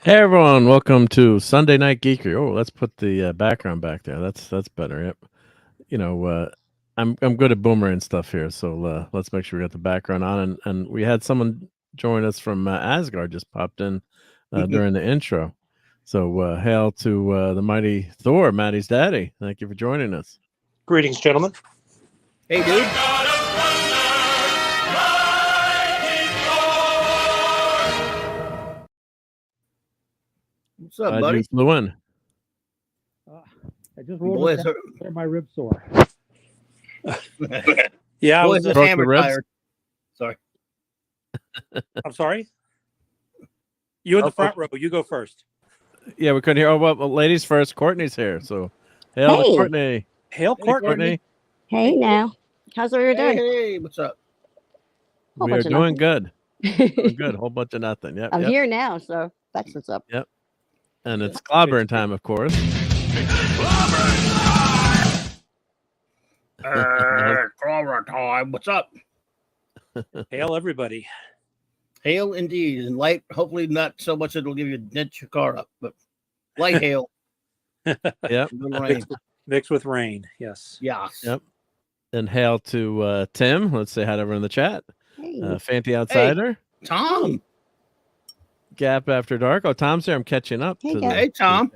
Hey everyone, welcome to Sunday Night Geekery. Oh, let's put the background back there. That's better. Yep. You know, I'm good at boomerang stuff here, so let's make sure we got the background on. And we had someone join us from Asgard just popped in during the intro. So hail to the mighty Thor, Maddie's daddy. Thank you for joining us. Greetings, gentlemen. Hey, dude. What's up, buddy? You flew in. I just rolled my rib sore. Yeah, I was Boys, just hammer tired. Sorry. I'm sorry. You in the front row. You go first. Yeah, we couldn't hear. Oh, well, ladies first. Courtney's here, so hail to Courtney. Hail, Courtney. Hey, now. How's everyone doing? Hey, what's up? We are doing good. Doing good. Whole bunch of nothing. Yep. I'm here now, so that's what's up. Yep. And it's clobbering time, of course. Clobbering time. What's up? Hail, everybody. Hail indeed. And light, hopefully not so much that it'll give you a dent your car up, but light hail. Yep. Mixed with rain. Yes. Yes. Yep. And hail to Tim. Let's say hi to everyone in the chat. Hey. Fanty Outsider. Hey, Tom. Gap After Dark. Oh, Tom's here. I'm catching up. Hey, Hey, Tom.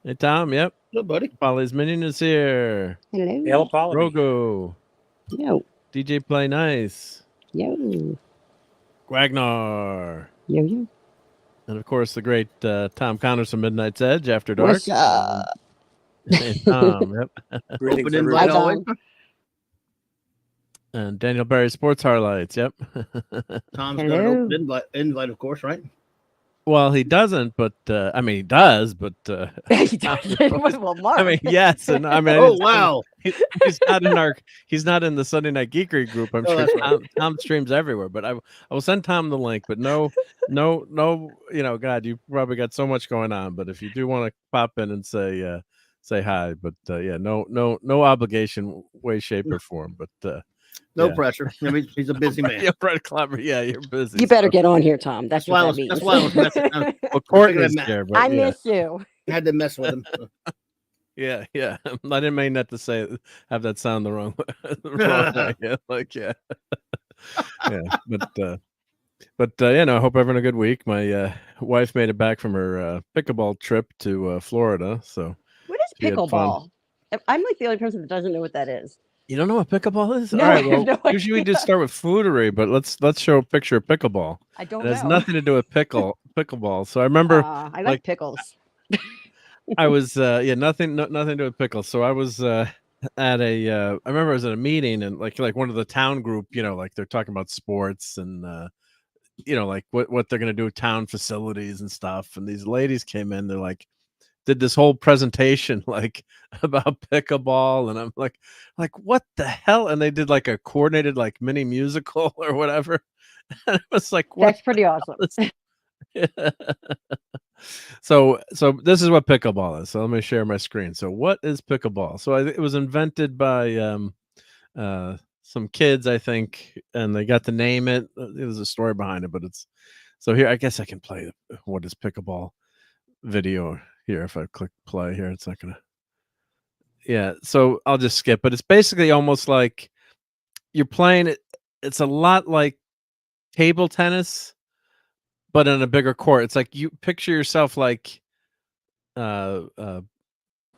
Hey, Tom. Yep. Hello, buddy. Polly's Minion is here. Hello. Hail, Polly. Rogo. Yo. DJ Play Nice. Yo. Gwagnar. Yo, yo. And, of course, the great Tom Connors from Midnight's Edge After Dark. What's up? Hey, Tom. Yep. Greetings, Open everybody. invite always. And Daniel Barry Sports Highlights. Yep. Tom's got an Hello. open invite, of course, right? Well, he doesn't, but I mean, he does, but He does. Well, Mark. I mean, yes, and I mean, Oh, wow. he's not in the Sunday Night Geekery group. I'm Oh, sure that's Tom streams everywhere, but I will send Tom the link. But no, you know, God, you probably got so much going on. But if you do want to pop in and say hi, but yeah, no obligation, way, shape, or form. But No yeah. pressure. I mean, he's a busy man. Yeah, Brett Clever. Yeah, you're busy. You better get on here, Tom. That's why what that means. that's why I was messing. Well, Courtney's I here, but I yeah. miss you. I had to mess with him. Yeah. I didn't mean that to have that sound the wrong way. Yeah, like yeah. But you know, hope everyone had a good week. My wife made it back from her pickleball trip to Florida. So What is she had fun. pickleball? I'm like the only person that doesn't know what that is. You don't know what pickleball is? No, All right, I have well, no usually we idea. just start with foodery, but let's show a picture of pickleball. I don't It know. has nothing to do with pickleball. So I remember I like like- pickles. I was nothing to do with pickles. So I was at a I remember I was at a meeting and like one of the town group, you know, like they're talking about sports and you know, like what they're gonna do with town facilities and stuff. And these ladies came in, they're like did this whole presentation like about pickleball, and I'm like what the hell? And they did like a coordinated like mini musical or whatever. And it was like, what? That's pretty awesome. So this is what pickleball is. So let me share my screen. So what is pickleball? So it was invented by some kids, I think, and they got to name it. There's a story behind it, but it's so here. I guess I can play what is pickleball video here. If I click play here, it's not gonna. Yeah, so I'll just skip. But it's basically almost like you're playing it. It's a lot like table tennis, but in a bigger court. It's like you picture yourself like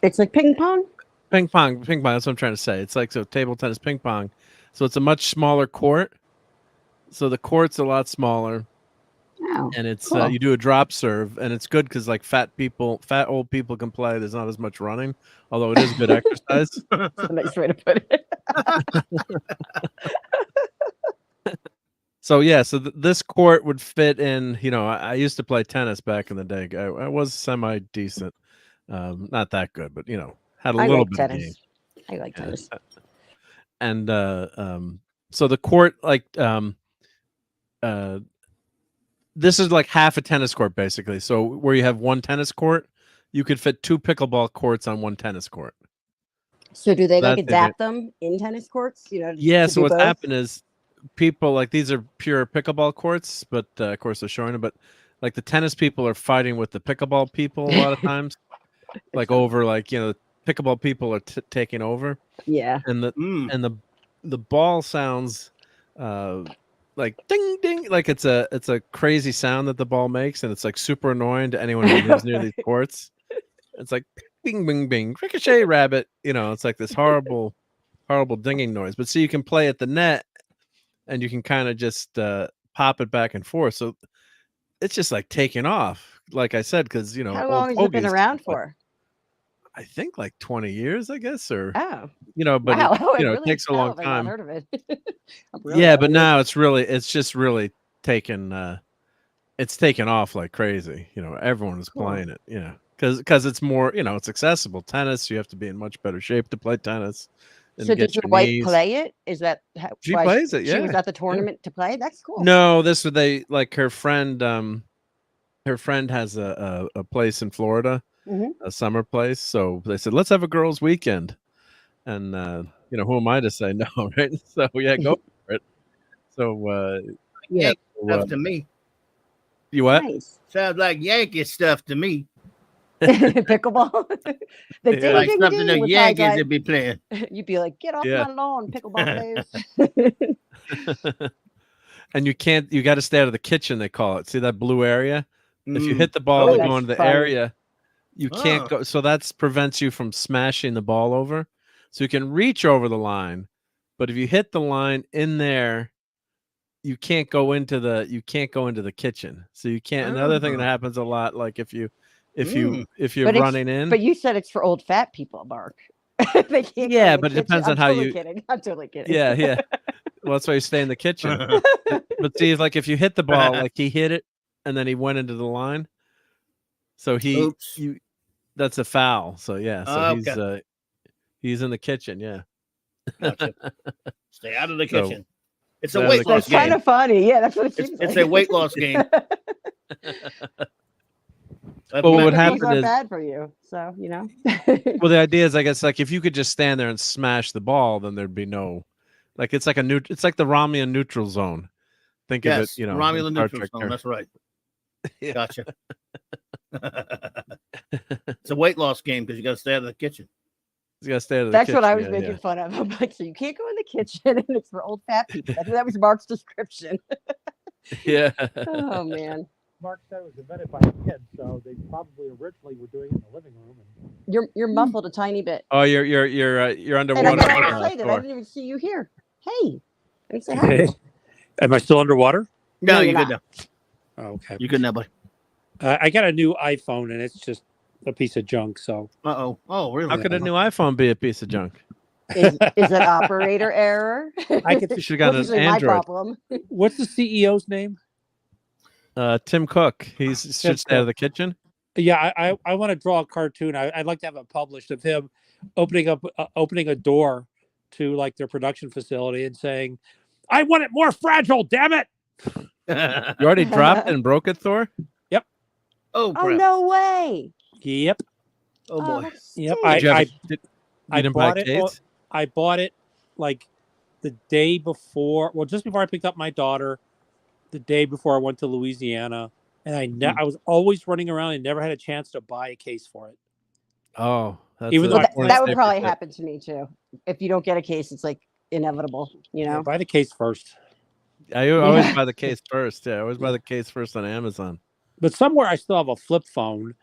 It's like ping pong. Ping pong. That's what I'm trying to say. It's like table tennis, ping pong. So it's a much smaller court. So the court's a lot smaller, Oh, and it's cool. you do a drop serve, and it's good because like fat old people can play. There's not as much running, although it is good exercise. That's a nice way to put it. So yeah, so this court would fit in. I used to play tennis back in the day. I was semi decent, not that good, but had a I little like bit of game. tennis. I like tennis. And so the court, like, this is like half a tennis court basically. So where you have one tennis court, you could fit 2 pickleball courts on one tennis court. So do they like That's it. adapt them in tennis courts? Yeah. to So do what's both? happened is people like these are pure pickleball courts, but of course they're showing them. But like the tennis people are fighting with the pickleball people a lot of times, like over pickleball people are taking over. Yeah. And the ball sounds like ding ding, like it's a crazy sound that the ball makes, and it's like super annoying to anyone who lives near these courts. It's like bing bing bing, ricochet rabbit. It's like this horrible dinging noise. But so you can play at the net, and you can kind of just pop it back and forth. So it's just like taking off. Like I said, because How old long has it been fogies, around for? I think like 20 years, I guess, or Oh, but wow. it Really takes a long I've not time. heard of it. I'm really Yeah, glad but I now it's just really taken off like crazy. Everyone is Cool. playing it. Because it's more, it's accessible. Tennis, you have to be in much better shape to play tennis. did. And So get does your your wife knees. play it? Is that She why plays it, she was yeah, at the tournament to play? That's cool. No, this was like her friend. Her friend has a place in Florida, Mhm. a summer place. So they said, let's have a girls' weekend. And who am I to say no, right? So yeah, go for it. So yeah, Yankee so, stuff to me. you what? Nice. Sounds like Yankee stuff to me. Pickleball. The Yeah. ding Like ding something ding the with high Yankees dive. would be playing. You'd be like, get off Yeah. my lawn, pickleball players. And you got to stay out of the kitchen. They call it. See that blue area? If you hit the ball Oh, and that's go into the funny. area, you can't Oh. go. So that prevents you from smashing the ball over. So you can reach over the line, but if you hit the line in there, you can't go into the kitchen. So you can't. Another thing that happens a lot, like if you're But running in. But you said it's for old fat people, Mark. They can't go in Yeah, the but it kitchen. depends I'm on how totally you. kidding. I'm totally kidding. Yeah. Well, that's why you stay in the kitchen. But see, like if you hit the ball, like he hit it, and then he went into the line. So Oops. that's a foul. So yeah, so Okay. he's in the kitchen. Yeah. Gotcha. Stay out of the So, kitchen. It's stay a out of the weight loss That's kind game. of funny. Yeah, that's what it seems It's like. a weight loss game. Well, what Things happened aren't is, bad for you. So, well, the idea is, I guess, like if you could just stand there and smash the ball, then there'd be no, like it's like it's like the Romulan neutral zone. Think of it, Yes, in Romulan Star neutral Trek zone. terms. That's right. Yeah. Gotcha. It's a weight loss game because you got to stay out of the kitchen. You gotta stay out of the that's kitchen. what I was yeah, making yeah. fun of. I'm like, so you can't go in the kitchen and it's for old fat people. I think that was Mark's description. Yeah. Oh, man. Mark said it was invented by kids, so they probably originally were doing it in the living room. And You're muffled a tiny bit. Oh, you're And I underwater. got excited. I didn't even see you here. Hey. Let me say hi. Okay. Am I still underwater? No, No, you're you're good now. Oh, okay. You good now, buddy? I got a new iPhone, and it's just a piece of junk. So Uh-oh. Oh, really? How could a new iPhone be a piece of junk? Is it operator error? I could. You should have gotten That's an usually my Android. problem. What's the CEO's name? Tim Cook. He should stay out of the kitchen. Yeah, I want to draw a cartoon. I'd like to have it published of him opening a door to like their production facility and saying, "I want it more fragile, damn it!" You already dropped and broke it, Thor? Oh, Oh, crap. no way. Yep. Oh, boy. that's Yep. stupid. Did you have I you I didn't buy bought it. Kate's? I bought it like the day before. Well, just before I picked up my daughter, the day before I went to Louisiana, and I was always running around and never had a chance to buy a case for it. Oh, that's Even a- though Well, that would safety probably tip. happen to me too. If you don't get a case, it's like inevitable, Yeah, buy the case first. I always Yeah. buy the case first. Yeah, I always buy the case first on Amazon. But somewhere I still have a flip phone,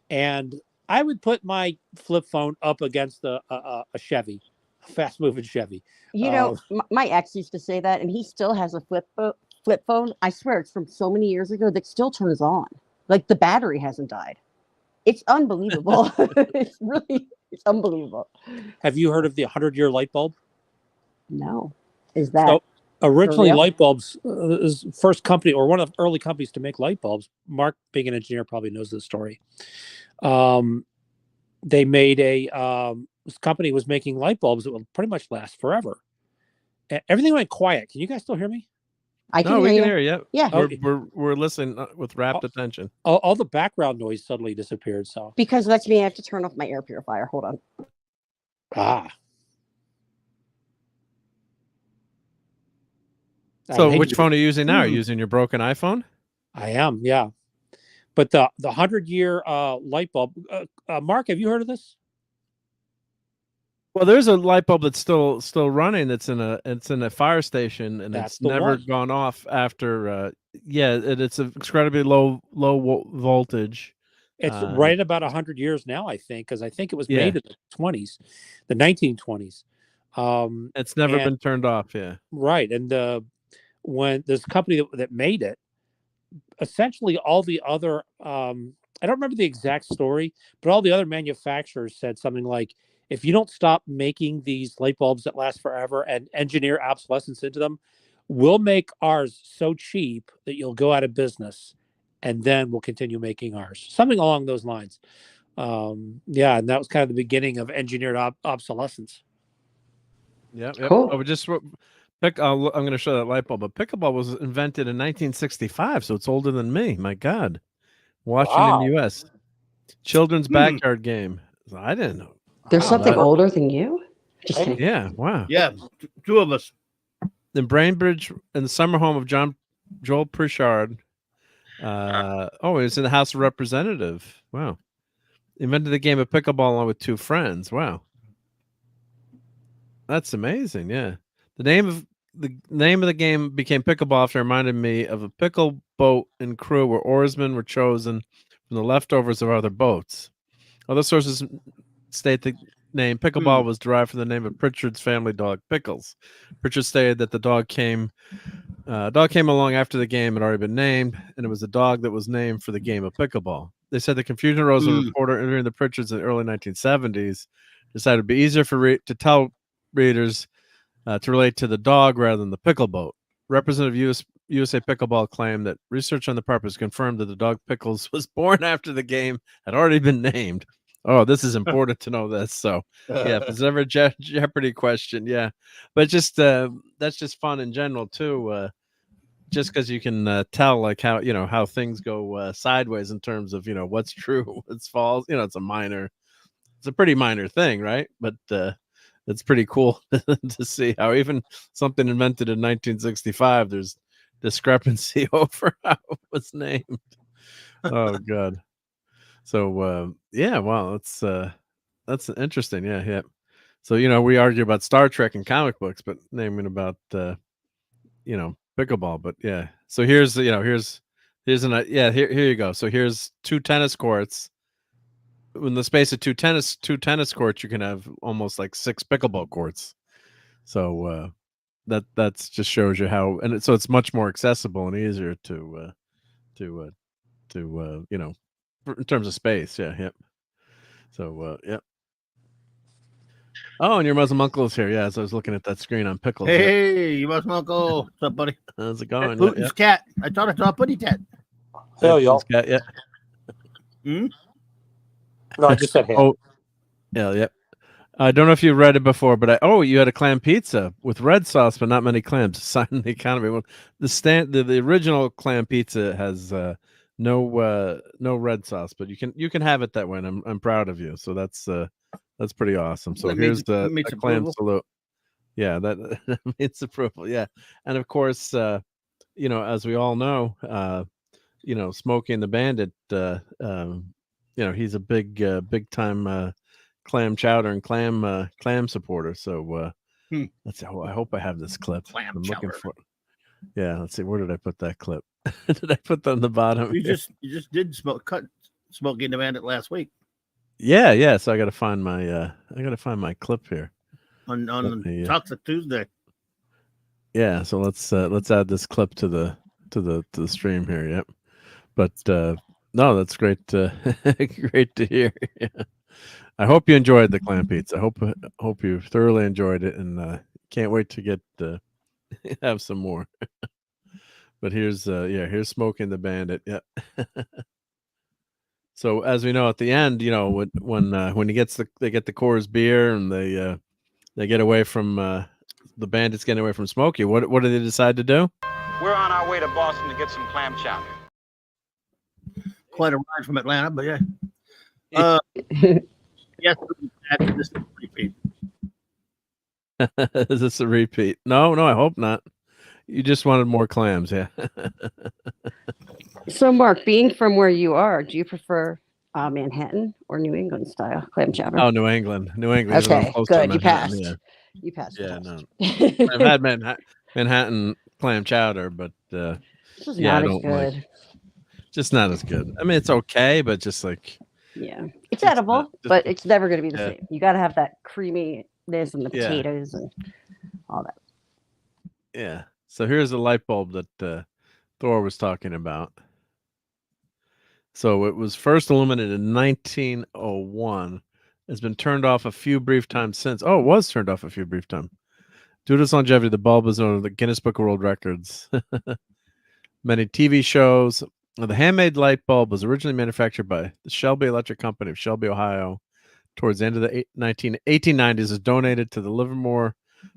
and I would put my flip phone up against a Chevy, a fast moving Chevy. You know, my ex used to say that, and he still has a flip phone. I swear it's from so many years ago that still turns on. Like the battery hasn't died. It's unbelievable. It's unbelievable. Have you heard of the 100-year light bulb? No. Is that So, originally, real? light bulbs is first company or one of the early companies to make light bulbs. Mark, being an engineer, probably knows this story. They made this company was making light bulbs that would pretty much last forever. Everything went quiet. Can you guys still hear me? I can No, we hear can you. hear you. Yeah. We're listening with rapt attention. All the background noise suddenly disappeared. So Because that's me. I have to turn off my air purifier. Hold on. So which phone are you using now? Are you using your broken iPhone? I am, yeah. But the 100-year light bulb, Mark, have you heard of this? Well, there's a light bulb that's still running. It's in a fire station, and That's it's the never one. gone off after. It's an incredibly low voltage. It's right at about 100 years now, I think, because I think it was made in the 20s, the 1920s. It's never been turned off. Yeah, right. And when this company that made it, essentially all the other, I don't remember the exact story, but all the other manufacturers said something like, if you don't stop making these light bulbs that last forever and engineer obsolescence into them, we'll make ours so cheap that you'll go out of business, and then we'll continue making ours. Something along those lines. And that was kind of the beginning of engineered obsolescence. Yep. Cool. I'm going to show that light bulb. But pickleball was invented in 1965, so it's older than me. My God, Washington, U.S. Children's backyard game. I didn't know. There's something older than you? Just kidding. Yeah. Wow. Yeah, two of us. In Brainbridge, in the summer home of Joel Pritchard. He was in the House of Representatives. Wow. Invented the game of pickleball along with two friends. Wow. That's amazing. Yeah. The name of the game became pickleball after it reminded me of a pickle boat and crew where oarsmen were chosen from the leftovers of other boats. Other sources state the name pickleball was derived from the name of Pritchard's family dog, Pickles. Pritchard stated that the dog came along after the game had already been named, and it was the dog that was named for the game of pickleball. They said the confusion arose when a reporter interviewing the Pritchards in the early 1970s decided it would be easier to tell readers to relate to the dog rather than the pickle boat. Representative USA Pickleball claimed that research on the purpose confirmed that the dog Pickles was born after the game had already been named. Oh, this is important to know this. So, if there's ever a Jeopardy question, but just that's just fun in general too. Just because you can tell like how things go sideways in terms of what's true, what's false. It's a pretty minor thing, right? But it's pretty cool to see how even something invented in 1965, there's discrepancy over how it was named. Oh God. So well, that's interesting. Yeah. So we argue about Star Trek and comic books, but naming about pickleball. But yeah. So here's here you go. So here's two tennis courts. In the space of two tennis courts, you can have almost like 6 pickleball courts. So that's just shows you how, and so it's much more accessible and easier to in terms of space. Yeah. So yep. Oh, and your Muslim uncle is here. Yeah, as I was looking at that screen on Pickles. Hey, you Muslim uncle. What's up, buddy? How's it going? Putin's cat. I thought I saw Putty Tat. Hell, y'all. Cat, yeah. No, I just said hell. Yeah. I don't know if you read it before, but you had a clam pizza with red sauce, but not many clams. Sign the economy. Well, the original clam pizza has no red sauce, but you can have it that way. And I'm proud of you. So that's pretty awesome. So here's the clam salute. Yeah, that means approval. Yeah, and of course, as we all know, Smokey and the Bandit. He's a big time clam chowder and clam supporter. So let's see. I hope I have this clip. I'm looking for. Yeah, let's see. Where did I put that clip? Did I put that on the bottom? You just did Smokey and the Bandit last week. Yeah. So I got to find my clip here. on Let me, Toxic Tuesday. Yeah, so let's add this clip to the stream here. Yep. But no, that's great. Great to hear. I hope you enjoyed the clam pizza. I hope you thoroughly enjoyed it, and can't wait to get have some more. But here's Smoking the Bandit. Yep. So as we know, at the end, when he gets they get the Coors beer and they get away from the bandits getting away from Smokey. What do they decide to do? We're on our way to Boston to get some clam chowder. Quite a ride from Atlanta, but yeah. Yes, this is a repeat. Is this a repeat? No, I hope not. You just wanted more clams, yeah. So, Mark, being from where you are, do you prefer Manhattan or New England style clam chowder? Oh, New England. Okay, good. You passed. Yeah. You passed. Yeah, no. I've had Manhattan clam chowder, but This is yeah, not I as don't good. like. Just not as good. I mean, it's okay, but just like it's edible, but it's never going to be the yeah. same. You got to have that creaminess and the potatoes and all that. Yeah. So here's a light bulb that Thor was talking about. So it was first illuminated in 1901. It's been turned off a few brief times since. Oh, it was turned off a few brief times. Due to its longevity, the bulb is known as the Guinness Book of World Records. Many TV shows. The handmade light bulb was originally manufactured by the Shelby Electric Company of Shelby, Ohio. Towards the end of the 1890s, is donated to the Livermore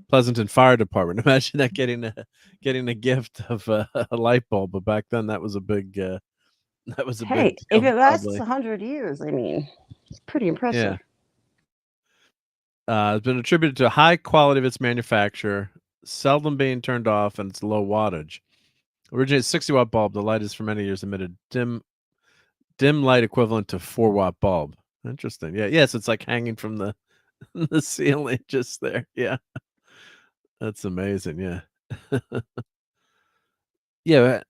Pleasanton Fire Department. Imagine that getting a gift of a light bulb, but back then that was a big big Hey, deal, if it lasts probably. 100 years, I mean, it's pretty impressive. Yeah. It's been attributed to high quality of its manufacture, seldom being turned off, and its low wattage. Originated 60-watt bulb, the light is for many years emitted dim light equivalent to 4-watt bulb. Interesting. Yeah. Yes, it's like hanging from the ceiling just there. Yeah. That's amazing. Yeah. Yeah.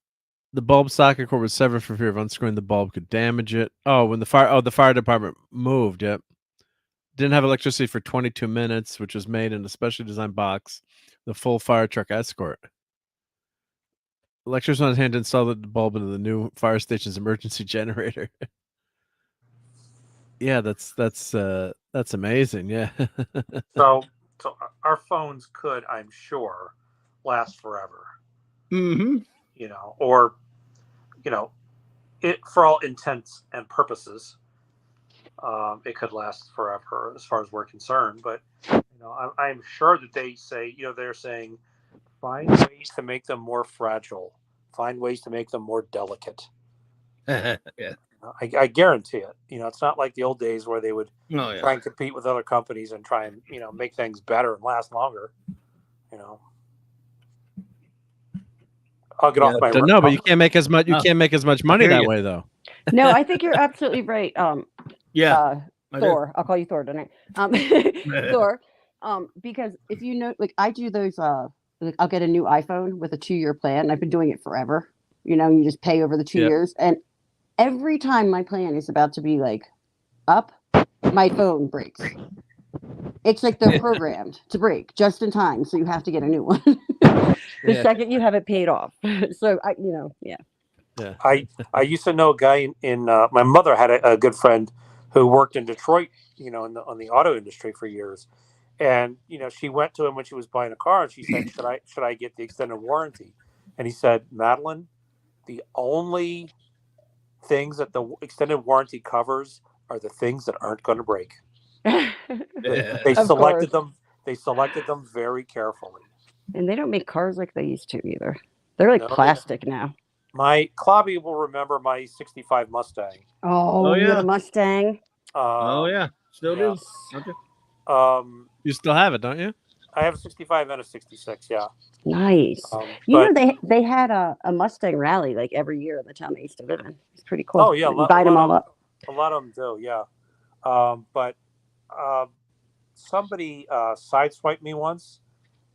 The bulb socket cord was severed for fear of unscrewing the bulb could damage it. Oh, when the fire department moved. Yep. Didn't have electricity for 22 minutes, which was made in a specially designed box, the full fire truck escort. Electrician on hand to install the bulb into the new fire station's emergency generator. Yeah, that's amazing. Yeah. So our phones could, I'm sure, last forever. Mm-hmm. Or it for all intents and purposes, it could last forever as far as we're concerned. But I'm sure that they say, they're saying, find ways to make them more fragile, find ways to make them more delicate. Yeah. I guarantee it. It's not like the old days where they would try and compete with other companies and try and make things better and last longer. I'll get off my. No, but you can't make as much. You can't make as much money that way, though. No, I think you're absolutely right. Thor. I'll call you Thor tonight. Thor. Because if like I do those. I'll get a new iPhone with a 2-year plan. I've been doing it forever. You just pay over the 2 years, and every time my plan is about to be like up, my phone breaks. It's like they're programmed to break just in time, so you have to get a new one the second you have it paid off. So I used to know a guy in my mother had a good friend who worked in Detroit, on the auto industry for years, and she went to him when she was buying a car, and she said, "Should I get the extended warranty?" And he said, "Madeline, the only things that the extended warranty covers are the things that aren't going to break." They selected them. They selected them very carefully. And they don't make cars like they used to either. They're like plastic now. My Clobby will remember my '65 Mustang. Oh, you had a Mustang? Still do. You still have it, don't you? I have a '65 and a '66. Yeah. Nice. They had a Mustang rally like every year in the town I used to live in. It's pretty cool. Oh yeah, invite them all up. A lot of them do. Yeah. But somebody sideswiped me once,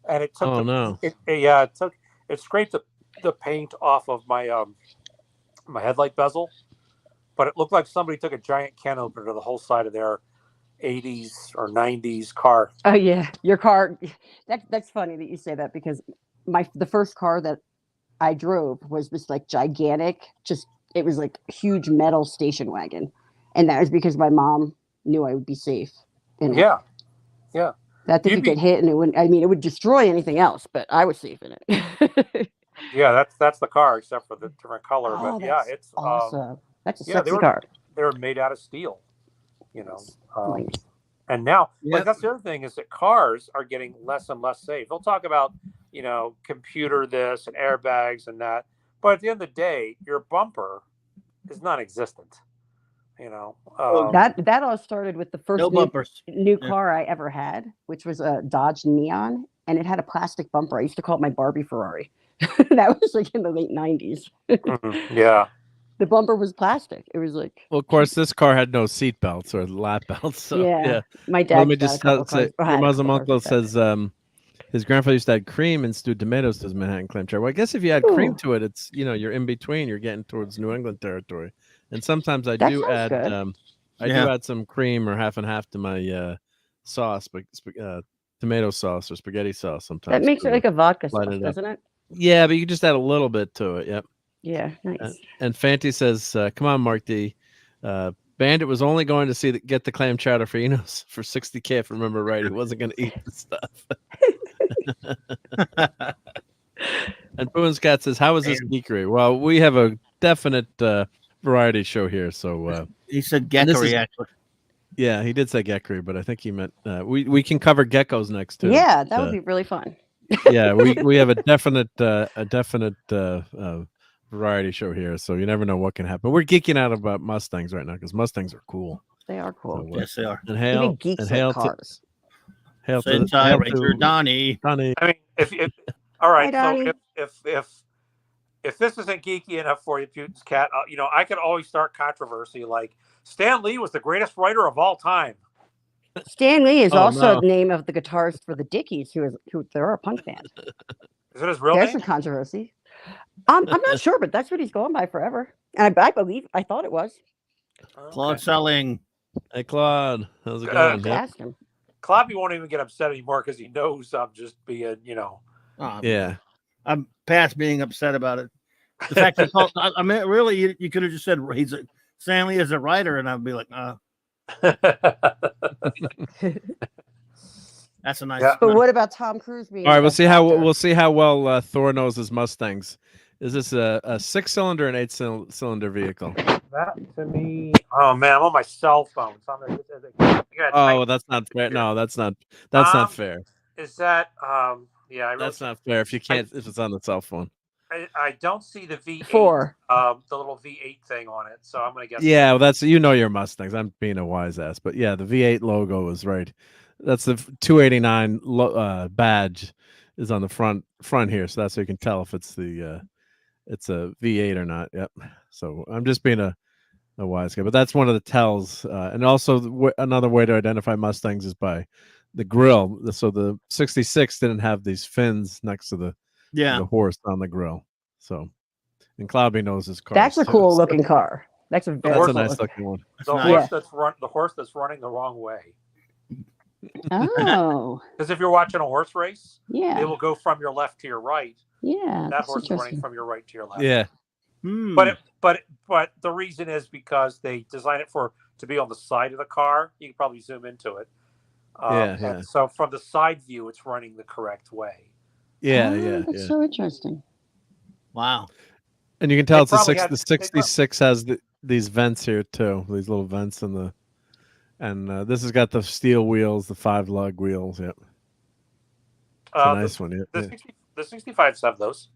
and it took. It scraped the paint off of my my headlight bezel, but it looked like somebody took a giant can opener to the whole side of their 80s or 90s car. Oh yeah, your car. That's funny that you say that, because the first car that I drove was this like gigantic, it was like huge metal station wagon, and that was because my mom knew I would be safe in it. Yeah. That thing could get hit, and it would destroy anything else, but I was safe in it. Yeah, that's the car, except for the different color. Oh, But yeah, that's it's awesome. That's a sexy car. They were made out of steel, you know. Nice. And now, Yep. that's the other thing, is that cars are getting less and less safe. They'll talk about, computer this and airbags and that, but at the end of the day, your bumper is non-existent. That all started with the first No bumpers. new car I ever had, which was a Dodge Neon, and it had a plastic bumper. I used to call it my Barbie Ferrari. That was like in the late 90s. Yeah. The bumper was plastic. It was like, Well, of course, this car had no seat belts or lap belts. So, yeah. My dad. Let me just say, your Muslim uncle says his grandfather used to add cream and stewed tomatoes to his Manhattan clam chowder. Well, I guess if you add cream to it, it's you're in between. You're getting towards New England territory. And sometimes I do add do add some cream or half and half to my sauce, but tomato sauce or spaghetti sauce sometimes. That makes it like a vodka sauce, doesn't it? Yeah, but you can just add a little bit to it. Yep. Yeah, nice. And Fanty says, "Come on, Marc D. Bandit was only going to get the clam chowder for Enos for $60K, if I remember right. He wasn't going to eat the stuff." And Boone's Cat says, "How is this geekery?" Well, we have a definite variety show here. So he said geckery, actually. Yeah, he did say geckery, but I think he meant we can cover geckos next too. Yeah, that would be really fun. Yeah, we have a definite variety show here, so you never know what can happen. We're geeking out about Mustangs right now because Mustangs are cool. They are cool. So, yes, they are. And hail, even geeks and hail like cars. Hail to Ranger Donnie. I mean, if all right, Hi, so if this isn't geeky enough for you, Putin's Cat, I could always start controversy like Stan Lee was the greatest writer of all time. Stan Lee is also the name of the guitarist for the Dickies, who they're a punk band. Is it his real There's name? some controversy. I'm not sure, but that's what he's going by forever. And I thought it was. Claude Selling. Hey, Claude. How's it going? Ask him. Cloppy won't even get upset anymore because he knows I'm just being, Yeah. I'm past being upset about it. The fact that I mean, really, you could have just said Stanley is a writer, and I'd be like, that's a nice. Yeah. But what about Tom Cruise being? All right, we'll see how well Thor knows his Mustangs. Is this a 6-cylinder and 8-cylinder vehicle? That to me, oh man, I'm on my cell phone. So Oh, that's not fair. No, that's not fair. Is that yeah? That's not fair. If it's on the cell phone. I don't see the V8, 4. The little V8 thing on it, so I'm gonna guess. Yeah, well, that's your Mustangs. I'm being a wise ass, but yeah, the V8 logo is right. That's the 289 badge is on the front here, so that's so you can tell if it's it's a V8 or not. Yep. So I'm just being a wise guy, but that's one of the tells. And also another way to identify Mustangs is by the grill. So the 66 didn't have these fins next to the horse on the grill. So, and Cloudy knows his car. That's a cool looking car. That's a nice looking one. The horse that's running the wrong way. Oh. Because if you're watching a horse race, yeah, it will go from your left to your right. Yeah, that horse is running from your right to your left. Yeah. But the reason is because they design it to be on the side of the car. You can probably zoom into it. And so from the side view, it's running the correct way. That's so interesting. Wow. And you can tell the 66 has these vents here too. These little vents in and this has got the steel wheels, the 5-lug wheels. Yep. It's a nice one. Yeah. The 65s have those.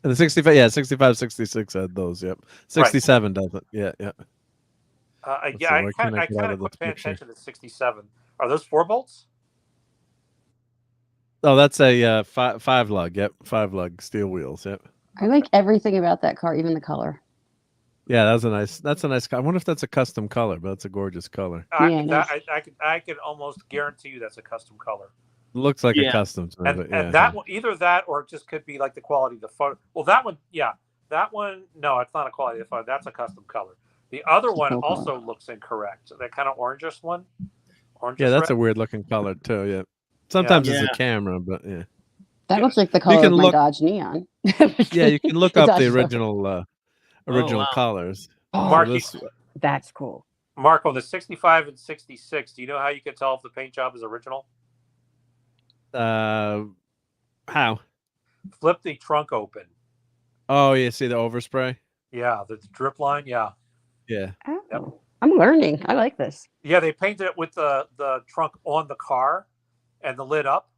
And the 65, 66 had those. Yep. 67 doesn't. Yeah. I kind of pay attention to 67. Are those 4 bolts? Oh, that's a 5-lug. Yep, 5-lug steel wheels. Yep. I like everything about that car, even the color. Yeah, that's a nice car. I wonder if that's a custom color, but that's a gorgeous color. I could almost guarantee you that's a custom color. It looks like a custom. And that one, either that or it just could be like the quality of the photo. Well, that one, no, it's not a quality of the photo. That's a custom color. The other one Cool color. also looks incorrect. That kind of orangish one. Yeah, that's red. a weird looking color too. Yeah, sometimes it's Yeah. the camera, but yeah. That Yeah. looks like the color can of my look- Dodge Neon. Yeah, you can look The up Dodge the Neon. original wow. colors. Oh, Mark, this, that's cool. Mark, on the 65 and 66, do you know how you can tell if the paint job is original? how? Flip the trunk open. Oh, you see the overspray? Yeah, the drip line. Yeah. Yeah. Oh, Yep. I'm learning. I like this. Yeah, they painted it with the trunk on the car and the lid up.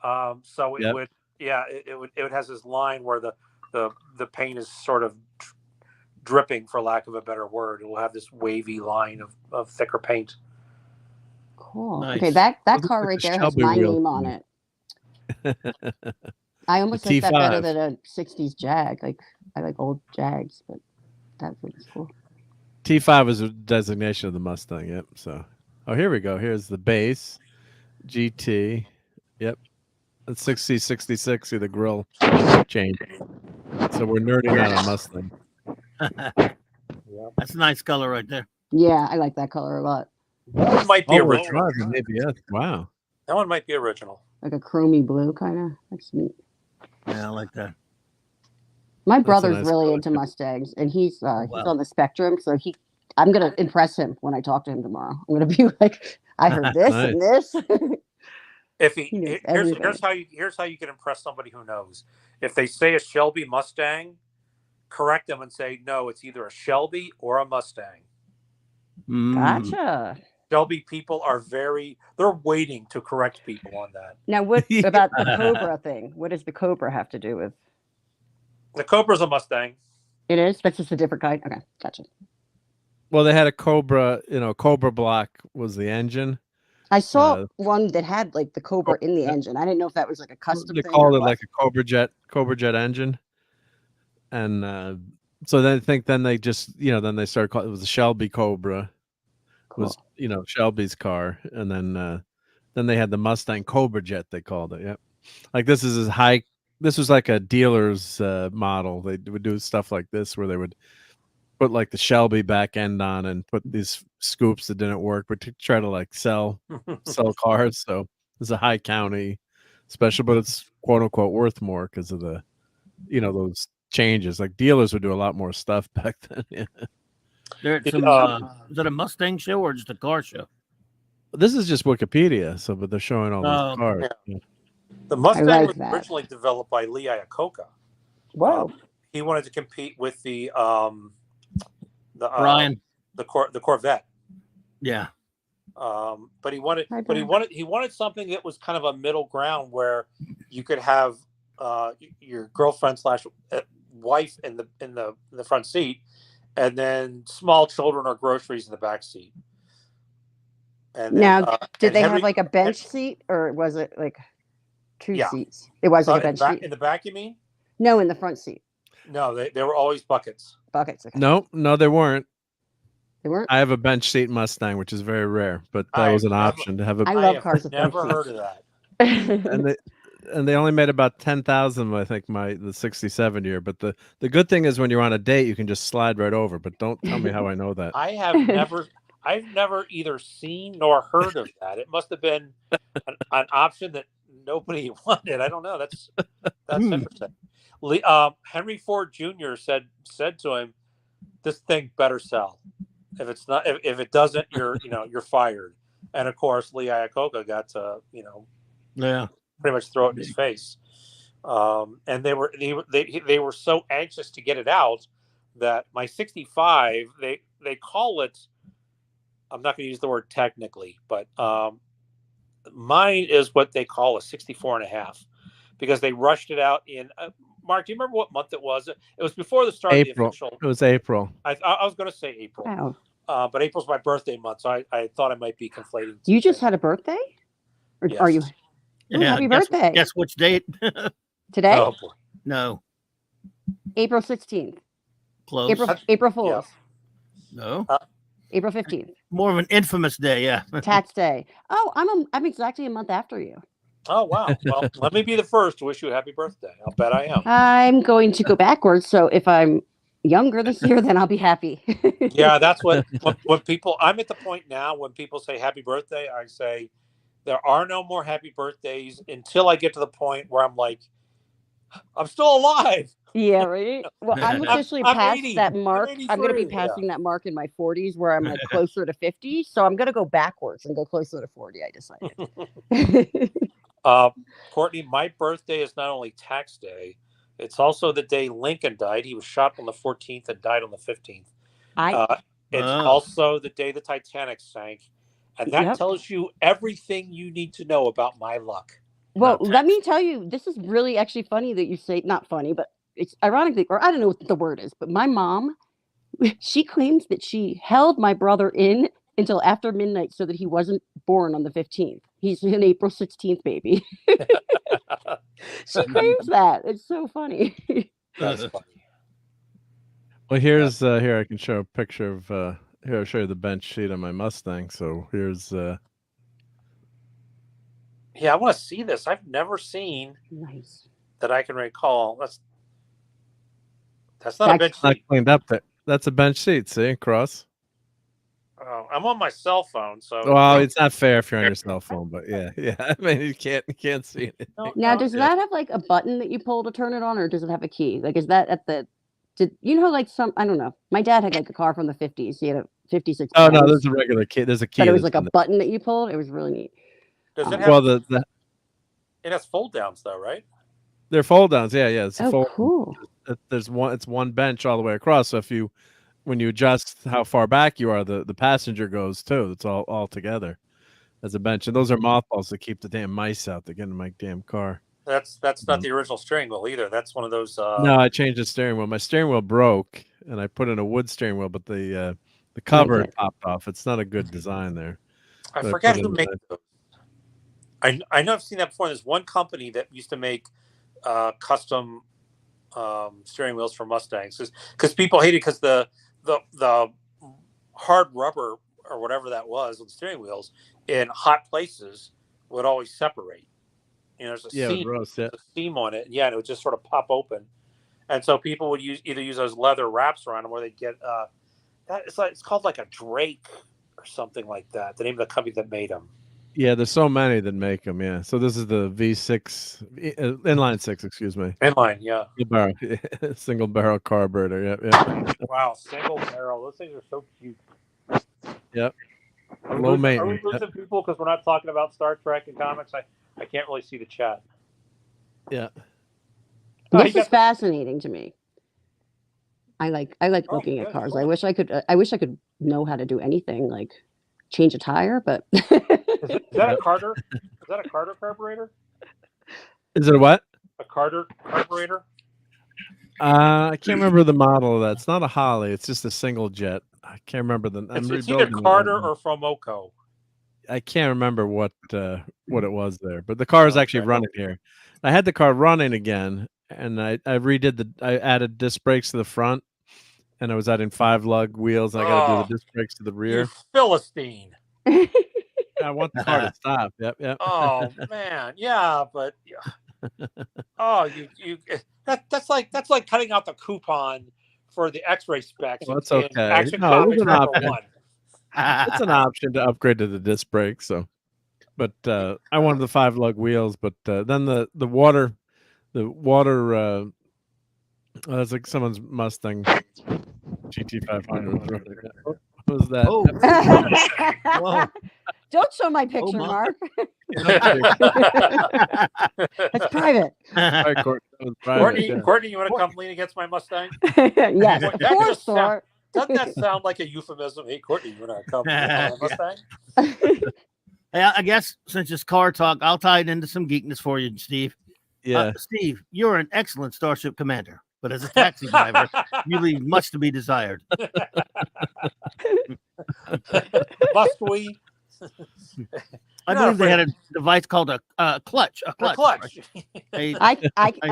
So it Yep. would, yeah, it has this line where the paint is sort of dripping, for lack of a better word. It will have this wavy line of thicker paint. Cool. Nice. Okay, that Looks car like right a there has Shelby my wheel name to on me. it. I almost The like that better T5. than a 60s Jag. Like I like old Jags, but that looks cool. T5 is a designation of the Mustang. Yep. So, oh, here we go. Here's the base GT. Yep. That's 66. See the grill change. So we're nerding out on Mustang. That's a nice color right there. Yeah, I like that color a lot. That one might be Oh, original. maybe yes. Wow. That one might be original. Like a chromy blue kind of. That's neat. Yeah, I like that. My a brother's nice really color, into too. Mustangs, and he's wow. on the spectrum. So I'm gonna impress him when I talk to him tomorrow. I'm gonna be like, I heard this and this. If He knows here's everything. here's how you can impress somebody who knows. If they say a Shelby Mustang, correct them and say no, it's either a Shelby or a Mustang. Gotcha. Shelby people are they're waiting to correct people on that. Now, what about the Cobra thing? What does the Cobra have to do with? The Cobra's a Mustang. It is. That's just a different kind. Okay, gotcha. Well, they had a Cobra. Cobra Block was the engine. I saw one that had like the Cobra in the engine. I didn't know if that was like a custom They thing. called or it what. like a Cobra Jet engine, and so then I think then they just then they started calling it was a Shelby Cobra. Cool. Was Shelby's car, and then they had the Mustang Cobra Jet, they called it. Yep. Like this is this was like a dealer's model. They would do stuff like this where they would put like the Shelby back end on and put these scoops that didn't work, but to try to like sell cars. So it's a high county special, but it's quote unquote worth more because of the those changes. Like dealers would do a lot more stuff back then. Yeah. Is that a Mustang show or just a car show? This is just Wikipedia, but they're showing all these cars. Yeah. The Mustang like was that. originally developed by Lee Iacocca. Whoa. He wanted to compete with the Brian. the Corvette. Yeah. But he wanted something that was kind of a middle ground where you could have your girlfriend / wife in the front seat, and then small children or groceries in the back seat. And now, did they have like a bench seat, or was it like two seats? It wasn't a bench seat in the back. You mean? No, in the front seat. No, they were always buckets. Buckets. Okay. No, they weren't. They weren't. I have a bench seat Mustang, which is very rare, but that was an option to have a. I love cars. Never heard of that. and they only made about 10,000, I think, the 67 year. But the good thing is when you're on a date, you can just slide right over. But don't tell me how I know that. I've never either seen nor heard of that. It must have been an option that nobody wanted. I don't know. That's interesting. Henry Ford Jr. said to him, "This thing better sell. If it's not, if it doesn't, you're fired." And of course, Lee Iacocca got to pretty much throw it in his face. And they were so anxious to get it out that my 65 they call it. I'm not going to use the word technically, but mine is what they call a 64 and a half because they rushed it out in. Mark, do you remember what month it was? It was before the start of the official. It was April. I was going to say April. Wow. But April's my birthday month, so I thought I might be conflating. You just had a birthday? Or yes. are you? Yeah, happy birthday. Guess which date? Today? Oh, boy. No. April 16th. Close. April Fool's. Yeah. No. April 15th. More of an infamous day, yeah. Tax day. Oh, I'm exactly a month after you. Oh, wow. Well, let me be the first to wish you a happy birthday. I'll bet I am. I'm going to go backwards. So if I'm younger this year, then I'll be happy. Yeah, that's what when people. I'm at the point now when people say happy birthday, I say there are no more happy birthdays until I get to the point where I'm like, I'm still alive. Yeah, right. Well, I'm officially I'm past 80. that mark. I'm going to be 83, yeah. passing that mark in my 40s, where I'm like closer to 50. So I'm going to go backwards and go closer to 40. I decided. Courtney, my birthday is not only tax day; it's also the day Lincoln died. He was shot on the 14th and died on the 15th. It's also the day the Titanic sank, and that tells you everything you need to know about my luck. Well, let me tell you, this is really actually funny that you say, not funny, but it's ironically, or I don't know what the word is, but my mom, she claims that she held my brother in until after midnight so that he wasn't born on the 15th. He's an April 16th baby. She claims that. It's so funny. That's funny. Well, here's here I can show a picture of here I'll show you the bench sheet on my Mustang. So here's yeah, I want to see this. I've never seen that I can recall. That's not a bench not sheet. cleaned up. That's a bench sheet. See, cross. Oh, I'm on my cell phone, so Well, it's not fair if you're on your cell phone, but yeah. I mean, you can't see it. Now, does that have like a button that you pull to turn it on, or does it have a key? Like, is that at the? Did you know, like some? I don't know. My dad had like a car from the 50s. He had a 56. Oh no, there's a regular key. There's a key. But it was like a button that you pulled. It was really neat. Does it have? Well, it has fold downs though, right? They're fold downs. Yeah. It's cool. There's one. It's one bench all the way across. So when you adjust how far back you are, the passenger goes too. It's all together as a bench, and those are mothballs that keep the damn mice out that get in my damn car. That's not the original steering wheel either. That's one of those. No, I changed the steering wheel. My steering wheel broke, and I put in a wood steering wheel, but the cover popped off. It's not a good design there. I forget who made those. I know I've seen that before. There's one company that used to make custom steering wheels for Mustangs because people hated because the hard rubber or whatever that was on steering wheels in hot places would always separate. You know, there's a seam on it. Yeah, and it would just sort of pop open. And so people would either use those leather wraps around them, or they'd get it's called like a Drake or something like that. The name of the company that made them. Yeah, there's so many that make them. Yeah, so this is the V6 inline 6, excuse me. Inline, yeah. Single barrel carburetor. Yeah. Wow, single barrel. Those things are so cute. Yep. Low maintenance. Are we losing people because we're not talking about Star Trek and comics? I can't really see the chat. Yeah. This is fascinating to me. I like looking at cars. I wish I could know how to do anything like change a tire, but is that a Carter? Is that a Carter carburetor? Is it a what? A Carter carburetor? I can't remember the model of that. It's not a Holly. It's just a single jet. I can't remember It's either Carter or Fomoco. I can't remember what it was there, but the car is actually running here. I had the car running again, and I added disc brakes to the front, and I was adding 5-lug wheels, and I got to do the disc brakes to the rear. You Philistine. I want the car to stop. Yep. Oh man, yeah, but oh, that's like cutting out the coupon for the X-ray specs. Well, that's okay. No, it was an option. It's an option to upgrade to the disc brakes. So, but I wanted the 5-lug wheels. But then the water. That's like someone's Mustang GT500. What was that? Oh. Don't show my picture, Mark. It's private. Right, Courtney, you want to come lean against my Mustang? Yes, of course, sir. Doesn't that sound like a euphemism? Hey, Courtney, you want to come lean on my Mustang? Hey, I guess since it's car talk, I'll tie it into some geekness for you, Steve. Yeah. Steve, you're an excellent Starship commander, but as a taxi driver, you leave much to be desired. Must we? I believe they had a device called a clutch. A clutch. I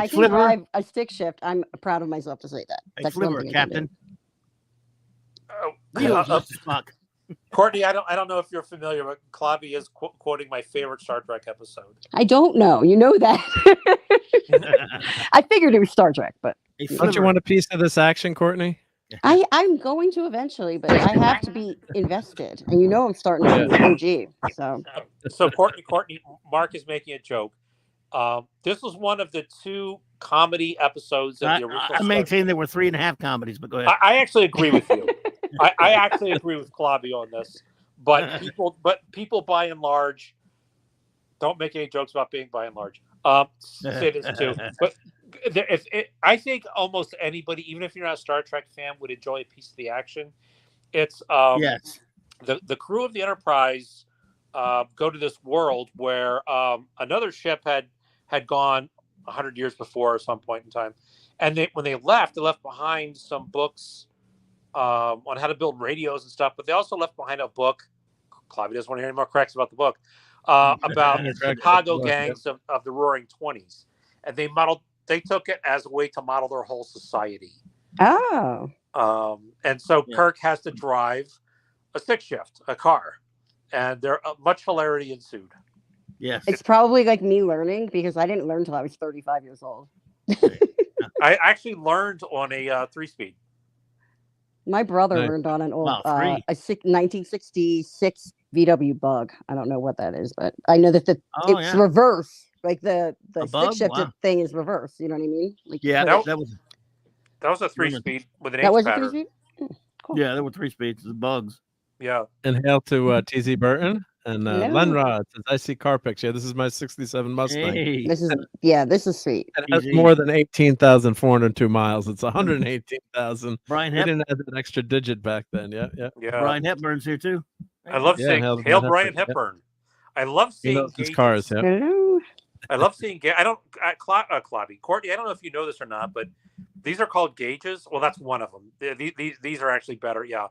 can drive a stick shift. I'm proud of myself to say that. That's flipper, Captain. Courtney, I don't know if you're familiar, but Clavi is quoting my favorite Star Trek episode. I don't know. You know that. I figured it was Star Trek, but don't you want a piece of this action, Courtney? I'm going to eventually, but I have to be invested, and I'm starting on the OG. So Courtney, Mark is making a joke. This was one of the 2 comedy episodes of the original. I maintain there were 3.5 comedies, but go ahead. I actually agree with you. I actually agree with Claudio on this. But people by and large don't make any jokes about being by and large. Say this too. But I think almost anybody, even if you're not a Star Trek fan, would enjoy a piece of the action. It's yes. The crew of the Enterprise go to this world where another ship had gone 100 years before at some point in time, and when they left behind some books on how to build radios and stuff. But they also left behind a book. Claudia doesn't want to hear any more cracks about the book about Chicago gangs of the Roaring '20s, and they took it as a way to model their whole society. Oh. And so Kirk has to drive a stick shift, a car, and much hilarity ensued. Yes. It's probably like me learning, because I didn't learn until I was 35 years old. I actually learned on a 3-speed. My brother learned on an old a 1966 VW Bug. I don't know what that is, but I know that it's reverse. Like the stick shifted thing is reverse. You know what I mean? Like that was a 3-speed with an H was pattern. A 3-speed? Cool. Yeah, there were 3 speeds. The Bugs. Yeah. And hail to T.Z. Burton and Lenrod says, I see car pics. Yeah, this is my 67 Mustang. Hey. This is sweet. It has more than 18,402 miles. It's 118,000. Brian Hepburn didn't have an extra digit back then. Yeah. Brian Hepburn's here too. I love seeing Hail Brian Hepburn. I love seeing his cars. Yeah. Hello. I love seeing Claudia. Courtney, I don't know if you know this or not, but these are called gauges. Well, that's one of them. These are actually better. Yeah.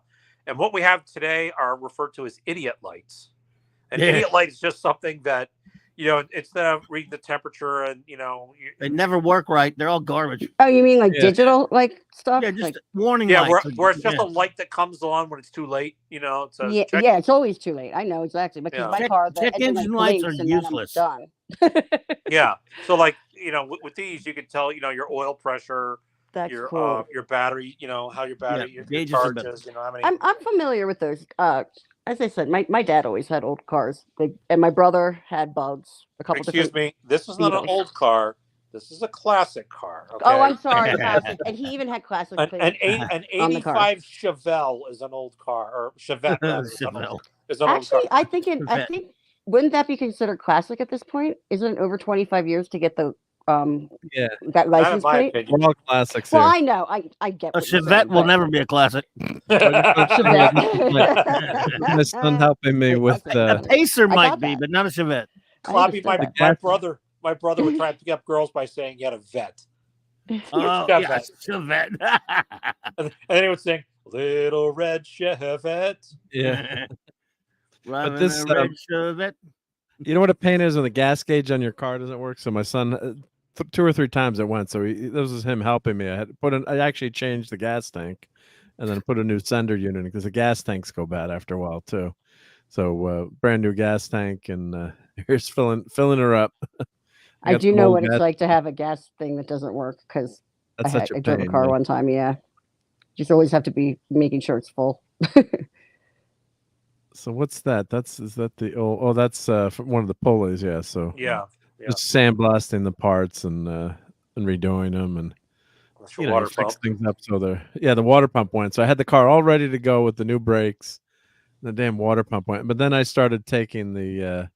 And what we have today are referred to as idiot lights. An idiot light is just something that, instead of reading the temperature and, they never work right. They're all garbage. Oh, you mean like digital stuff? Yeah, just like warning lights. Where it's just a light that comes on when it's too late, It says, it's always too late. I know exactly, because my car, check engine lights are useless. Done. Yeah. So with these, you can tell, your oil pressure. That's your cool. Your battery, how your battery your charges, how many. I'm familiar with those. As I said, my dad always had old cars, and my brother had Bugs. Excuse me, this is not an old car. This is a classic car. Okay? Oh, I'm sorry, classic. And he even had classic. An 85 Chevelle is an old car, or Chevette rather, is an old car. I think wouldn't that be considered classic at this point? Isn't it over 25 years to get the that license plate? We're all classics. Well, I know. I get. A Chevette will never be a classic. My son helping me with a Pacer might be, but not a Chevette. Clappy, my brother would try to pick up girls by saying he had a vet. Oh, Chevette. And then he would sing "Little Red Chevette." Yeah. But this Chevette. You know what a pain is when the gas gauge on your car doesn't work? So my son, 2 or 3 times it went. So this was him helping me. I actually changed the gas tank, and then put a new sender unit, because the gas tanks go bad after a while too. So brand new gas tank, and here's filling her up. I do know what it's like to have a gas thing that doesn't work, because I drove a car one time. Yeah, just always have to be making sure it's full. So what's that? Is that the old? Oh, that's one of the pulleys. Yeah. So just sandblasting the parts and redoing them, and fix things up. So the water pump went. So I had the car all ready to go with the new brakes. The damn water pump went. But then I started taking the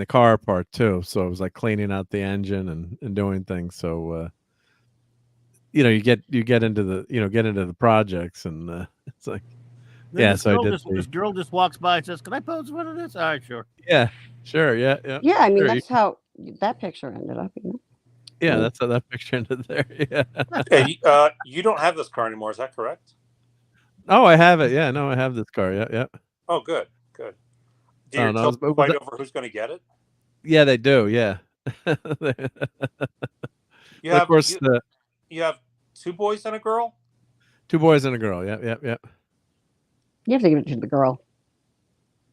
car apart too. So it was like cleaning out the engine and doing things. So you get into the projects, and it's like. So this girl just walks by and says, "Can I pose one of this?" All right, sure. Yeah, sure. Yeah. Yeah, I mean, that's how that picture ended up. Yeah, that's how that picture ended there. Yeah. Hey, you don't have this car anymore, is that correct? Oh, I have it. Yeah, no, I have this car. Yeah. Oh, good. Do you fight over who's going to get it? Yeah, they do. Yeah. You have 2 boys and a girl. 2 boys and a girl. Yeah. You have to give it to the girl.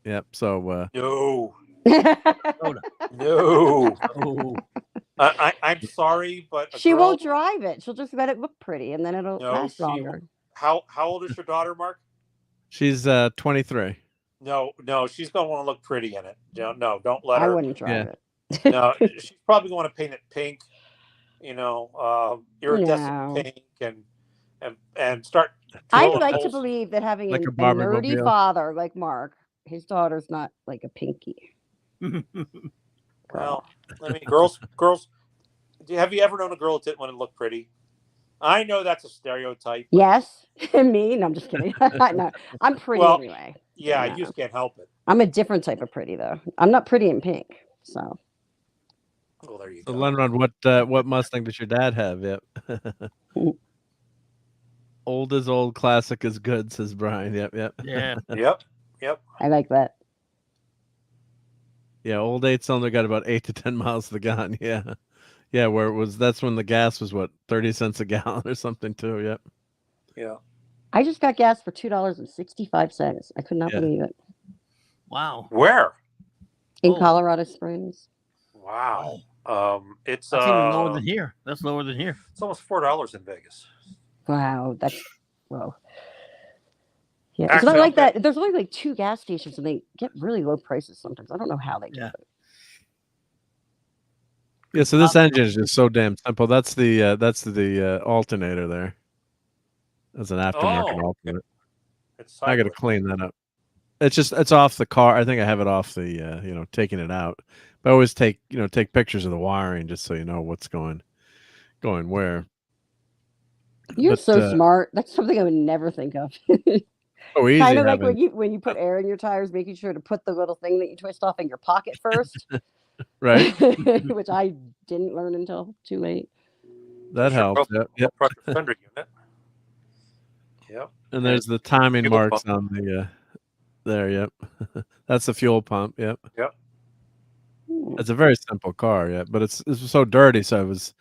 Yep. So no. I'm sorry, but she won't drive it. She'll just let it look pretty, and then it'll last longer. How old is your daughter, Mark? She's 23. No, she's gonna want to look pretty in it. No, don't let I her. wouldn't drive it. No, she's probably going to paint it pink. Iridescent No. pink, and start. I'd drilling like to holes. believe that having Like a a Barbie nerdy mobile. father like Mark, his daughter's not like a pinky. Well, I mean, girls. Have you ever known a girl that didn't want to look pretty? I know that's a stereotype. But, Yes, me. No, I'm just kidding. No, I'm pretty Well, anyway. yeah, Yeah. you just can't help it. I'm a different type of pretty though. I'm not pretty in pink. So Well, there you So go. Lenrod, what Mustang does your dad have? Yep. Old is old, classic is good, says Brian. Yep. Yeah. Yep. I like that. Yeah, old 8-cylinder got about 8 to 10 miles to the gallon. Yeah, where that's when the gas was what, 30 cents a gallon or something too. Yep. Yeah. I just got gas for $2.65. I could not Yeah. believe it. Wow. Where? In Oh. Colorado Springs. Wow. It's That's even lower than here. That's lower than here. It's almost $4 in Vegas. Wow, that's whoa. Yeah, it's Actually, not like okay. that. There's only like 2 gas stations, and they get really low prices sometimes. I don't know how they do Yeah. it. Yeah, so this engine is just so damn simple. That's the alternator there. That's an aftermarket alternator. It's I got to sideways. clean that up. It's off the car. I think I have it off the taking it out. But I always take pictures of the wiring just so you know what's going where. You're But, so smart. That's something I would never think of. Oh, easy. Kind of like having- when you put air in your tires, making sure to put the little thing that you twist off in your pocket first. right. Which I didn't learn until too late. That helps. Yep. Pressure fender unit. Yep. And there's the timing Fuel marks pump. on the there. Yep. That's the fuel pump. Yep. It's a very simple car. Yeah, but it's so dirty. So it's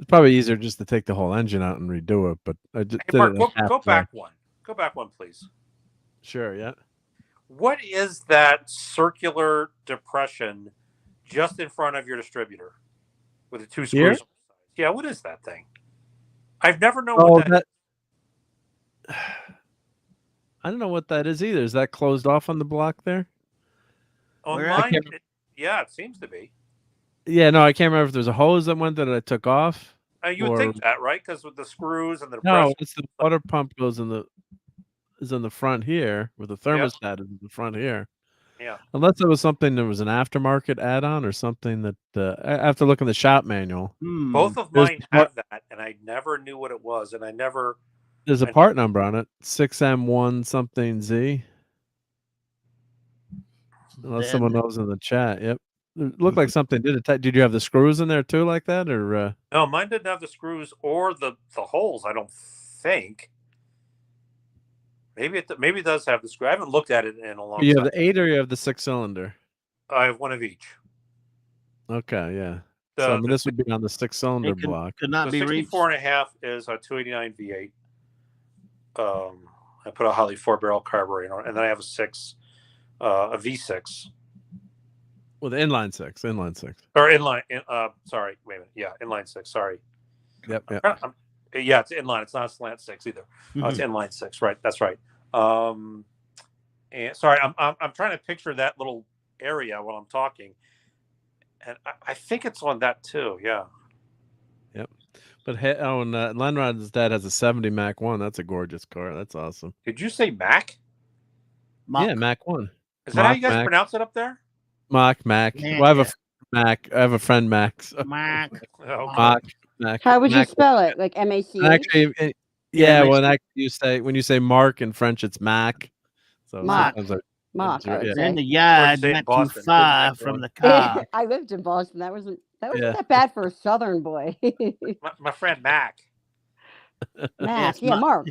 probably easier just to take the whole engine out and redo it. But I just Hey, did Mark, it. in half go try. back one. Go back one, please. Sure. Yeah. What is that circular depression just in front of your distributor with the 2 screws? Here? Yeah, what is that thing? I've never known Oh, what that is. I don't know what that is either. Is that closed off on the block there? On Where? mine, it seems to be. Yeah, no, I can't remember if there's a hose that went that I took off. You would think that, right? Because with the screws and the No, depression. it's the water pump is in the front here, with the thermostat is in the front here. Yeah. Unless it was something that was an aftermarket add-on or something that I have to look in the shop manual. Both of There's mine have that, and I never knew what it was, and I never. There's a part number on it, 6M1 something Z. Unless someone knows in the chat. Yep. It looked like something did it. Did you have the screws in there too, like that, or? No, mine didn't have the screws or the holes. I don't think. Maybe it does have the screw. I haven't looked at it in a long time. You have the 8 or you have the 6-cylinder? I have one of each. Okay, yeah. So I mean, this would be on the 6-cylinder block. Could not The be reached. 64.5 is a 289 V8. I put a Holly 4-barrel carburetor on it, and then I have a V6. Well, the inline six. Or inline. Sorry, wait a minute. Yeah, inline 6. Sorry. Yep. Yeah, it's inline. It's not a slant 6 either. It's inline 6. Right. That's right. And sorry, I'm trying to picture that little area while I'm talking, and I think it's on that too. Yeah. Yep. But Lenrod's dad has a 70 Mac 1. That's a gorgeous car. That's awesome. Did you say Mac? Yeah, Mac 1. Is that how you guys pronounce it up there? Mac. Well, I have a Mac. I have a friend Max. Mac. Mac. How would you spell it? Like M-A-C? Actually, yeah. When you say Mark in French, it's Mac. So Mac. Mac. It's in the yard, not too far from the car. I lived in Boston. That wasn't that bad for a Southern boy. my friend Mac. Mac. Yeah, Mark.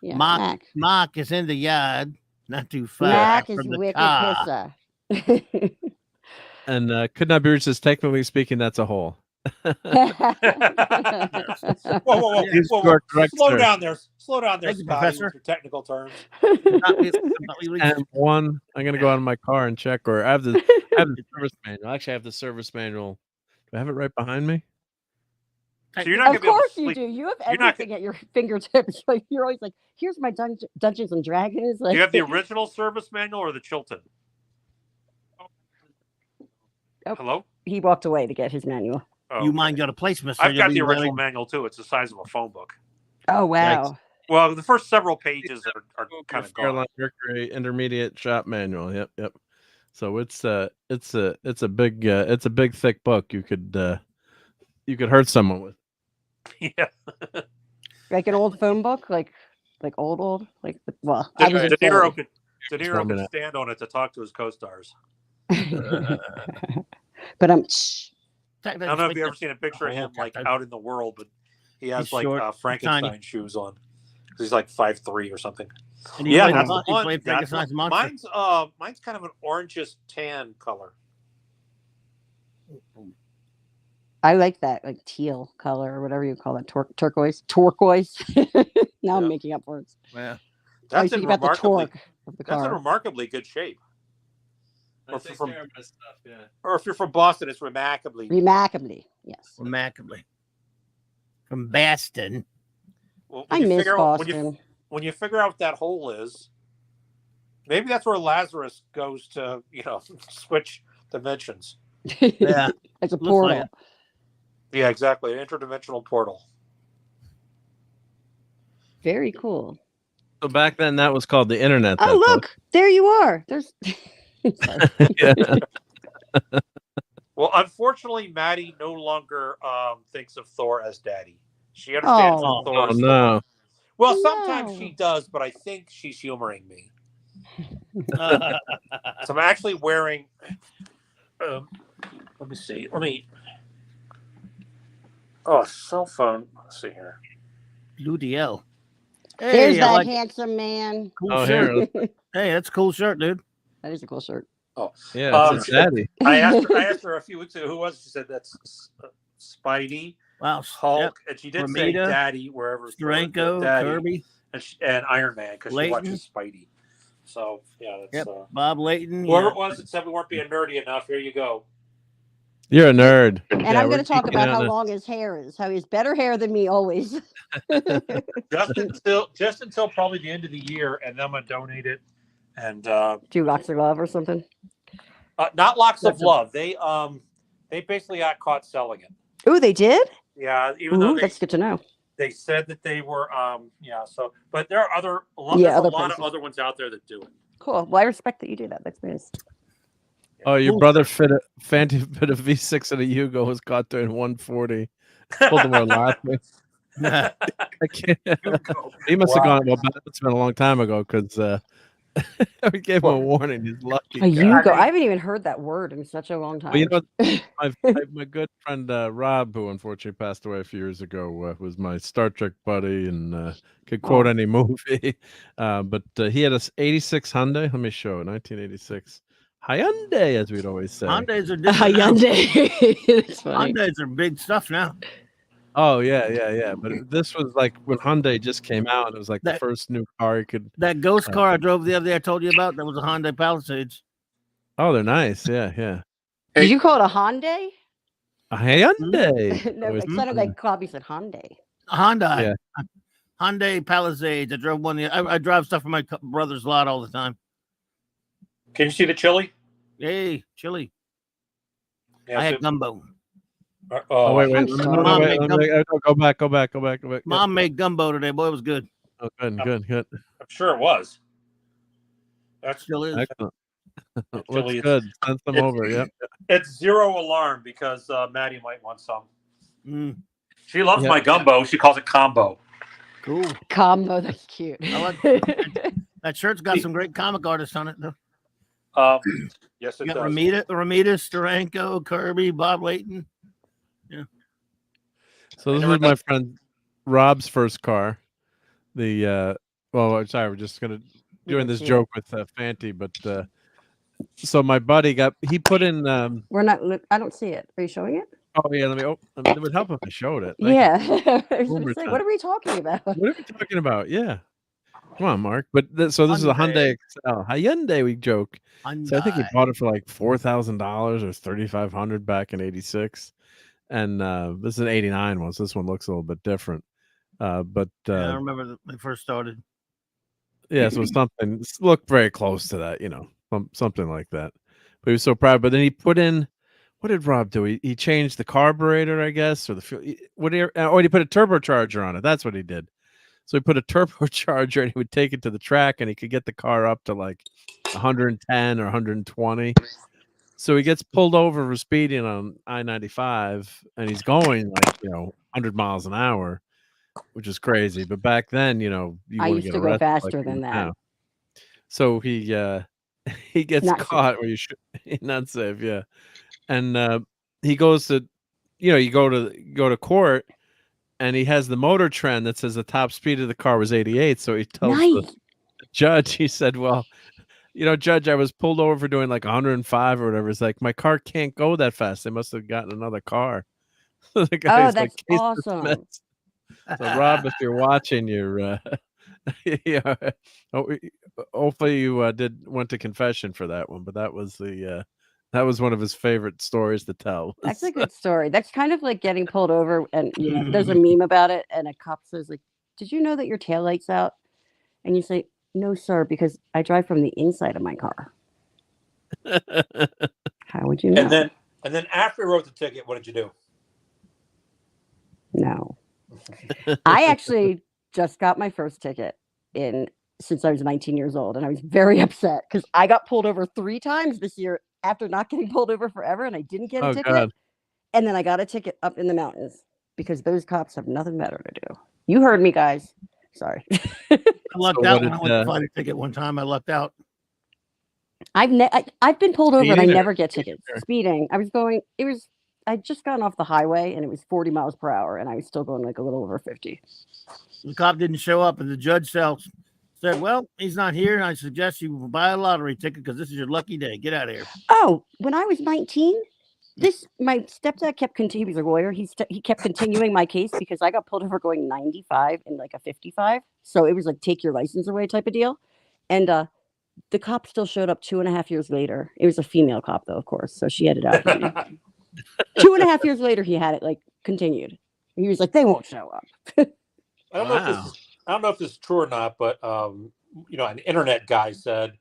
Yeah, Mac. Mark is in the yard, not too far Mac is from the wicked car. pissa. And could not be reached as technically speaking, that's a hole. Whoa. Slow down there, Thank you, Scotty, Professor. with your technical terms. And one, I'm gonna go out of my car and check, or I have the service manual. Actually, I have the service manual. Do I have it right behind me? So you're not going Of to be able to course you sleep. do. You have You're not everything at your fingertips. Like you're always like, here's my Dungeons and Dragons. Do Like, you have the original service manual or the Chilton? Oh. Hello? He walked away to get his manual. Oh, You mind got a place, mister. I've got the original manual too. It's the size of a phone book. Oh wow. Well, the first several pages are kind of gone. Carolina Mercury Intermediate Shop Manual. Yep. So it's a big thick book. You could hurt someone with. Yeah. Like an old phone book, like old. Like well, De I was just Niro saying. could stand on it to talk to his co-stars. But I don't know if you've ever seen a picture of him like out in the world, but he has like Frankenstein shoes on. He's like 5'3" or something. Yeah, that's the one. Mine's kind of an orangish tan color. I like that, like teal color or whatever you call it, turquoise. Now I'm making up words. Yeah, that's in about the torque of the car. That's in remarkably good shape. Or if you're from Boston, it's remarkably. Yes. Remarkably. From Boston. Well, I miss Boston. When you figure out what that hole is, maybe that's where Lazarus goes to, switch dimensions. Yeah. It's a portal. Yeah, exactly. An interdimensional portal. Very cool. So back then, that was called the internet. Oh, look, there you are. There's. Well, unfortunately, Maddie no longer thinks of Thor as daddy. She understands Thor. No. Well, sometimes she does, but I think she's humoring me. So I'm actually wearing. Let me see. Oh, cell phone. Let's see here. Ludiel. Hey, there's that handsome man. Cool shirt. Hey, that's a cool shirt, dude. That is a cool shirt. Oh, yeah, it's daddy. I asked her a few weeks ago who was. She said that's Spidey. Wow, Hulk, and she did say Daddy wherever. Steranko, Kirby, and Iron Man because she watches Spidey. So yeah, that's Bob Layton. Whoever it was that said we weren't being nerdy enough. Here you go. You're a nerd. And I'm going to talk about how long his hair is. How he has better hair than me always. just until probably the end of the year, and then I'm gonna donate it. And 2 Locks of Love or something. Not Locks of Love. They basically got caught selling it. Oh, they did? Yeah, even though that's good to know. They said that they were so but there are a lot of other ones out there that do it. Cool. Well, I respect that you do that. That's nice. Oh, your brother Fanti fit a V6 and a Yugo was caught during 140. Pulled him laughing. I can't. He must have gone. Well, it's been a long time ago because we gave him a warning. He's lucky. A Yugo. I haven't even heard that word in such a long time. Well, my good friend Rob, who unfortunately passed away a few years ago, was my Star Trek buddy and could quote any movie. But he had a 86 Hyundai. Let me show it. 1986 Hyundai, as we'd always say. Hyundais are different. Hyundais are big stuff now. Oh yeah. But this was like when Hyundai just came out. It was like the first new car you could. That ghost car I drove the other day, I told you about. That was a Hyundai Palisades. Oh, they're nice. Yeah. Did you call it a Hyundai? A Hyundai. No, it sounded like Bobby said Hyundai. Hyundai. Yeah. Hyundai Palisades. I drove one. I drive stuff from my brother's lot all the time. Can you see the chili? Hey, chili. Yeah, I had gumbo. Oh wait. Go back. Mom made gumbo today. Boy, it was good. Oh, good. I'm sure it was. That still is. Excellent. Looks good. Send them over. Yep. It's zero alarm because Maddie might want some. She loves my gumbo. She calls it combo. Cool. Combo. That's cute. I like that shirt's got some great comic artists on it, though. Yes, it does. Ramita, Steranko, Kirby, Bob Layton. Yeah. So this was my friend Rob's first car. We're just gonna doing this joke with Fanti, but so my buddy he put in. We're not. I don't see it. Are you showing it? Oh yeah, it would help if I showed it. Yeah. I was gonna say, what are we talking about? What are we talking about? Yeah. Come on, Mark. But this is a Hyundai Excel. Hyundai, we joke. So I think he bought it for like $4,000 or $3,500 back in '86. And this is an 89 one, so this one looks a little bit different. But I remember when they first started. Yeah, so something looked very close to that, something like that. But he was so proud. But then he put in, what did Rob do? He changed the carburetor, I guess, or the fuel. He put a turbocharger on it. That's what he did. So he put a turbocharger, and he would take it to the track, and he could get the car up to like 110 or 120. So he gets pulled over for speeding on I-95, and he's going like 100 miles an hour, which is crazy. But back then, I used to go faster than that. Now. So he gets Not caught where you should not safe, yeah. And he goes to, you go to court, and he has the motor trend that says the top speed of the car was 88. So he tells the judge, he said, "Well, Judge, I was pulled over for doing like 105 or whatever." It's like, my car can't go that fast. They must have gotten another car. The guy's that's awesome. dismissed. So Rob, if you're watching, you're yeah. Hopefully you went to confession for that one, but that was one of his favorite stories to tell. That's a good story. That's kind of like getting pulled over, and there's a meme about it, and a cop says, like, "Did you know that your taillight's out?" And you say, "No, sir, because I drive from the inside of my car." How would you know? And then after he wrote the ticket, what did you do? No. I actually just got my first ticket since I was 19 years old, and I was very upset because I got pulled over 3 times this year after not getting pulled over forever, and I didn't get a ticket. God. And then I got a ticket up in the mountains because those cops have nothing better to do. You heard me, guys. Sorry. I lucked out when I went to find a ticket one time. I lucked out. I've been pulled over and I never get tickets. Speeding. I'd just gotten off the highway and it was 40 miles per hour and I was still going like a little over 50. The cop didn't show up and the judge said, "Well, he's not here, and I suggest you buy a lottery ticket because this is your lucky day. Get out of here." Oh, when I was 19, my stepdad kept continuing. He was a lawyer. He kept continuing my case because I got pulled over going 95 in like a 55. So it was like take your license away type of deal. And the cop still showed up 2.5 years later. It was a female cop though, of course. So she had it out for me. 2.5 years later, he had it like continued. He was like, "They won't show up." I don't know if this is true or not, but an internet guy said,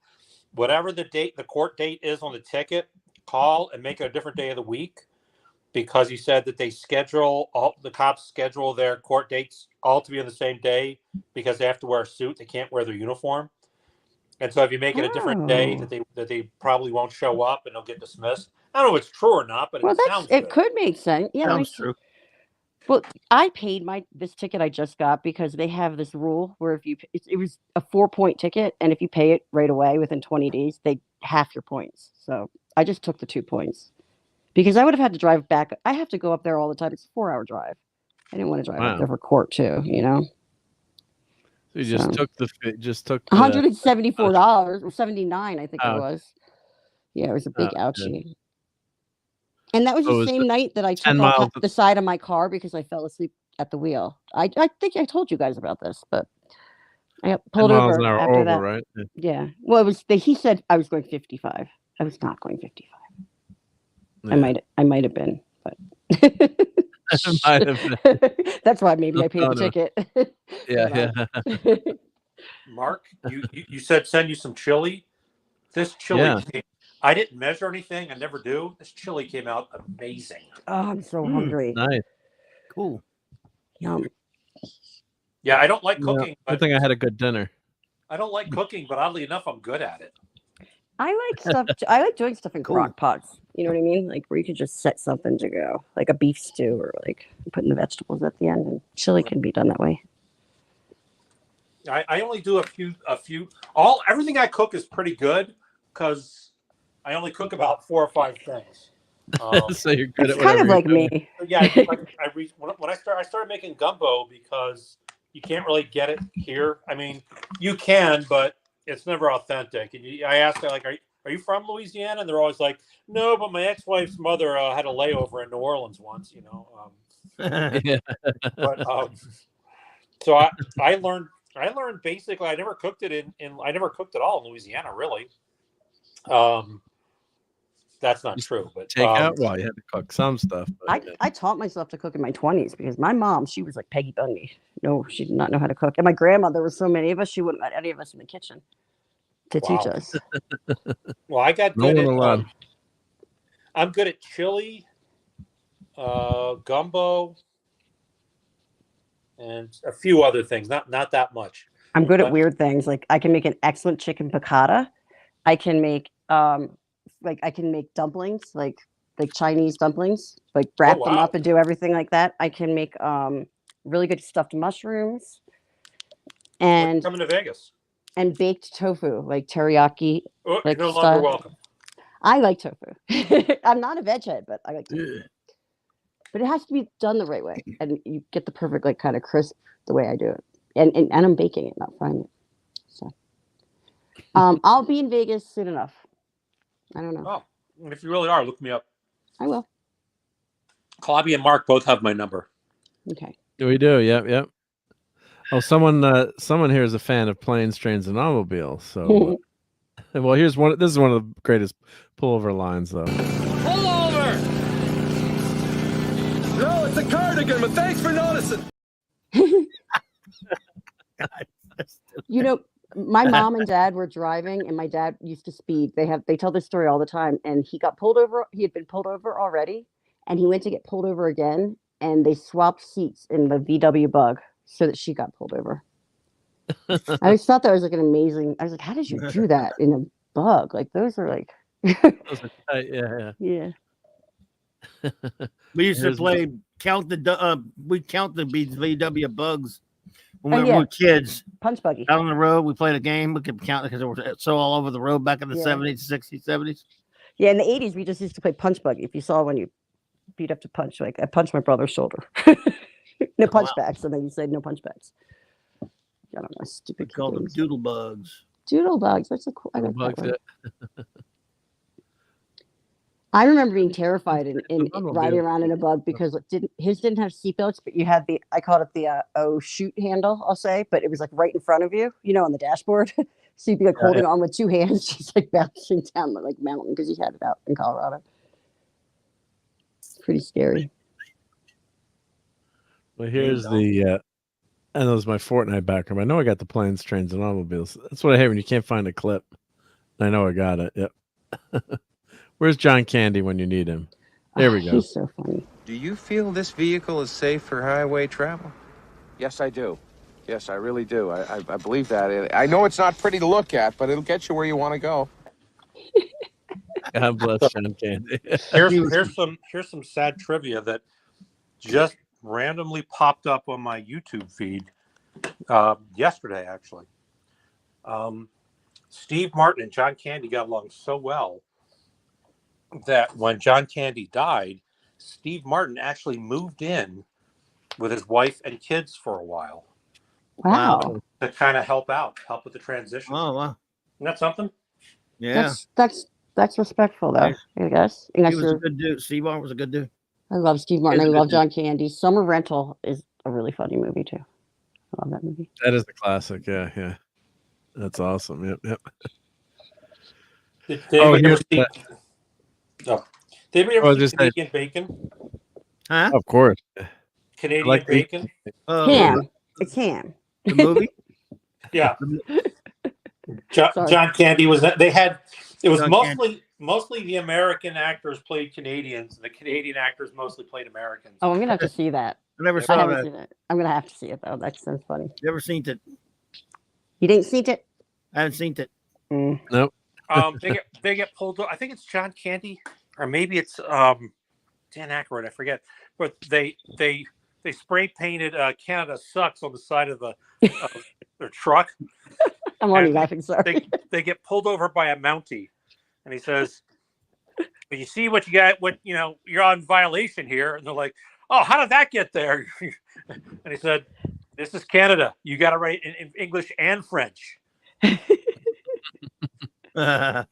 whatever the court date is on the ticket, call and make it a different day of the week, because he said that the cops schedule their court dates all to be on the same day because they have to wear a suit. They can't wear their uniform. And so if you make it a different day, that they probably won't show up and they'll get dismissed. I don't know if it's true or not, but it could make sense. Yeah, sounds true. Well, I paid this ticket I just got because they have this rule where it was a 4-point ticket, and if you pay it right away within 20 days, they half your points. So I just took the 2 points because I would have had to drive back. I have to go up there all the time. It's a 4-hour drive. I didn't want to drive up there for court too, So you just took $174 or 79, I think it was. Yeah, it was a big ouchie. Yeah. And that was the same night that I took off the side of my car because I fell asleep at the wheel. I think I told you guys about this, but I got pulled over after that. Right? Yeah. Well, he said I was going 55. I was not going 55. Yeah. I might have been, but that's why maybe I paid the ticket. Yeah. Mark, you said send you some chili. This chili I didn't measure anything. I never do. This chili came out amazing. Oh, I'm so hungry. Nice. Cool. Yum. Yeah, I don't like cooking. I think I had a good dinner. I don't like cooking, but oddly enough, I'm good at it. I like stuff. I like doing stuff in crock pots. You know what I mean? Like where you could just set something to go, like a beef stew, or like putting the vegetables at the end. And chili can be done that way. I only do a few. Everything I cook is pretty good because I only cook about 4 or 5 things. So you're good at whatever. Kind of like me. Yeah, when I started making gumbo because you can't really get it here. I mean, you can, but it's never authentic. And I asked them, like, are you from Louisiana? And they're always like, no, but my ex-wife's mother had a layover in New Orleans once, But so I learned basically. I never cooked it I never cooked at all in Louisiana, really. that's not true. But take out. Well, you had to cook some stuff. But, I taught myself to cook in my 20s because my mom, she was like Peggy Bundy. No, she did not know how to cook. And my grandma, there were so many of us, she wouldn't let any of us in the kitchen to teach us. Well, I got good at. I'm good at chili, gumbo, and a few other things. Not that much. I'm good at weird things. Like I can make an excellent chicken piccata. I can make I can make dumplings, like Chinese dumplings, like wrap them up and do everything like that. I can make really good stuffed mushrooms and coming to Vegas. And baked tofu, like teriyaki. Oh, like you're no longer welcome. I like tofu. I'm not a veg head, but I like tofu. But it has to be done the right way, and you get the perfect like kind of crisp the way I do it. And I'm baking it, not frying it. So I'll be in Vegas soon enough. I don't know. Oh, if you really are, look me up. I will. Claudia and Mark both have my number. Okay. We do. Yep. Oh, someone here is a fan of planes, trains, and automobiles. So, well, here's one. This is one of the greatest pullover lines, though. Pull over! No, it's a cardigan, but thanks for noticing. You know, my mom and dad were driving, and my dad used to speed. They tell this story all the time. And he got pulled over. He had been pulled over already, and he went to get pulled over again. And they swapped seats in the VW Bug so that she got pulled over. I always thought that was like an amazing. I was like, how did you do that in a Bug? Like those are like. Yeah. We used to count the VW Bugs. When we were kids, punch buggy out on the road, we played a game. We could count because they were so all over the road back in the 70s, 60s, 70s. Yeah, in the 80s, we just used to play punch buggy. If you saw when you beat up to punch, like I punched my brother's shoulder. No punch backs, and then you said no punch backs. I don't know, stupid. We called them doodle bugs. Doodle bugs. That's a cool. I I remember being terrified in riding around in a Bug because his didn't have seatbelts, but you had I called it the chute handle, I'll say, but it was like right in front of you, on the dashboard. So you'd be like holding on with two hands, just like bouncing down the mountain because he had it out in Colorado. It's pretty scary. Well, here's and that was my Fortnite background. I know I got the planes, trains, and automobiles. That's what I hate when you can't find a clip. I know I got it. Yep. Where's John Candy when you need him? There we go. He's so funny. Do you feel this vehicle is safe for highway travel? Yes, I do. Yes, I really do. I believe that. I know it's not pretty to look at, but it'll get you where you want to go. God bless John Candy. Here's some sad trivia that just randomly popped up on my YouTube feed yesterday, actually. Steve Martin and John Candy got along so well that when John Candy died, Steve Martin actually moved in with his wife and kids for a while. Wow. To kind of help with the transition. Oh, wow. Isn't that something? Yeah. That's respectful, though, I guess. He was a good dude. Steve Martin was a good dude. I love Steve Martin. I love John Candy. Summer Rental is a really funny movie, too. I love that movie. That is the classic. Yeah. That's awesome. Yep. Did anybody ever see Canadian bacon? Huh? Of course. Canadian bacon? Ham. It's ham. The movie? Yeah. John Candy was that. It was mostly the American actors played Canadians, and the Canadian actors mostly played Americans. Oh, I'm going to have to see that. I never saw that. I'm going to have to see it, though. That sounds funny. You ever seen it? You didn't see it? I haven't seen it. Nope. They get pulled. I think it's John Candy, or maybe it's Dan Aykroyd. I forget. But they spray painted "Canada sucks" on the side of their truck. I'm already laughing. Sorry. They get pulled over by a Mountie, and he says, "But you see what you got? You're on violation here." And they're like, "Oh, how did that get there?" And he said, "This is Canada. You got to write in English and French." And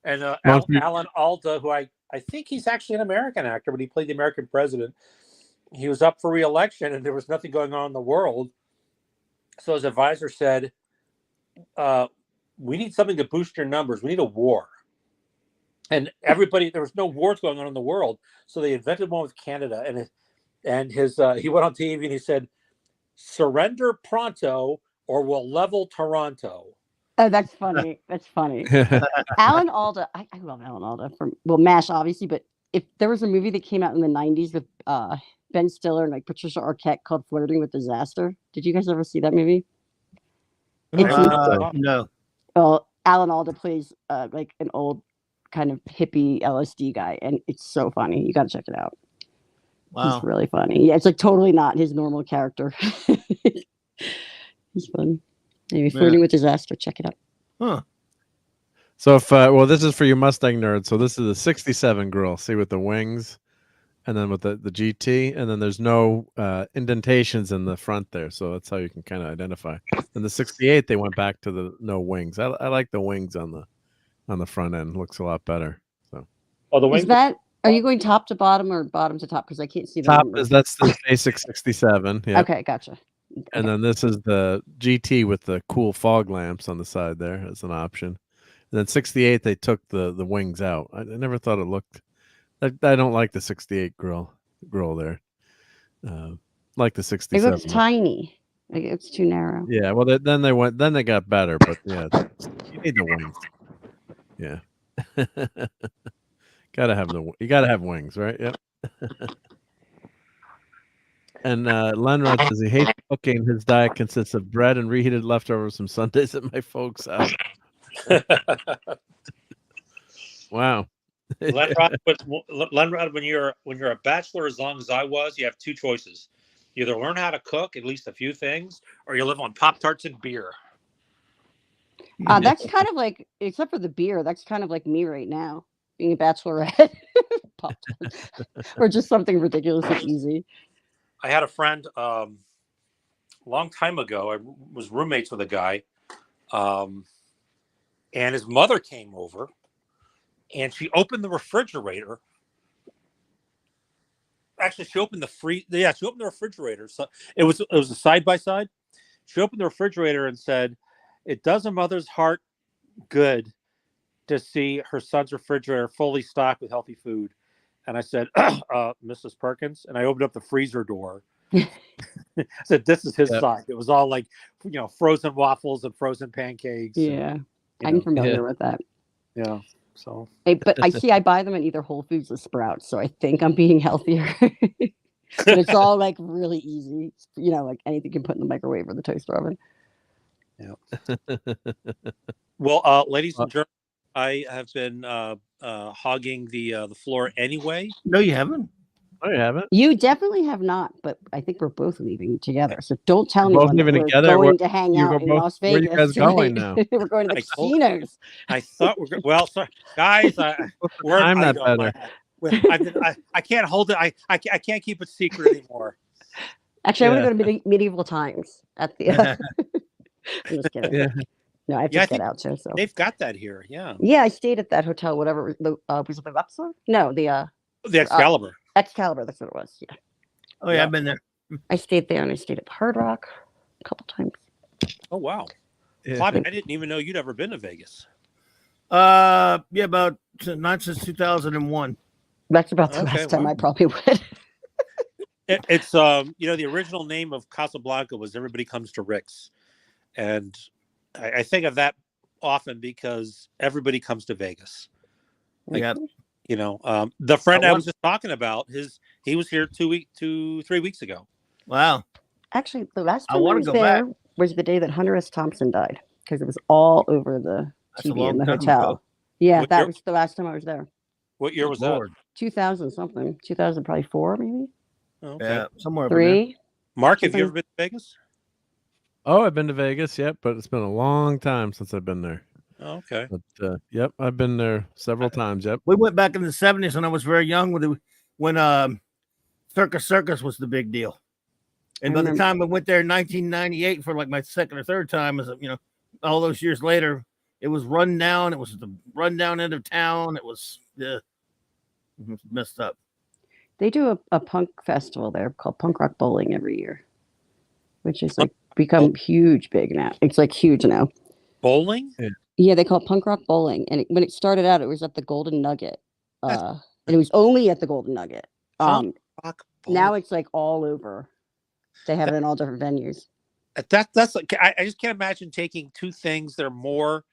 Alan Alda, who I think he's actually an American actor, but he played the American president. He was up for re-election, and there was nothing going on in the world. So his advisor said, "We need something to boost your numbers. We need a war." and everybody, there was no wars going on in the world, so they invented one with Canada, and his he went on TV and he said, "Surrender pronto, or we'll level Toronto." Oh, that's funny. That's funny. Alan Alda, I love Alan Alda from MASH, obviously, but if there was a movie that came out in the 90s with Ben Stiller and like Patricia Arquette called Flirting with Disaster. Did you guys ever see that movie? No. Well, Alan Alda plays like an old kind of hippie LSD guy, and it's so funny. You got to check it out. Wow. He's really funny. Yeah, it's like totally not his normal character. He's funny. Maybe Flirting with Disaster. Check it out. Huh. So if well, this is for you Mustang nerds. So this is a '67 grill. See, with the wings, and then with the GT, and then there's no indentations in the front there, so that's how you can kind of identify. In the '68, they went back to the no wings. I like the wings on the front end. Looks a lot better. So. Oh, the wings. Is that? Are you going top to bottom or bottom to top? Because I can't see the top. numbers. That's the basic '67. Yeah. Okay, gotcha. And then this is the GT with the cool fog lamps on the side there as an option. And then '68, they took the wings out. I never thought it looked. I don't like the '68 grill there. Like the '67. It looks tiny. Like it's too narrow. Yeah. Well, then they got better, but yeah, you need the wings. Yeah. You gotta have wings, right? Yep. And Lenrod says he hates cooking. His diet consists of bread and reheated leftovers from Sundays at my folks' house. Wow. Lenrod, when you're a bachelor, as long as I was, you have two choices: you either learn how to cook at least a few things, or you live on Pop-Tarts and beer. That's kind of like, except for the beer, that's kind of like me right now, being a bachelorette. Pop-Tarts. Or just something ridiculously easy. I had a friend a long time ago. I was roommates with a guy, and his mother came over, and she opened the refrigerator. Actually, she opened she opened the refrigerator. So it was a side by side. She opened the refrigerator and said, "It does a mother's heart good to see her son's refrigerator fully stocked with healthy food." And I said, "Mrs. Perkins," and I opened up the freezer door. I said, "This is his side." It was all like, frozen waffles and frozen pancakes. Yeah, I'm familiar with that. Yeah. So, but I buy them at either Whole Foods or Sprouts, so I think I'm being healthier. But it's all like really easy, like anything you can put in the microwave or the toaster oven. Yeah. Well, ladies and gentlemen, I have been hogging the floor anyway. No, you haven't. Oh, you haven't? You definitely have not, but I think we're both leaving together. So don't tell me both leaving together. We're going to hang out in Las Vegas. Where are you guys going now? We're going to the casinos. I thought well, sorry, guys. I'm not better. I can't hold it. I can't keep it secret anymore. Actually, I want to go to medieval times at the. I'm just kidding. Yeah. No, I have to get out too. So they've got that here. Yeah. Yeah, I stayed at that hotel. Whatever was it the Luxor? No, the Excalibur. Excalibur, that's what it was. Yeah. Oh yeah, I've been there. I stayed there, and I stayed at the Hard Rock a couple times. Oh wow, Bobby, I didn't even know you'd ever been to Vegas. Yeah, about not since 2001. That's about the last time I probably went. It's the original name of Casablanca was Everybody Comes to Rick's, and I think of that often because everybody comes to Vegas. Yeah. The friend I was just talking about, he was here 3 weeks ago. Wow. Actually, the last time I was there was the day that Hunter S. Thompson died, because it was all over the TV in the hotel. Ago. Yeah, that was the last time I was there. What year was that? 2000 something. 2000 probably 4 maybe. Okay. Yeah, somewhere 3. Mark, have you ever been to Vegas? Oh, I've been to Vegas, yep, but it's been a long time since I've been there. Oh, okay. But yep, I've been there several times. Yep. We went back in the 70s when I was very young when Circus was the big deal. And by the time I went there in 1998 for like my second or third time, all those years later, it was run down. It was the rundown end of town. It was messed up. They do a punk festival there called Punk Rock Bowling every year, which is like become big now. It's like huge now. Bowling? Yeah. Yeah, they call it punk rock bowling, and when it started out, it was at the Golden Nugget, and it was only at the Golden Nugget. Punk rock bowling. Now it's like all over. They have it in all different venues. That's like I just can't imagine taking two things that are more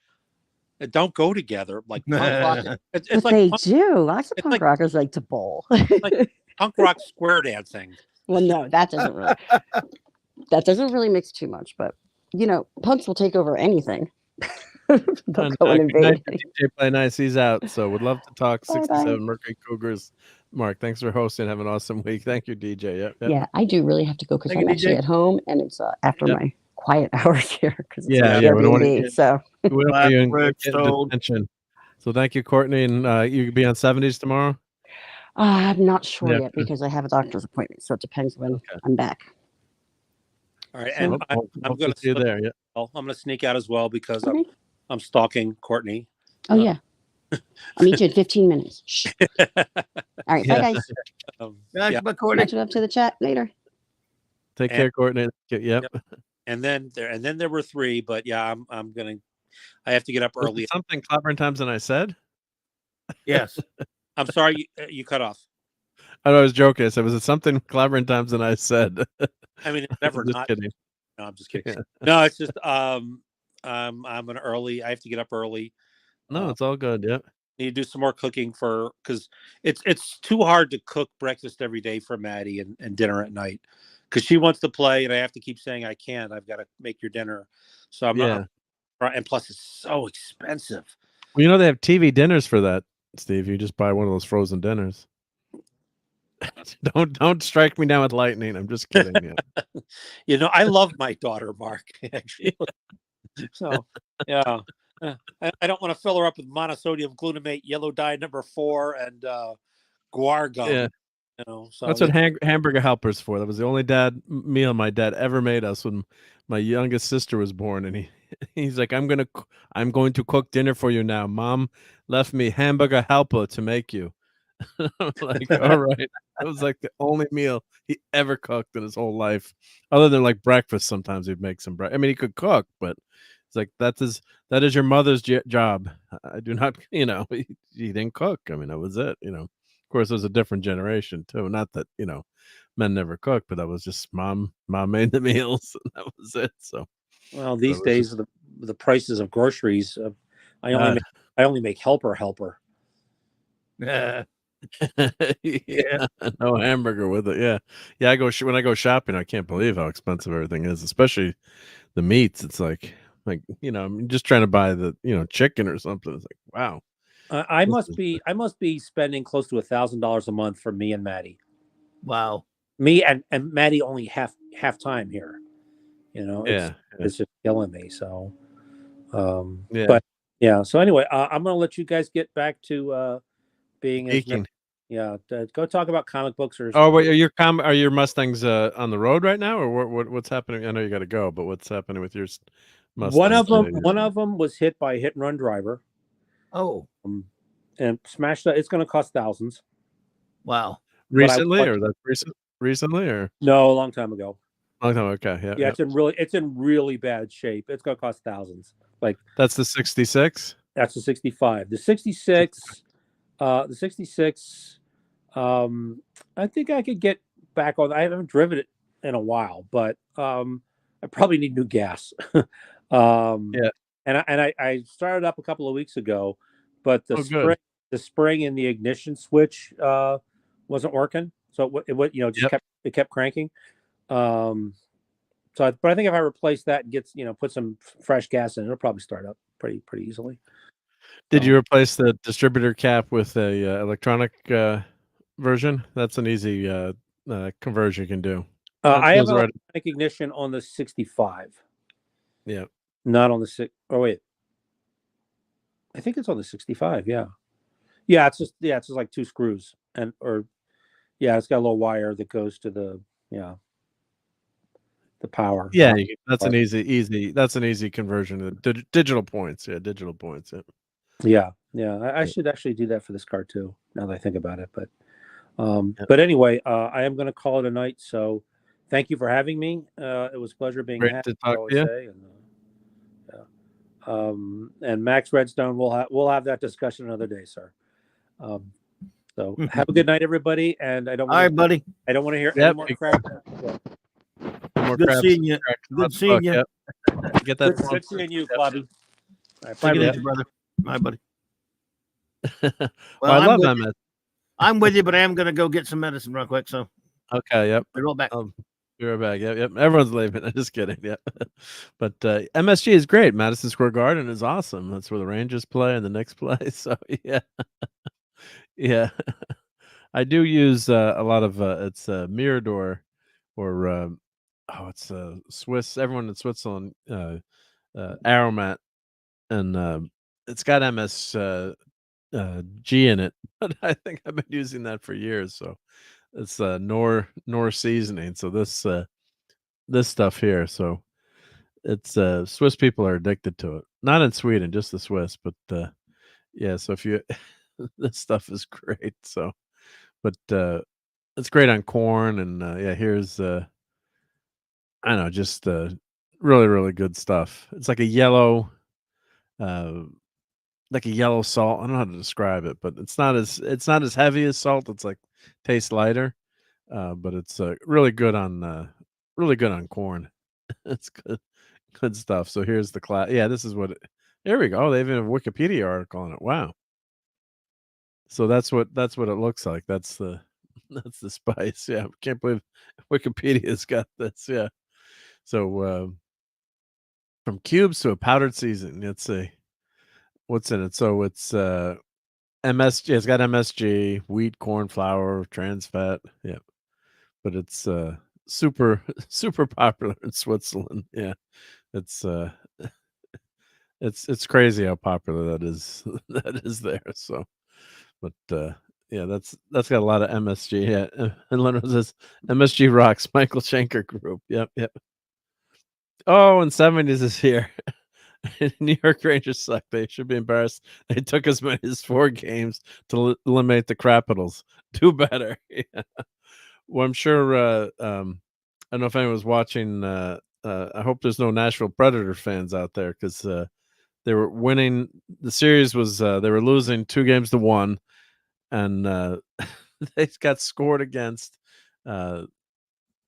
that don't go together. Like punk rock, it's but like they punk, do. Lots of punk rockers like to bowl. like punk rock square dancing. Well, no, that doesn't really mix too much. But punks will take over anything. They'll go and invade. DJ Play Nice, he's out. So would love to talk 67 Mercury Cougars. Mark, thanks for hosting. Have an awesome week. Thank you, DJ. Yep. Yeah, I do really have to go because I'm actually at home and it's after my quiet hours here because it's Airbnb. So we don't want you attention. So thank you, Courtney, and you can be on 70s tomorrow. I'm not sure yet because I have a doctor's appointment, so it depends when I'm back. All right, and I'm going to see you there. Yeah, I'm going to sneak out as well because I'm stalking Courtney. Oh yeah. I'll meet you in 15 minutes. Shh. All right, bye guys. Courtney. Match it up to the chat later. Take care, Courtney. Yep. And then there were three, but yeah, I have to get up early. Something clever times than I said. Yes. I'm sorry, you cut off. I was joking. I said, was it something clever in times than I said? I mean, it's never not. Kidding. No, I'm just kidding. Yeah. No, it's just I'm an early. I have to get up early. No, it's all good. Yeah. Need to do some more cooking because it's too hard to cook breakfast every day for Maddie and dinner at night because she wants to play and I have to keep saying I can't. I've got to make your dinner. So I'm not. And plus, it's so expensive. Well, they have TV dinners for that, Steve. You just buy one of those frozen dinners. Don't strike me down with lightning. I'm just kidding. Yeah. I love my daughter, Mark. Actually, so yeah. I don't want to fill her up with monosodium glutamate, yellow dye number 4, and guar gum. Yeah. So that's what hamburger helper's for. That was the only meal my dad ever made us when my youngest sister was born, and he's like, I'm going to cook dinner for you now. Mom left me hamburger helper to make you. I'm like, all right. That was like the only meal he ever cooked in his whole life, other than like breakfast. Sometimes he'd make some breakfast. I mean, he could cook, but it's like that is your mother's job. I do not, he didn't cook. I mean, that was it. Of course, it was a different generation too. Not that men never cooked, but that was just mom made the meals, and that was it. So, well, these days the prices of groceries, I only make helper. Yeah. No hamburger with it. Yeah. I go when I go shopping, I can't believe how expensive everything is, especially the meats. It's like I'm just trying to buy the chicken or something. It's like, wow. I must be spending close to $1,000 a month for me and Maddie. Wow. Me and Maddie only half time here. It's just killing me. So, but yeah. So anyway, I'm gonna let you guys get back to being geeking. Go talk about comic books or. Oh, wait, are your Mustangs on the road right now, or what's happening? I know you got to go, but what's happening with your Mustangs? One of them was hit by a hit and run driver. Oh, and smashed. It's going to cost thousands. Wow. Recently, or that's recently, or no, a long time ago. Long time. Okay. Yeah. Yeah. It's in really bad shape. It's going to cost thousands. Like that's the 66. That's the 65. The 66. The 66. I think I could get back on. I haven't driven it in a while, but I probably need new gas. Yeah. And I started up a couple of weeks ago, but the spring in the ignition switch wasn't working, so it kept cranking. But I think if I replace that and put some fresh gas in, it'll probably start up pretty easily. Did you replace the distributor cap with a electronic version? That's an easy conversion you can do. I have an electronic ignition on the 65. Yeah. Not on the 6. Oh wait, I think it's on the 65. Yeah. It's just like 2 screws it's got a little wire that goes to the power. Yeah, that's an easy conversion to digital points. Yeah, digital points. Yeah. I should actually do that for this car too. Now that I think about it, but anyway, I am going to call it a night. So, thank you for having me. It was a pleasure being great to talk to you. And Max Redstone, we'll have that discussion another day, sir. So have a good night, everybody. And I don't want All right, buddy. I don't want to hear any more crap. Good seeing you. Good seeing you. Yep. Get that. Good seeing you, Bobby. Take it easy, brother. Bye, buddy. Well, I love MS. I'm with you, but I am going to go get some medicine real quick. So okay, yep. Be right back. Be right back. Yep. Everyone's leaving. I'm just kidding. Yeah. But MSG is great. Madison Square Garden is awesome. That's where the Rangers play and the Knicks play. So yeah. Yeah. I do use a lot of it's Mirador or it's Swiss. Everyone in Switzerland, Aromat, and it's got MSG in it. But I think I've been using that for years. So it's Nor seasoning. So this stuff here. So it's Swiss people are addicted to it. Not in Sweden, just the Swiss. But yeah. So if you this stuff is great. So, but it's great on corn and yeah. Here's I don't know, just really, really good stuff. It's like a yellow salt. I don't know how to describe it, but it's not as heavy as salt. It's like tastes lighter, but it's really good on corn. It's good stuff. So here's the class. Yeah, this is what. There we go. They even have a Wikipedia article on it. Wow. So that's what it looks like. That's the spice. Yeah, can't believe Wikipedia's got this. Yeah. So from cubes to a powdered seasoning. Let's see what's in it. So it's MSG. It's got MSG, wheat, corn flour, trans fat. Yeah, but it's super popular in Switzerland. Yeah, it's it's crazy how popular that is there. So, but yeah, that's got a lot of MSG. Yeah, and Leonard says MSG rocks. Michael Schenker Group. Yep. Oh, and 70s is here. New York Rangers suck. They should be embarrassed. They took as many as 4 games to eliminate the Capitals. Do better. Yeah. Well, I'm sure. I don't know if anyone was watching. I hope there's no Nashville Predator fans out there because they were winning. The series was they were losing 2-1, and they got scored against. There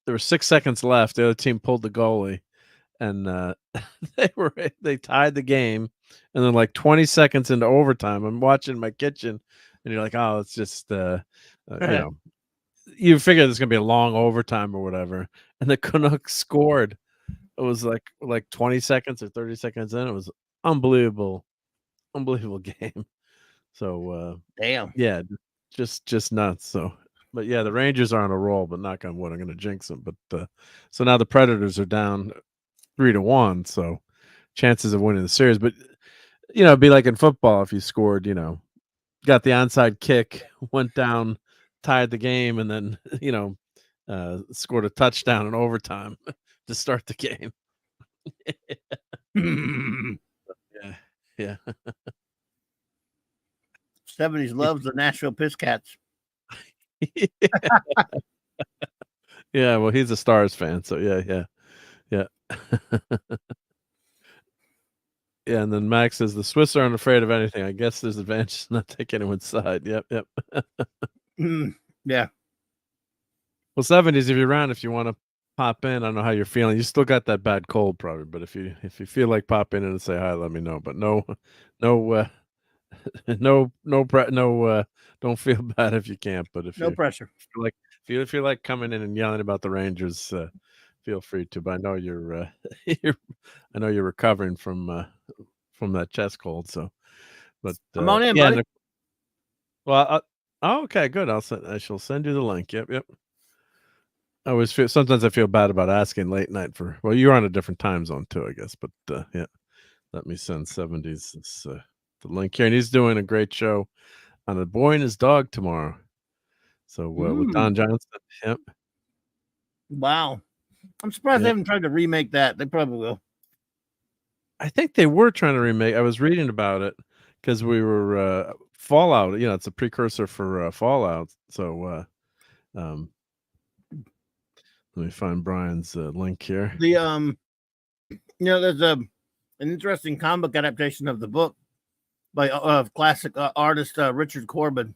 were 6 seconds left. The other team pulled the goalie. And they tied the game, and then like 20 seconds into overtime, I'm watching my kitchen, and you're like, oh, it's just you know, you figure there's gonna be a long overtime or whatever, and the Canucks scored. It was like 20 seconds or 30 seconds in. It was unbelievable game. So damn, yeah, just nuts. So. But yeah, the Rangers are on a roll, but knock on wood, I'm going to jinx them. But so now the Predators are down 3-1, so chances of winning the series. But it'd be like in football if you scored, got the onside kick, went down, tied the game, and then scored a touchdown in overtime to start the game. Yeah. 70s loves the Nashville Piss Cats. Yeah, well, he's a Stars fan, so yeah. Yeah, and then Max says the Swiss aren't afraid of anything. I guess there's advantages not take anyone's side. Yep. Yeah. Well, 70s, if you're around, if you want to pop in, I don't know how you're feeling. You still got that bad cold, probably, but if you feel like popping in and say hi, let me know. But don't feel bad if you can't. But if no pressure, if you feel like coming in and yelling about the Rangers, feel free to. But I know you're you're recovering from that chest cold. So, but come on in, buddy. Well, okay, good. I shall send you the link. Yep. I always sometimes I feel bad about asking late night for. Well, you're on a different time zone too, I guess. But yeah, let me send 70s the link here, and he's doing a great show on A Boy and His Dog tomorrow. So with Don Johnson. Yep. Wow, I'm surprised they haven't tried to remake that. They probably will. I think they were trying to remake. I was reading about it because we were Fallout. It's a precursor for Fallout. So let me find Brian's link here. The there's an interesting comic adaptation of the book by classic artist Richard Corbin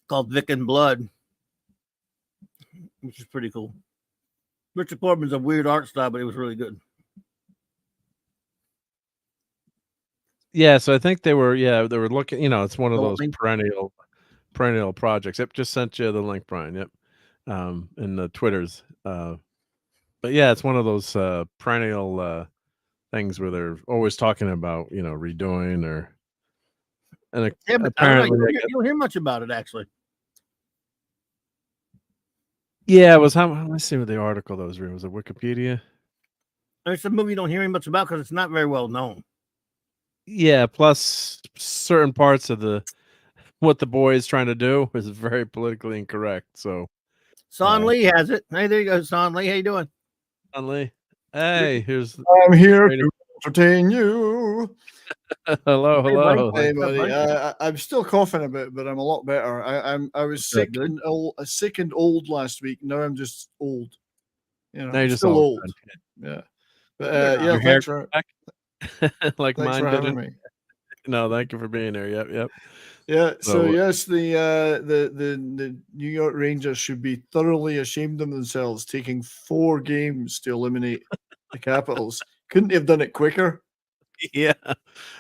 called Vic and Blood, which is pretty cool. Richard Corbin's a weird art style, but it was really good. Yeah, so I think they were looking, it's one of those perennial projects. Yep, just sent you the link, Brian. Yep. In the Twitters. But yeah, it's one of those perennial things where they're always talking about, redoing apparently you don't hear much about it actually. Yeah, it was let's see what the article that was reading. Was it Wikipedia? It's a movie you don't hear much about because it's not very well known. Yeah, plus certain parts of what the boy is trying to do is very politically incorrect. So Son Lee has it. Hey, there you go, Son Lee. How you doing? Son Lee. Hey, I'm here to entertain you. hello. Hey, buddy. I'm still coughing a bit, but I'm a lot better. I was sick and old last week. Now I'm just old. Now you're just still old. Yeah. But your thanks for like thanks mine for didn't. having me. No, thank you for being there. Yep. Yeah. So yes, the New York Rangers should be thoroughly ashamed of themselves, taking 4 games to eliminate the Capitals. Couldn't they have done it quicker? Yeah.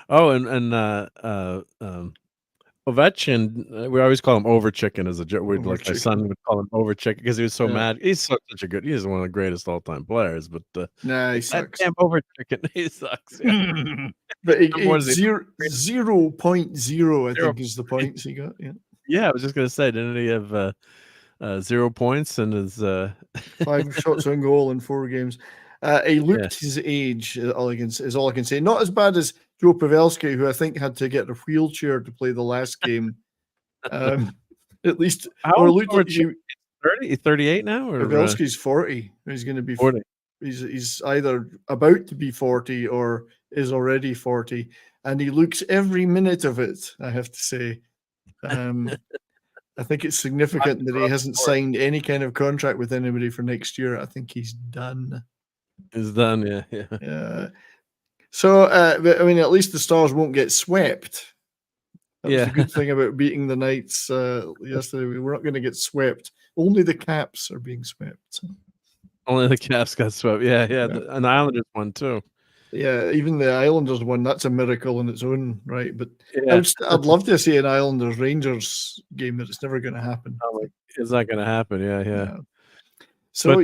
Oh, and Ovechkin, we always call him Over Chicken as a joke. Like my son would call him Over Chicken because he was so mad. He's such a good. He's one of the greatest all-time players. But he sucks. Damn Over Chicken, he sucks. Yeah. But 0.0, I think, is the points he got. Yeah, I was just gonna say, didn't he have 0 points and his 5 shots on goal in 4 games? He looked his age. Is all I can say. Not as bad as Joe Pavelski, who I think had to get a wheelchair to play the last game. At least, or looked like 38 now. Or Pavelski's 40. He's going to be 40. He's either about to be 40 or is already 40, and he looks every minute of it. I have to say. I think it's significant that he hasn't signed any kind of contract with anybody for next year. I think he's done. He's done, yeah. So, I mean, at least the Stars won't get swept. That was the good thing about beating the Knights yesterday. We were not going to get swept. Only the Caps are being swept. Only the Caps got swept. Yeah. And the Islanders won too. Yeah, even the Islanders won. That's a miracle in its own right. But I'd love to see an Islanders Rangers game, but it's never going to happen. It's not going to happen. Yeah. So,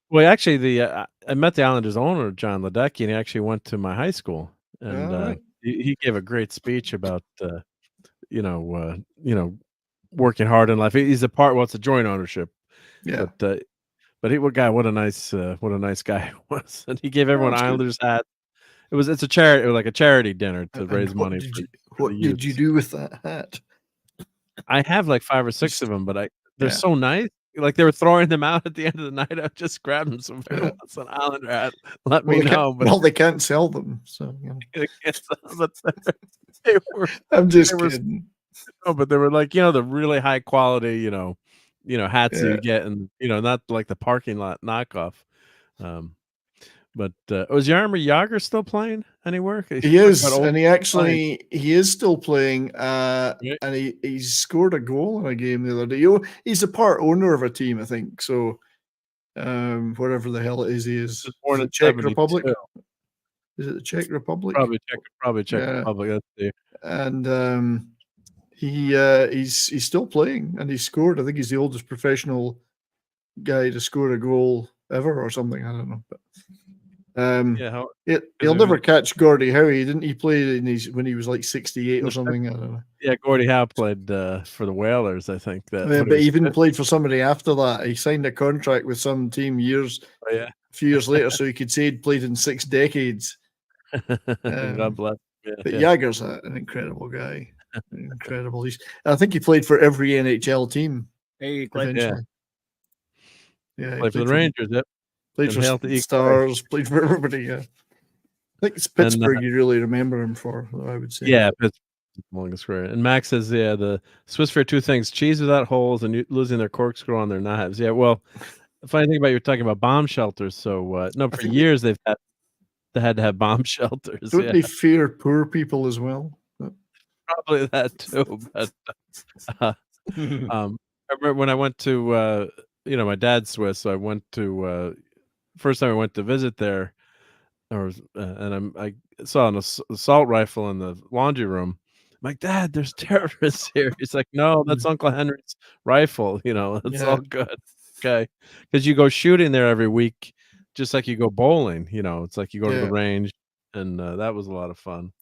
well, actually, I met the Islanders owner, John Ledecky, and he actually went to my high school, and he gave a great speech about working hard in life. He's it's a joint ownership. Yeah. But what a nice guy he was, and he gave everyone Islanders hats. It's a charity, like a charity dinner to raise money. What did you do with that hat? I have like 5 or 6 of them, but they're so nice. Like they were throwing them out at the end of the night. I just grabbed them. So if anyone wants an Islander hat, let me know. But they can't sell them. So I'm just kidding. No, but they were like, the really high quality, hats that you get, and not like the parking lot knockoff. But was Jaromir Jagr still playing anywhere? He is, and he is still playing. And he scored a goal in a game the other day. He's a part owner of a team, I think. So, whatever the hell it is, he is. Born in Czech Republic. Is it the Czech Republic? Probably Czech Republic. That's it. And he's still playing, and he scored. I think he's the oldest professional guy to score a goal ever, or something. I don't know, but. He'll never catch Gordie Howe. Didn't he play when he was like 68 or something? I don't know. Yeah, Gordie Howe played for the Whalers, I think. But he even played for somebody after that. He signed a contract with some team a few years later, so he could say he'd played in 6 decades. God bless. But Jagr's an incredible guy. Incredible. I think he played for every NHL team. Hey, eventually. Yeah, played for the Rangers. Yep. Played for the Stars, played for everybody, I think it's Pittsburgh you really remember him for, I would say. Yeah, Pittsburgh, longest career. And Max says, the Swiss for 2 things, cheese without holes and losing their corkscrew on their knives. Yeah, well, the funny thing about you're talking about bomb shelters. So, for years they've had they had to have bomb shelters. Don't Yeah. they fear poor people as well? Probably that too. But I remember when I went to my dad's Swiss, so I went to first time I went to visit there, and I saw an assault rifle in the laundry room. I'm like, Dad, there's terrorists here. He's like, no, that's Uncle Henry's rifle. It's all good. Okay, because you go shooting there every week, just like you go bowling. It's like you go to the range, and that was a lot of fun.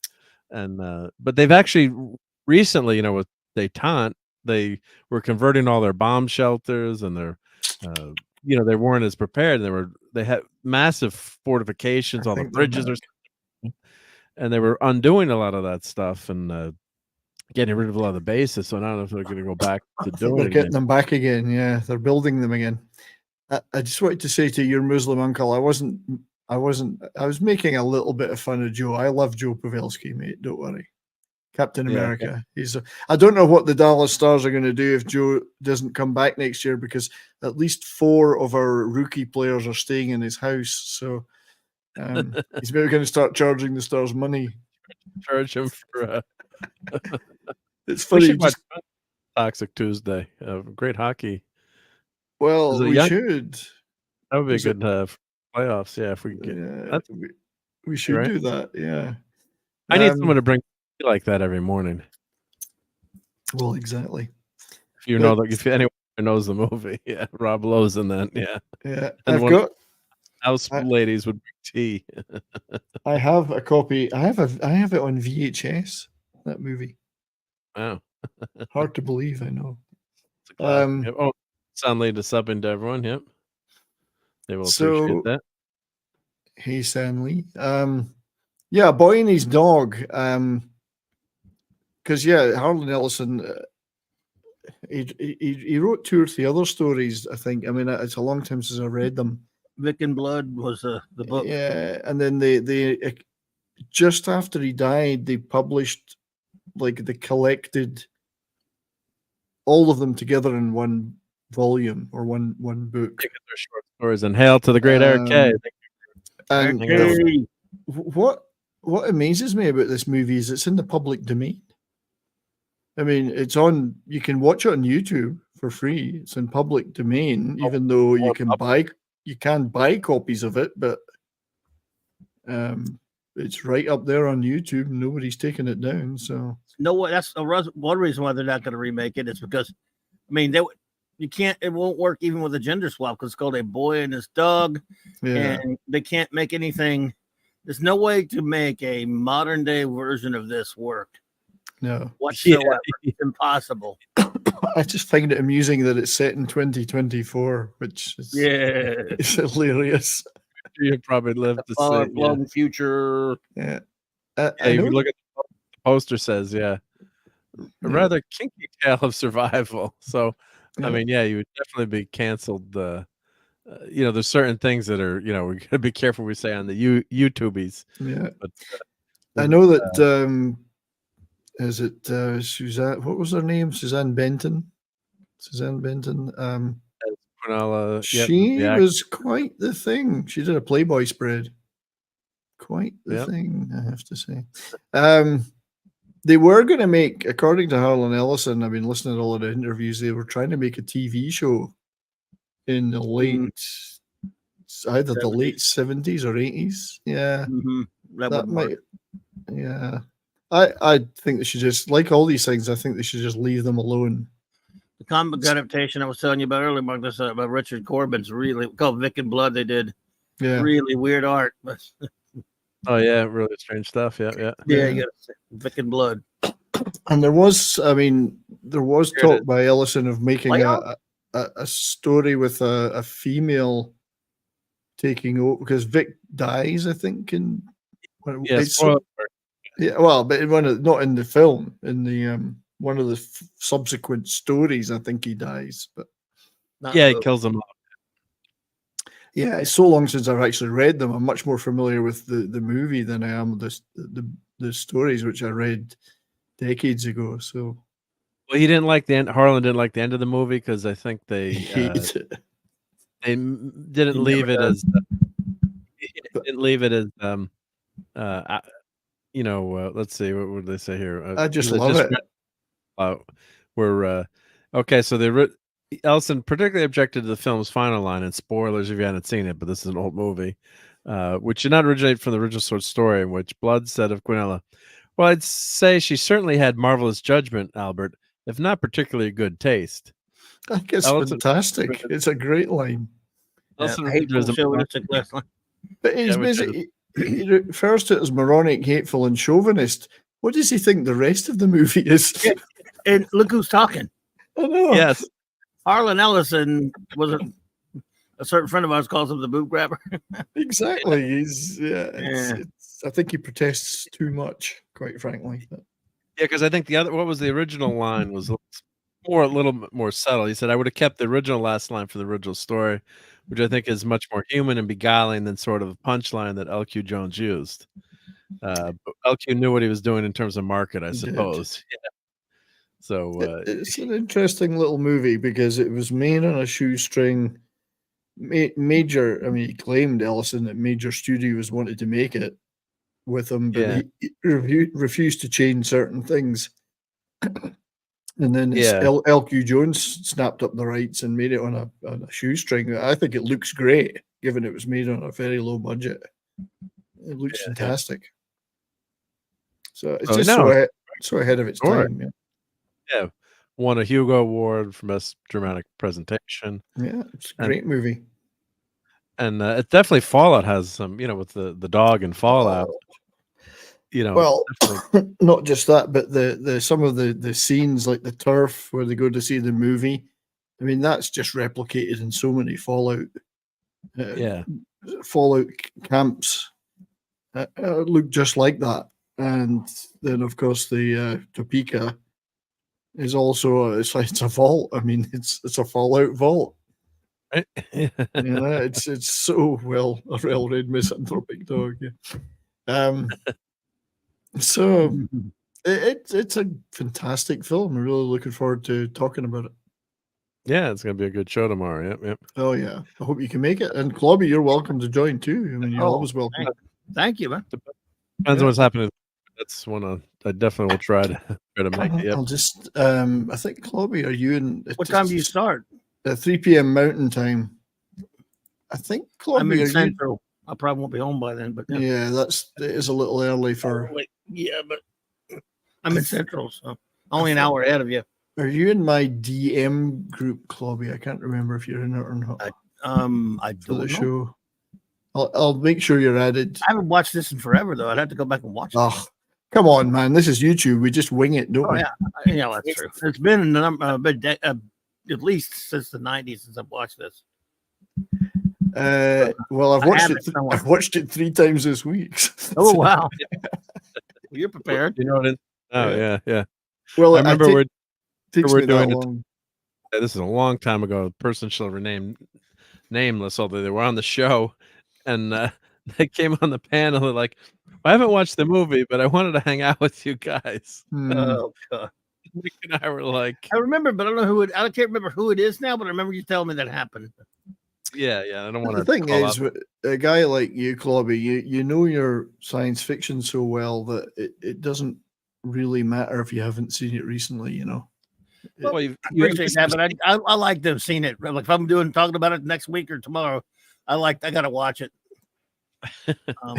And but they've actually recently, with détente, they were converting all their bomb shelters, and their they weren't as prepared. They had massive fortifications, all the bridges and they were undoing a lot of that stuff and getting rid of a lot of the bases. So I don't know if they're going to go back to doing they're it getting again. them back again. Yeah, they're building them again. I just wanted to say to your Muslim uncle, I was making a little bit of fun of Joe. I love Joe Pavelski, mate. Don't worry. Captain America. I don't know what the Dallas Stars are going to do if Joe doesn't come back next year, because at least 4 of our rookie players are staying in his house. So he's maybe going to start charging the Stars money. Charge him for. It's funny. Toxic Tuesday. Great hockey. Well, we should. That would be a good playoffs. Yeah, if we could get. We should do that. Yeah. I need someone to bring like that every morning. Well, exactly. If anyone knows the movie, Rob Lowe's in that, yeah. And house ladies would bring tea. I have a copy. I have it on VHS. That movie. Wow. Hard to believe, I know. Stanley to sub into everyone. Yep. They will appreciate that. Hey, Stanley. Boy and His Dog. Because Harlan Ellison, he wrote 2 or 3 other stories, I think. I mean, it's a long time since I read them. Vic and Blood was the book. Yeah, and then they just after he died, they published the collected all of them together in one volume or one book. Their short stories and Hail to the Great Eric K. And what amazes me about this movie is it's in the public domain. I mean, you can watch it on YouTube for free. It's in public domain, even though you can buy copies of it, but it's right up there on YouTube. Nobody's taking it down. So that's one reason why they're not going to remake it. Is because, I mean, it won't work even with a gender swap, because it's called A Boy and His Dog, and they can't make anything. There's no way to make a modern day version of this work. No, whatsoever. It's impossible. I just find it amusing that it's set in 2024, which is it's hilarious. You probably live to see long future. Yeah. If you look at the poster, says a rather kinky tale of survival. So, I mean, you would definitely be canceled. There's certain things that are, we gotta be careful we say on the YouTubies. Yeah, but I know that. Is it Suzanne? What was her name? Suzanne Benton. She was quite the thing. She did a Playboy spread. Quite the thing, I have to say. They were going to make, according to Harlan Ellison, I've been listening to all of the interviews, they were trying to make a TV show in the either the late 70s or 80s. Yeah. Mm-hmm. That might. Yeah. I think they should just, like all these things, I think they should just leave them alone. The comic book adaptation I was telling you about earlier, Mark, this about Richard Corbin's really called Vic and Blood. They did really weird art. Oh yeah, really strange stuff. Yeah. You got Vic and Blood. And there was talk by Ellison of making a story with a female taking over, because Vic dies, I think, in but not in the film, in the one of the subsequent stories, I think he dies. But he kills him off. Yeah, it's so long since I've actually read them. I'm much more familiar with the movie than I am the stories, which I read decades ago. So, well, he didn't like the end. Harlan didn't like the end of the movie because I think they didn't leave it as let's see, what would they say here? I just love it. Okay, so Ellison particularly objected to the film's final line, and spoilers if you hadn't seen it, but this is an old movie, which did not originate from the original short story, in which Blood said of Quinella, "Well, I'd say she certainly had marvelous judgment, Albert, if not particularly good taste." I think it's fantastic. It's a great line. But he's basically, he refers to it as moronic, hateful, and chauvinist. What does he think the rest of the movie is? Yeah. And look who's talking. I know. Yes. Harlan Ellison was a certain friend of ours calls him the boob grabber. Exactly. He's I think he protests too much, quite frankly. Yeah, because I think what was the original line was a little bit more subtle. He said, "I would have kept the original last line for the original story, which I think is much more human and beguiling than sort of a punchline that L.Q. Jones used." But L.Q. knew what he was doing in terms of market, I suppose. Yeah. So it's an interesting little movie because it was made on a shoestring. Major, I mean, he claimed, Ellison, that major studios wanted to make it with him, but he refused to change certain things. And then L.Q. Jones snapped up the rights and made it on a shoestring. I think it looks great, given it was made on a very low budget. It looks fantastic. So it's just so ahead of its time. Yeah, won a Hugo Award for Best Dramatic Presentation. Yeah, it's a great movie. And it definitely, Fallout has some, with the dog and Fallout. Well, not just that, but the some of the scenes, like the turf where they go to see the movie. I mean, that's just replicated in so many Fallout. Fallout camps look just like that. And then, of course, the Topeka is also it's a vault. I mean, it's a Fallout vault. Right? It's so well read misanthropic dog. Yeah. So it's a fantastic film. I'm really looking forward to talking about it. Yeah, it's gonna be a good show tomorrow. Yep. Oh yeah, I hope you can make it. And Clobby, you're welcome to join too. I mean, you're always welcome. Thank you, man. Depends on what's happening. That's one I definitely will try to make it. Yep. I'll just I think, Clobby, are you in? What time do you start? At 3 p.m. Mountain Time. I think, Clobby, I'm in Central. I probably won't be home by then, but it is a little early for. Yeah, but I'm in Central, so only an hour ahead of you. Are you in my DM group, Clobby? I can't remember if you're in it or not. I for the don't know. show. I'll make sure you're added. I haven't watched this in forever, though. I'd have to go back and watch it. Oh, come on, man! This is YouTube. We just wing it, don't we? Yeah, that's true. It's been at least since the '90s since I've watched this. Well, I've watched it. I've watched it 3 times this week. Oh wow! You're prepared. You know what? Yeah. Well, I remember we're doing it. This is a long time ago. The person shall remain nameless, although they were on the show, and they came on the panel. They're like, "I haven't watched the movie, but I wanted to hang out with you guys." Oh god! Nick and I were like, I remember, but I don't know who it. I can't remember who it is now, but I remember you telling me that happened. Yeah. I don't want to. The thing is, with a guy like you, Clobby, you know your science fiction so well that it doesn't really matter if you haven't seen it recently. You know. Well, I appreciate that, but I like to have seen it. Like if I'm talking about it next week or tomorrow, I got to watch it.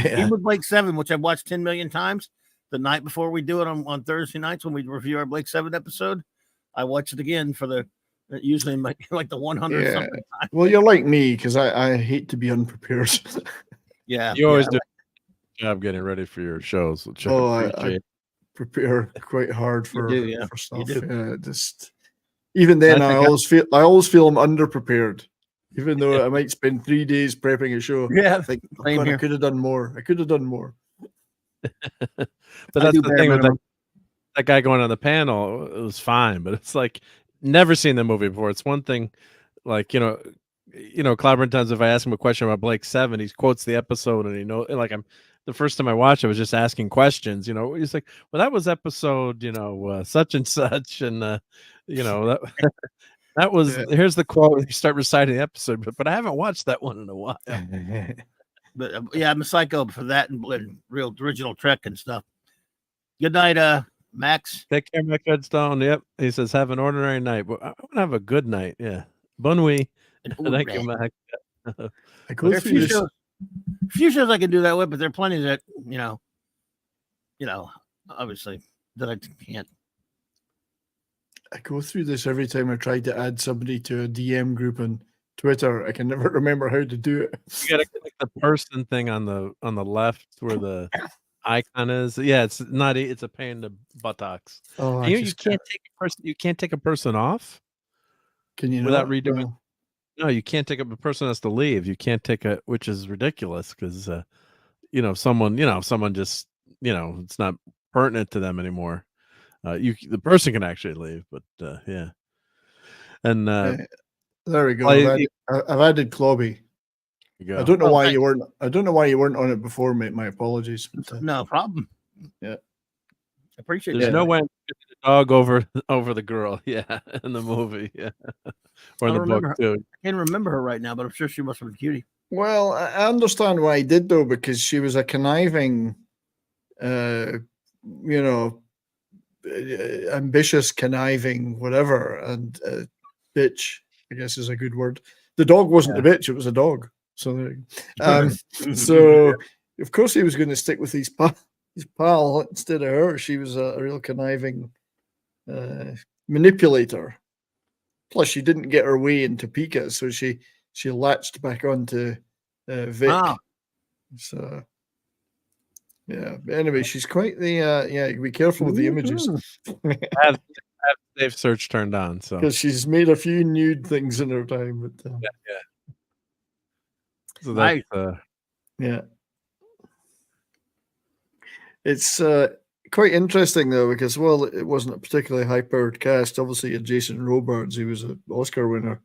Even with Blake 7, which I've watched 10 million times, the night before we do it on Thursday nights when we review our Blake 7 episode, I watch it again for the usually like the 100 something time. Well, you're like me because I hate to be unprepared. Yeah, you always do a good job getting ready for your shows, which I prepare quite hard for stuff. You do. Just even then, I always feel I'm underprepared. Even though I might spend 3 days prepping a show, I think I could have done more. But that's the thing with that guy going on the panel. It was fine, but it's like never seen the movie before. It's one thing, like Clobberin times if I ask him a question about Blake 7, he quotes the episode and the first time I watched it, I was just asking questions. He's like, "Well, that was episode, such and such," and that was here's the quote. You start reciting the episode, but I haven't watched that one in a while. But yeah, I'm a psycho for that and real original Trek and stuff. Good night, Max. Take care, Mac Redstone. Yep. He says, have an ordinary night. Well, I want to have a good night. Yeah. Bonne nuit. Thank you, Mac. I go through this. Few shows I can do that with, but there are plenty that, obviously that I can't. I go through this every time I try to add somebody to a DM group on Twitter. I can never remember how to do it. You gotta click the person thing on the left where the icon is. Yeah, it's not. It's a pain in the buttocks. Oh, you can't take a person. You can't take a person off. Can you without redoing? No, you can't take a person has to leave. You can't take which is ridiculous because someone just it's not pertinent to them anymore. The person can actually leave, but yeah. And there we go. I've added Clobby. I don't know why you weren't. I don't know why you weren't on it before, mate. My apologies. No problem. Yeah, appreciate. There's no way I'm getting the dog over the girl. Yeah, in the movie. Yeah, or in the book too. I can't remember her right now, but I'm sure she must have been cutie. Well, I understand why he did though, because she was a conniving, ambitious, conniving, whatever, and bitch, I guess is a good word. The dog wasn't a bitch; it was a dog. So, so of course he was going to stick with his pal instead of her. She was a real conniving manipulator. Plus, she didn't get her way in Topeka, so she latched back onto Vic. Ah. So. Yeah. But anyway, she's quite the be careful with the images. I have safe search turned on, so because she's made a few nude things in her time. But yeah. So that's yeah. It's quite interesting though, because it wasn't a particularly high-powered cast. Obviously, Jason Robards, who was an Oscar winner,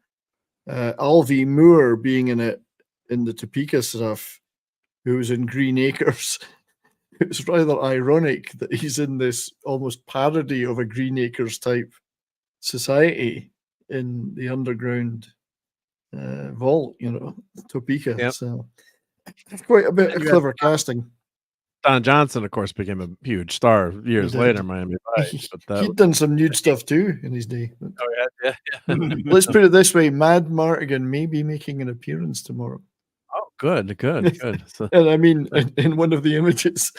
Alvy Moore being in it in the Topeka stuff, who was in Green Acres. It was rather ironic that he's in this almost parody of a Green Acres type society in the underground vault, Topeka. Yep. So it's quite a bit of clever casting. Don Johnson, of course, became a huge star years later in Miami Vice. But he'd done some nude stuff too in his day. But yeah. Let's put it this way: Mad Martigan may be making an appearance tomorrow. Oh, good. So, and I mean, in one of the images.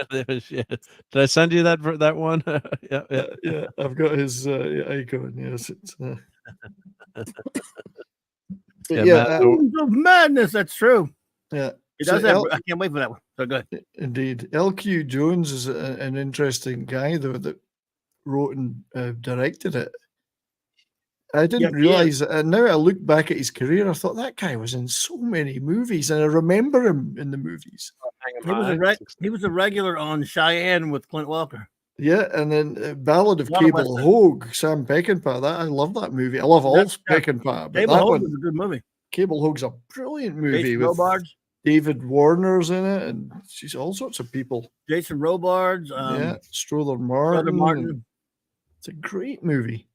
Did I send you that one? Yeah. I've got his icon. Yes, it's. Of madness. That's true. Yeah, it does. I can't wait for that one. So good. Indeed, L.Q. Jones is an interesting guy, though, that wrote and directed it. I didn't realize that. And now I look back at his career, I thought that guy was in so many movies, and I remember him in the movies. He was a regular on Cheyenne with Clint Walker. Yeah, and then Ballad of Cable Hogue, Sam Peckinpah. I love that movie. I love all Peckinpah, but Cable Hogue was a good movie. Cable Hogue's a brilliant movie. Jason with Robards. David Warner's in it, and she's all sorts of people. Jason Robards. Strother Martin. It's a great movie.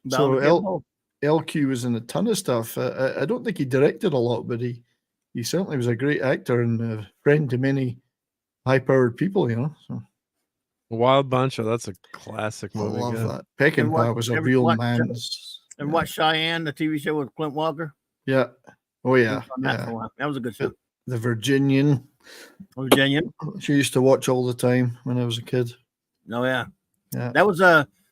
So LQ was in a ton of stuff. I don't think he directed a lot, but he certainly was a great actor and a friend to many high-powered people, So. Wild Bunch, that's a classic movie. I love that. Peckinpah was a real man. And watch Cheyenne, the TV show with Clint Walker. Yeah. Oh, yeah. That was a good show. The Virginian. She used to watch all the time when I was a kid. Oh, yeah. That was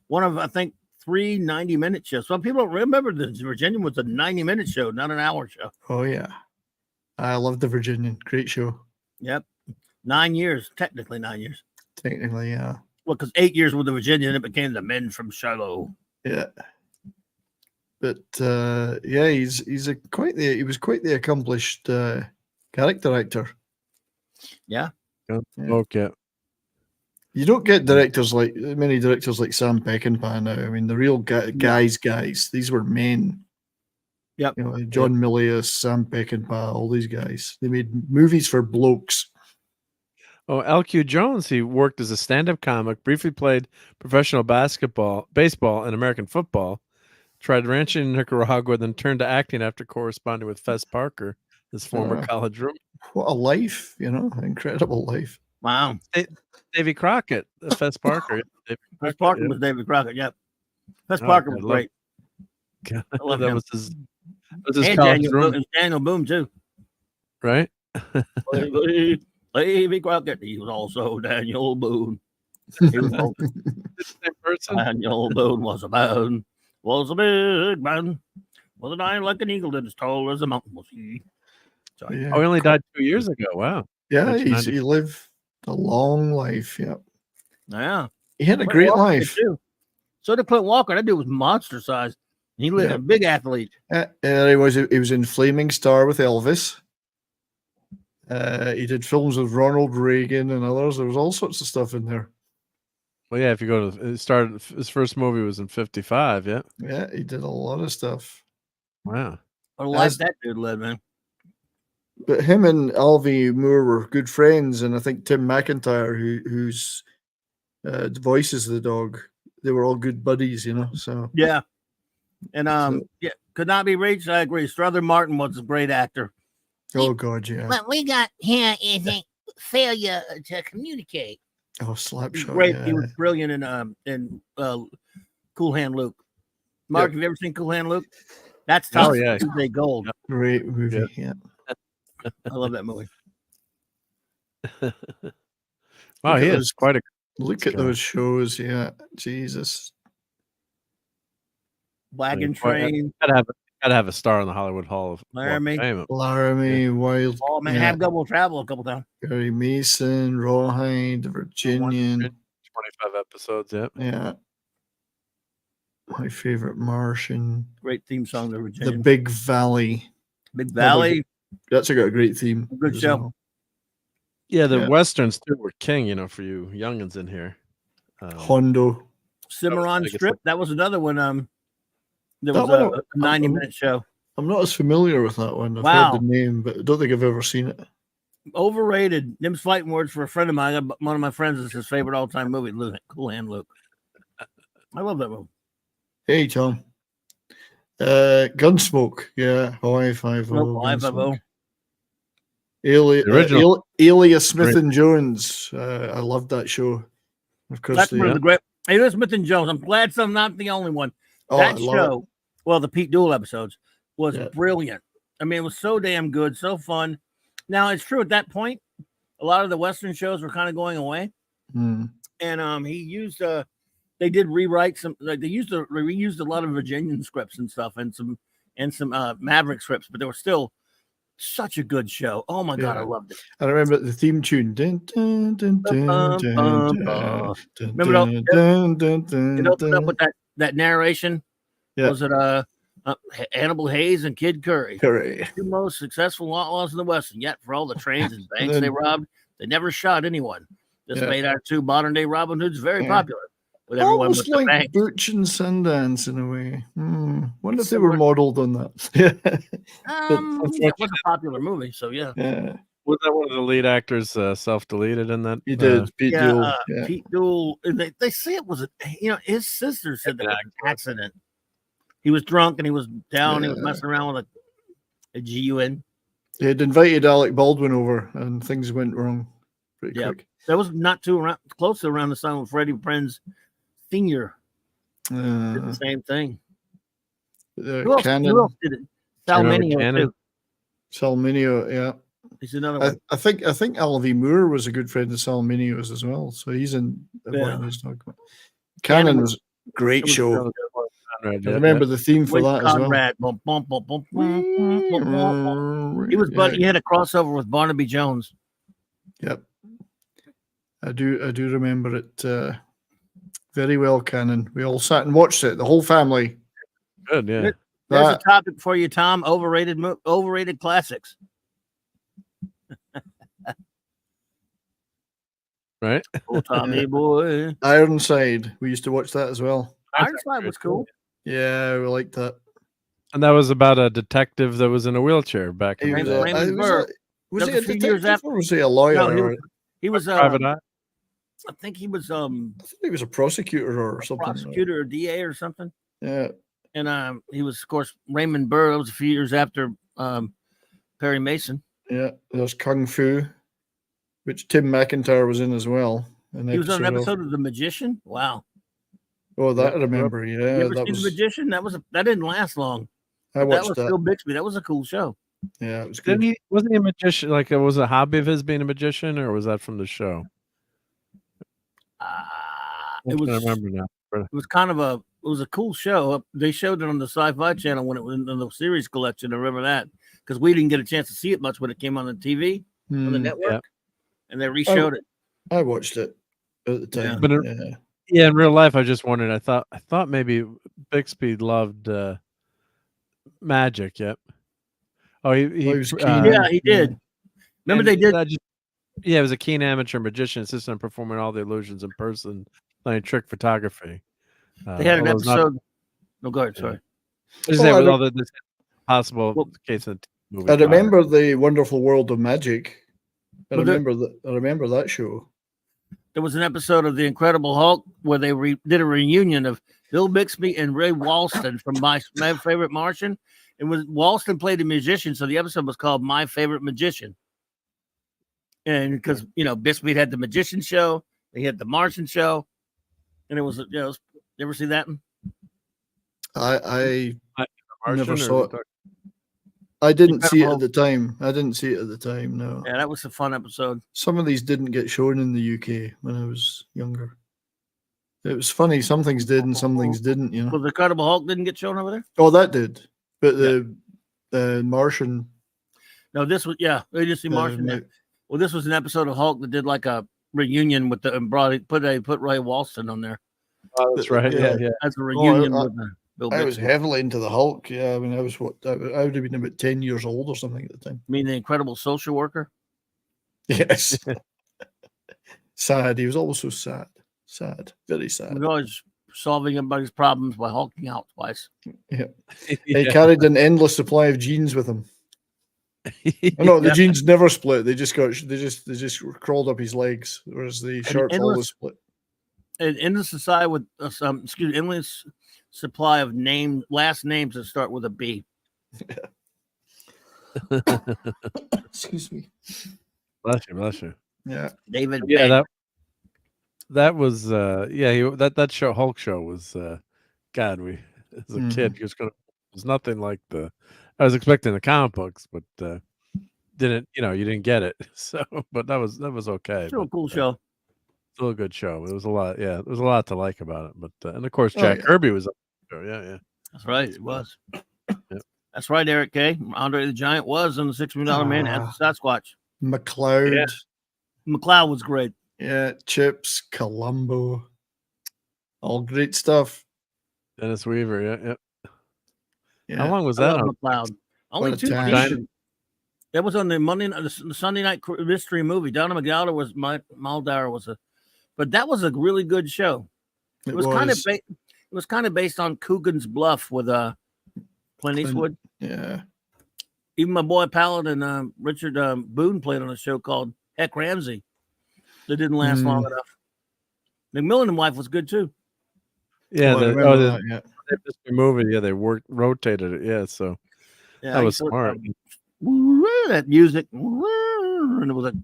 one of, I think, 3 90-minute shows. Some people don't remember the Virginian was a 90-minute show, not an hour show. Oh, yeah. I love the Virginian. Great show. Yep. 9 years. Technically 9 years. Technically, yeah. Well, because 8 years with the Virginian, it became the Men from Shiloh. Yeah. But he was quite the accomplished character actor. Yeah. Okay. You don't get many directors like Sam Peckinpah now. I mean, the real guys. These were men. Yep. John Milius, Sam Peckinpah, all these guys. They made movies for blokes. Oh, LQ Jones, he worked as a stand-up comic, briefly played professional baseball, and American football, tried ranching in Nicaragua, then turned to acting after corresponding with Fess Parker his former college room. What a life, incredible life. Wow. Davy Crockett, Fess Parker. Fess Parker was David Crockett. Yep. Fess Parker was great. God, I love that him. was his And college room, Daniel Boone too. right? Davy Crockett. He was also Daniel Boone. He was also The same person. Daniel Boone was a big man, with an eye like an eagle and as tall as a mountain was he. Oh, he only died 2 years ago. Wow. Yeah, he lived a long life. Yeah. Yeah. He had a great life. Too. So did Clint Walker. That dude was monster sized. He lived a big athlete. He was in Flaming Star with Elvis. He did films with Ronald Reagan and others. There was all sorts of stuff in there. Well, yeah, if you go to his first movie was in 55, yeah. Yeah, he did a lot of stuff. Wow. What a life that dude led, man. But him and Alvy Moore were good friends, and I think Tim McIntyre, who's voices the dog, they were all good buddies, So yeah, and could not be reached. I agree. Strother Martin was a great actor. Oh God, yeah. What we got here is a failure to communicate. Oh, Slapshot. Great. Yeah. He was brilliant in Cool Hand Luke. Mark, have you ever seen Cool Hand Luke? That's top Tuesday gold. Great movie. Yeah. I love that movie. Wow, he is quite a look at those shows. Yeah, Jesus. Wagon Train. Gotta have a star in the Hollywood Hall of Laramie. Wild. Oh man, have double travel a couple times. Gary Mason, Rawhide, Virginian. 25 episodes. Yep. Yeah. My favorite Martian. Great theme song, the Virginian. The Big Valley. Big Valley. That's got a great theme. Good show. Well. Yeah, the westerns too were king, for you youngins in here. Hondo. Cimarron Strip. That was another one. There was a 90-minute show. I'm not as familiar with that one. I've heard the name, but I don't think I've ever seen it. Overrated. Them's fighting words for a friend of mine. One of my friends is his favorite all-time movie, Cool Hand Luke. I love that movie. Hey, Tom. Gunsmoke. Yeah. Hawaii 5-0. Alias Smith and Jones. I loved that show. Of course, that's one of the great. Alias Smith and Jones. I'm glad I'm not the only one. That show, the Pete Duel episodes, was brilliant. I mean, it was so damn good, so fun. Now, it's true at that point, a lot of the Western shows were kind of going away. And he used they did rewrite some, they reused a lot of Virginian scripts and stuff and some Maverick scripts, but they were still such a good show. Oh my God, I loved it. I remember the theme tune. Remember it opened up with that narration. Was it Hannibal Hayes and Kid Curry, the two most successful outlaws in the West, and yet for all the trains and banks they robbed, they never shot anyone. This made our two modern day Robin Hoods very popular with everyone. Almost with like Butch and Sundance in a way. Wonder if they were modeled on that. It was a popular movie, so yeah. Was that one of the lead actors self-deleted in that? He did. Pete Duel. Pete Duel. They say it was his sister said that it was an accident. He was drunk and he was down. He was messing around with a GUN. He had invited Alec Baldwin over, and things went wrong pretty quick. That was not too close to around the time when Freddie Prinze Sr. did the same thing. Who else did it? Salminio too. Salminio, yeah. He's another one. I think Alvy Moore was a good friend of Salminio's as well. So he's in Cannon was a great show. I remember the theme for that Conrad. as well. He was he had a crossover with Barnaby Jones. Yep. I do remember it very well, Cannon. We all sat and watched it, the whole family. Good, yeah. There's a topic for you, Tom. Overrated classics. Right? Oh, Tommy boy. Ironside. We used to watch that as well. Ironside was cool. Yeah, we liked that. And that was about a detective that was in a wheelchair back in the day. Was he a detective or was he a lawyer? No, he was private eye. I think he was I think he was a prosecutor or something. Prosecutor or DA or something. Yeah. And he was, of course, Raymond Burr. That was a few years after Perry Mason. Yeah, there's Kung Fu, which Tim McIntyre was in as well. He was on an episode of The Magician. Wow. Oh, that I remember. Yeah, you ever that seen was. The Magician? That didn't last long. I watched that was that. Bill Bixby. That was a cool show. Yeah, it was good. Wasn't he a magician? Like, it was a hobby of his being a magician, or was that from the show? It was. I remember now. It was kind of a cool show. They showed it on the Sci-Fi Channel when it was in the series collection. I remember that because we didn't get a chance to see it much when it came on the TV on the network, and they re-showed it. I watched it at the time. But in real life, I just wondered. I thought maybe Bixby loved magic. Yep. Oh, he was keen. He did. Remember they did. He was a keen amateur magician, insisted on performing all the illusions in person, playing trick photography. They had an episode. No, go ahead. Sorry. With all the possible case of the movie. I remember The Wonderful World of Magic. I remember that show. There was an episode of The Incredible Hulk where they did a reunion of Bill Bixby and Ray Walston from My Favorite Martian. And Walston played a magician, so the episode was called My Favorite Magician. And because Bixby had the magician show, they had the Martian show, and it was you ever see that? I never saw it. I didn't see it at the time. No. Yeah, that was a fun episode. Some of these didn't get shown in the UK when I was younger. It was funny. Some things did and some things didn't. Well, the Incredible Hulk didn't get shown over there. Oh, that did. But the Martian. No, this was they just see Martian there. Well, this was an episode of Hulk that did like a reunion with put Ray Walston on there. Oh, that's right. Yeah. That's a reunion with Bill Bixby. I was heavily into the Hulk. Yeah, I mean, I would have been about 10 years old or something at the time. You mean the Incredible Social Worker? Yes. Sad. He was also sad. Sad. Very sad. He was always solving everybody's problems by hulking out twice. Yeah. He carried an endless supply of genes with him. No, the jeans never split. They just crawled up his legs, whereas the shirts always split. An endless supply with endless supply of last names that start with a B. Excuse me. Bless you. Yeah, David. Yeah, that was that show, Hulk show was God. We as a kid, it was nothing like I was expecting the comic books, but you didn't get it. So, but that was okay. Still a cool show. Still a good show. It was a lot. Yeah, there was a lot to like about it. But and of course, Jack Kirby was. Yeah. That's right. It was. That's right, Eric K. Andre the Giant was on the $6 Million Man as the Sasquatch. McLeod. Yeah. McLeod was great. Yeah, Chips, Columbo, all great stuff. Dennis Weaver. Yeah. How long was that on? McLeod. Only 2 seasons. That was on the Sunday Night Mystery Movie. Donna Muldaur was but that was a really good show. It was kind of based on Coogan's Bluff with Clint Eastwood. Yeah. Even my boy Paladin, Richard Boone played on a show called Heck Ramsey. That didn't last long enough. McMillan and Wife was good too. Yeah, the movie. Yeah, they rotated it. Yeah, so that was smart. That music, and it was a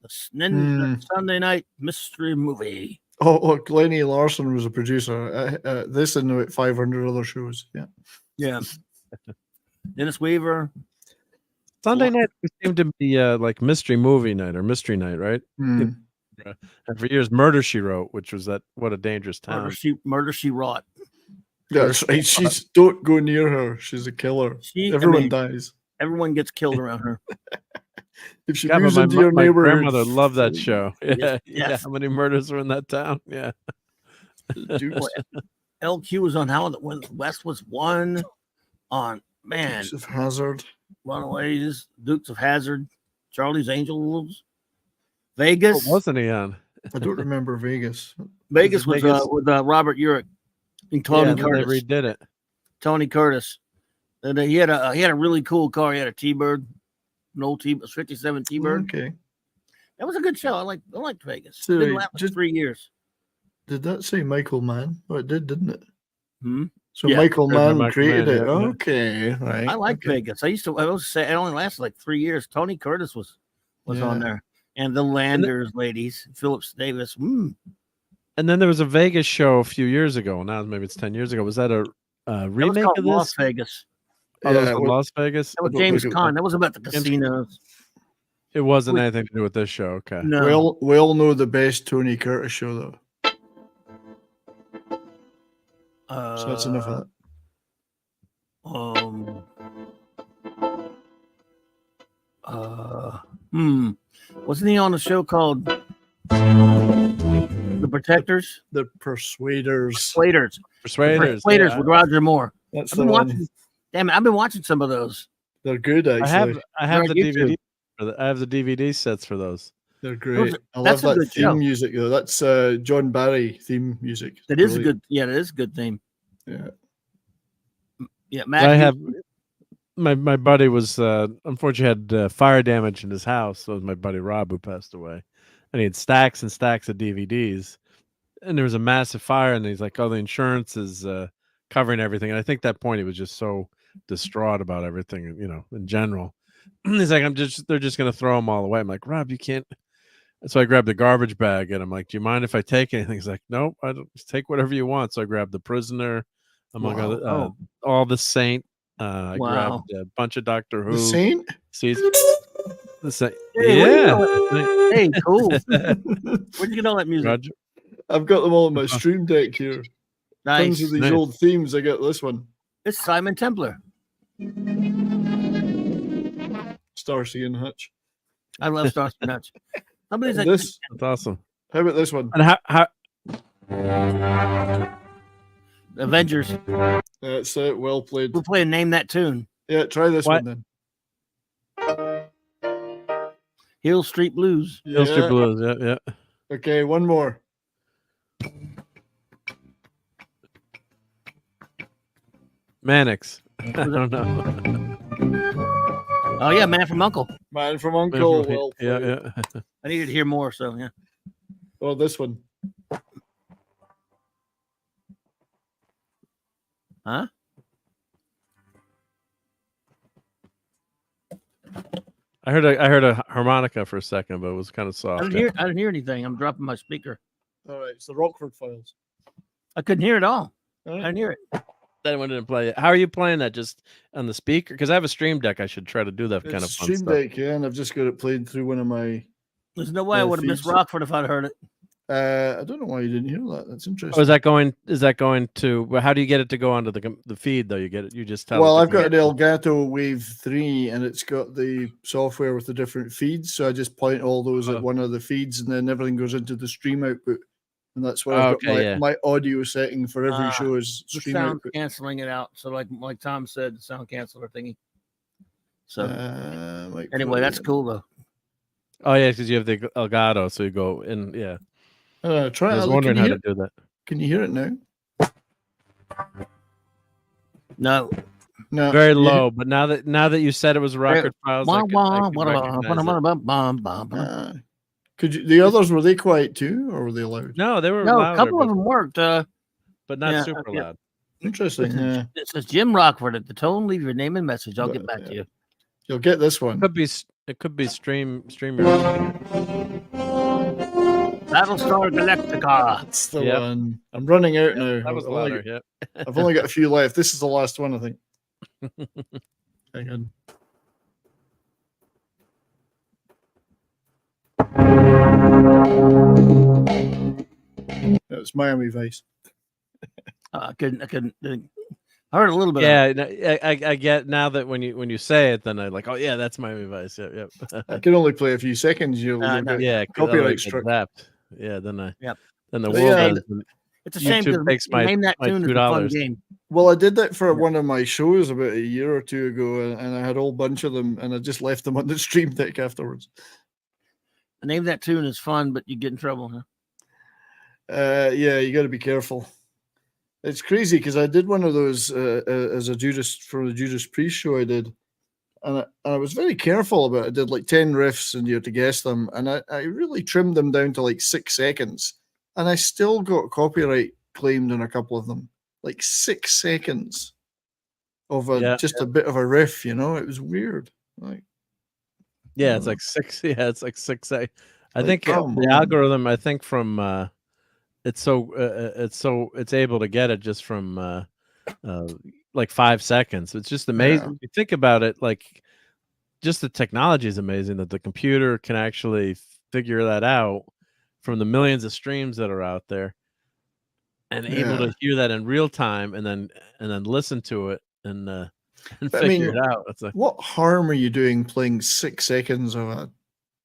Sunday Night Mystery Movie. Oh, Glennie Larson was a producer. This and about 500 other shows. Yeah. Dennis Weaver. Sunday night seemed to be like mystery movie night or mystery night, right? And for years, Murder She Wrote, which was What a Dangerous Town. Murder She Wrought. Yeah, that's right. Don't go near her. She's a killer. Everyone dies. Everyone gets killed around her. If she moves into your neighborhood, my grandmother loved that show. Yeah. How many murders were in that town? Yeah. LQ was on How when West was one on Dukes of Hazzard, Runaways, Dukes of Hazzard, Charlie's Angels, Vegas. What wasn't he on? I don't remember Vegas. Vegas was with Robert Urich and Tony Curtis. They redid it. Tony Curtis. And he had a really cool car. He had a T-Bird, an old 57 T-Bird. Okay, that was a good show. I liked Vegas. So it didn't last 3 years. Did that say Michael Mann? Oh, it did, didn't it? So Michael Mann created it. Yeah. Okay, right. I like Vegas. I always say it only lasted like 3 years. Tony Curtis was on there, and the Landers ladies, Phillips Davis. And then there was a Vegas show a few years ago. Now maybe it's 10 years ago. Was that a remake of this? Las Vegas. Oh, that was Las Vegas. That was James Caan. That was about the casinos. It wasn't anything to do with this show. Okay. No. We all know the best Tony Curtis show though. So that's enough of that. Wasn't he on a show called The Protectors? The Persuaders. Persuaders with Roger Moore. That's the one. Damn it, I've been watching some of those. They're good, actually. I have the DVD. I have the DVD sets for those. They're great. I love that theme music though. That's John Barry theme music. That is a good. Yeah, that is a good theme. Yeah. Yeah, I have my buddy was unfortunately had fire damage in his house. So it was my buddy Rob who passed away, and he had stacks and stacks of DVDs. And there was a massive fire, and he's like, "Oh, the insurance is covering everything." And I think that point he was just so distraught about everything, in general. He's like, they're just gonna throw them all away. I'm like, Rob, you can't. So I grabbed the garbage bag, and I'm like, "Do you mind if I take anything?" He's like, "Nope, I don't. Just take whatever you want." So I grabbed The Prisoner, among other, all the Saint. I grabbed a bunch of Doctor Who. The Saint? The Saint. Hey, hey, cool. Where'd you get all that music? Roger. I've got them all on my stream deck here. Nice. Tons of these old themes. I got this one. It's Simon Templar. Starsky and Hutch. I love Starsky and Hutch. Somebody's like, this. That's awesome. How about this one? And how Avengers. That's it. Well played. We're playing Name That Tune. Yeah, try this one then. Hill Street Blues. Hill Street Blues. Yeah. Okay, one more. Mannix. I don't know. Oh yeah, Man from Uncle. Man from Uncle. Well played. Yeah. I needed to hear more, so yeah. Oh, this one. Huh? I heard a harmonica for a second, but it was kind of soft. I didn't hear anything. I'm dropping my speaker. All right, it's the Rockford Files. I couldn't hear it all. I didn't hear it. That one didn't play it. How are you playing that? Just on the speaker? Because I have a stream deck. I should try to do that kind of fun stream stuff. deck, yeah, and I've just got it played through one of my. There's no way I would have missed Rockford if I'd heard it. I don't know why you didn't hear that. That's interesting. Oh, is that going to? Well, how do you get it to go onto the feed though? You get it. You just tell. Well, I've got an Elgato Wave 3, and it's got the software with the different feeds. So I just point all those at one of the feeds, and then everything goes into the stream output. And that's where I've got my audio setting for every show is stream sound output. Canceling it out. So like Tom said, the sound canceller thingy. So anyway, that's cool though. Oh yeah, because you have the Elgato, so you go in. Yeah. Try. I was wondering how to do that. Can you hear it now? No. Very low, but now that you said it was Rockford Files, could you? The others, were they quiet too, or were they loud? No, they were. No, louder, a couple of them worked, but not super loud. Interesting. It says Jim Rockford at the tone. Leave your name and message. I'll get back to you. You'll get this one. It could be stream. Battlestar Galactica. That's the one. I'm running out now. That was louder. Yeah. I've only got a few left. This is the last one, I think. Hang on. It was Miami Vice. I couldn't. I heard a little bit. Yeah, I get now that when you say it, then I like, oh yeah, that's Miami Vice. Yep. I can only play a few seconds. You'll get copyright struck. Yeah, then the But world. It's a shame because Name That Tune is a fun game. Well, I did that for one of my shows about a year or two ago, and I had a whole bunch of them, and I just left them on the stream deck afterwards. Name That Tune is fun, but you get in trouble, huh? Yeah, you got to be careful. It's crazy because I did one of those as a Judas for the Judas Priest show I did, and I was very careful about it. I did like 10 riffs, and you had to guess them, and I really trimmed them down to like 6 seconds, and I still got copyright claimed on a couple of them. like 6 seconds of just a bit of a riff, you know. It was weird. Like, it's like 6. Yeah, it's like 6. I like, think come the on. algorithm. I think from it's able to get it just from like 5 seconds. It's just amazing. Yeah. If you think about it, like just the technology is amazing that the computer can actually figure that out from the millions of streams that are out there, and able to hear that in real time, and then listen to it and figure it out. It's like, what harm are you doing playing 6 seconds of a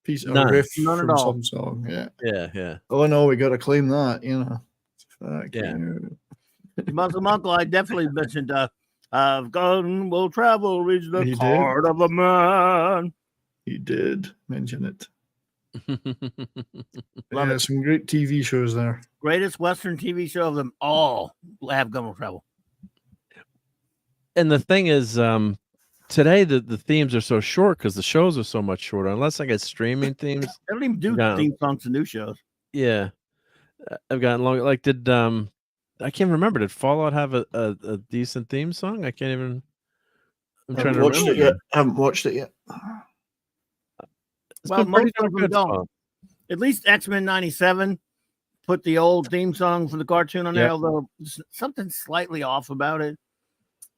piece of riff from some song? Yeah. Oh no, we got to claim that, you know. Muscle Uncle, I definitely mentioned I've gone, will travel, reach the heart of a man. He did mention it. Love it. Some great TV shows there. Greatest Western TV show of them all. Have Gone Will Travel. And the thing is, today the themes are so short because the shows are so much shorter. Unless I get streaming themes, they don't even do theme songs to new shows. Yeah, I've gotten long. Like, did I can't remember. Did Fallout have a decent theme song? I can't even. I'm trying to watched remember. it yet. Haven't watched it yet. Well, most of them don't. At least X-Men '97 put the old theme song for the cartoon on there, although something slightly off about it.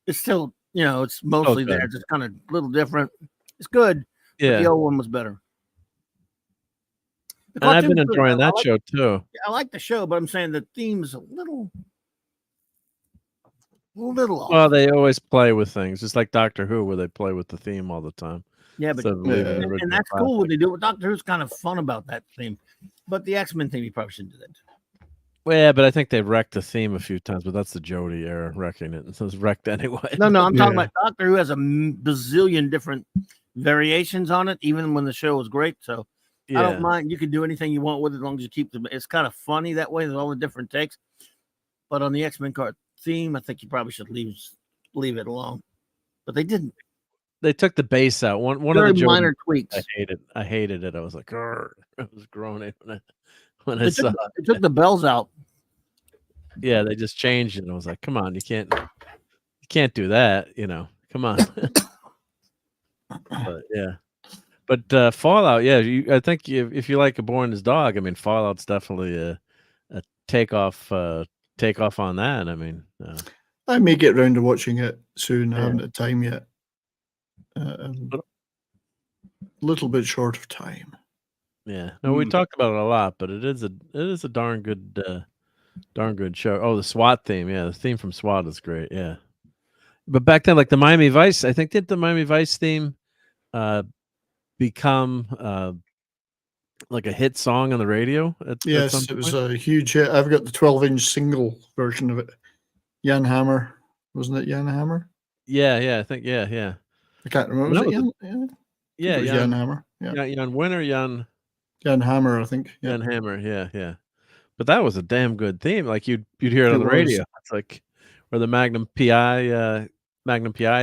It's still, you know, it's mostly there, just kind of a little different. It's good, but the old one was better. And I've been enjoying that show too. I like the show, but I'm saying the theme's a little off. Well, they always play with things, just like Doctor Who, where they play with the theme all the time. Yeah, but and that's cool when they do it. Doctor Who's kind of fun about that theme, but the X-Men theme, you probably shouldn't do that. Well, yeah, but I think they've wrecked the theme a few times, but that's the Jodie era wrecking it. So it's wrecked anyway. No, I'm talking about Doctor Who has a bazillion different variations on it, even when the show was great. So I don't mind. You can do anything you want with it as long as you keep them. It's kind of funny that way. There's all the different takes. But on the X-Men card theme, I think you probably should leave it alone. But they didn't. They took the bass out. One of the minor tweaks. I hated it. I was like, grr. I was groaning when I saw it. They took the bells out. Yeah, they just changed it. I was like, come on, you can't do that, you know. Come on. But Fallout, I think if you like A Boy and His Dog, I mean, Fallout's definitely a takeoff on that. I mean, I may get around to watching it soon. I haven't had time yet. A little bit short of time. Yeah. No, we talked about it a lot, but it is a darn good show. Oh, the SWAT theme. Yeah, the theme from SWAT is great. Yeah. But back then, like the Miami Vice, I think did the Miami Vice theme become like a hit song on the radio? Yes, it was a huge hit. I've got the 12-inch single version of it. Jan Hammer. Wasn't it Jan Hammer? Yeah, I think, yeah. I can't remember. Was it Jan? Yeah, Jan Hammer. Yeah. Jan Winner, Jan Hammer, I think. Jan Hammer, yeah. But that was a damn good theme. Like you'd hear it on the radio. It's like, or the Magnum PI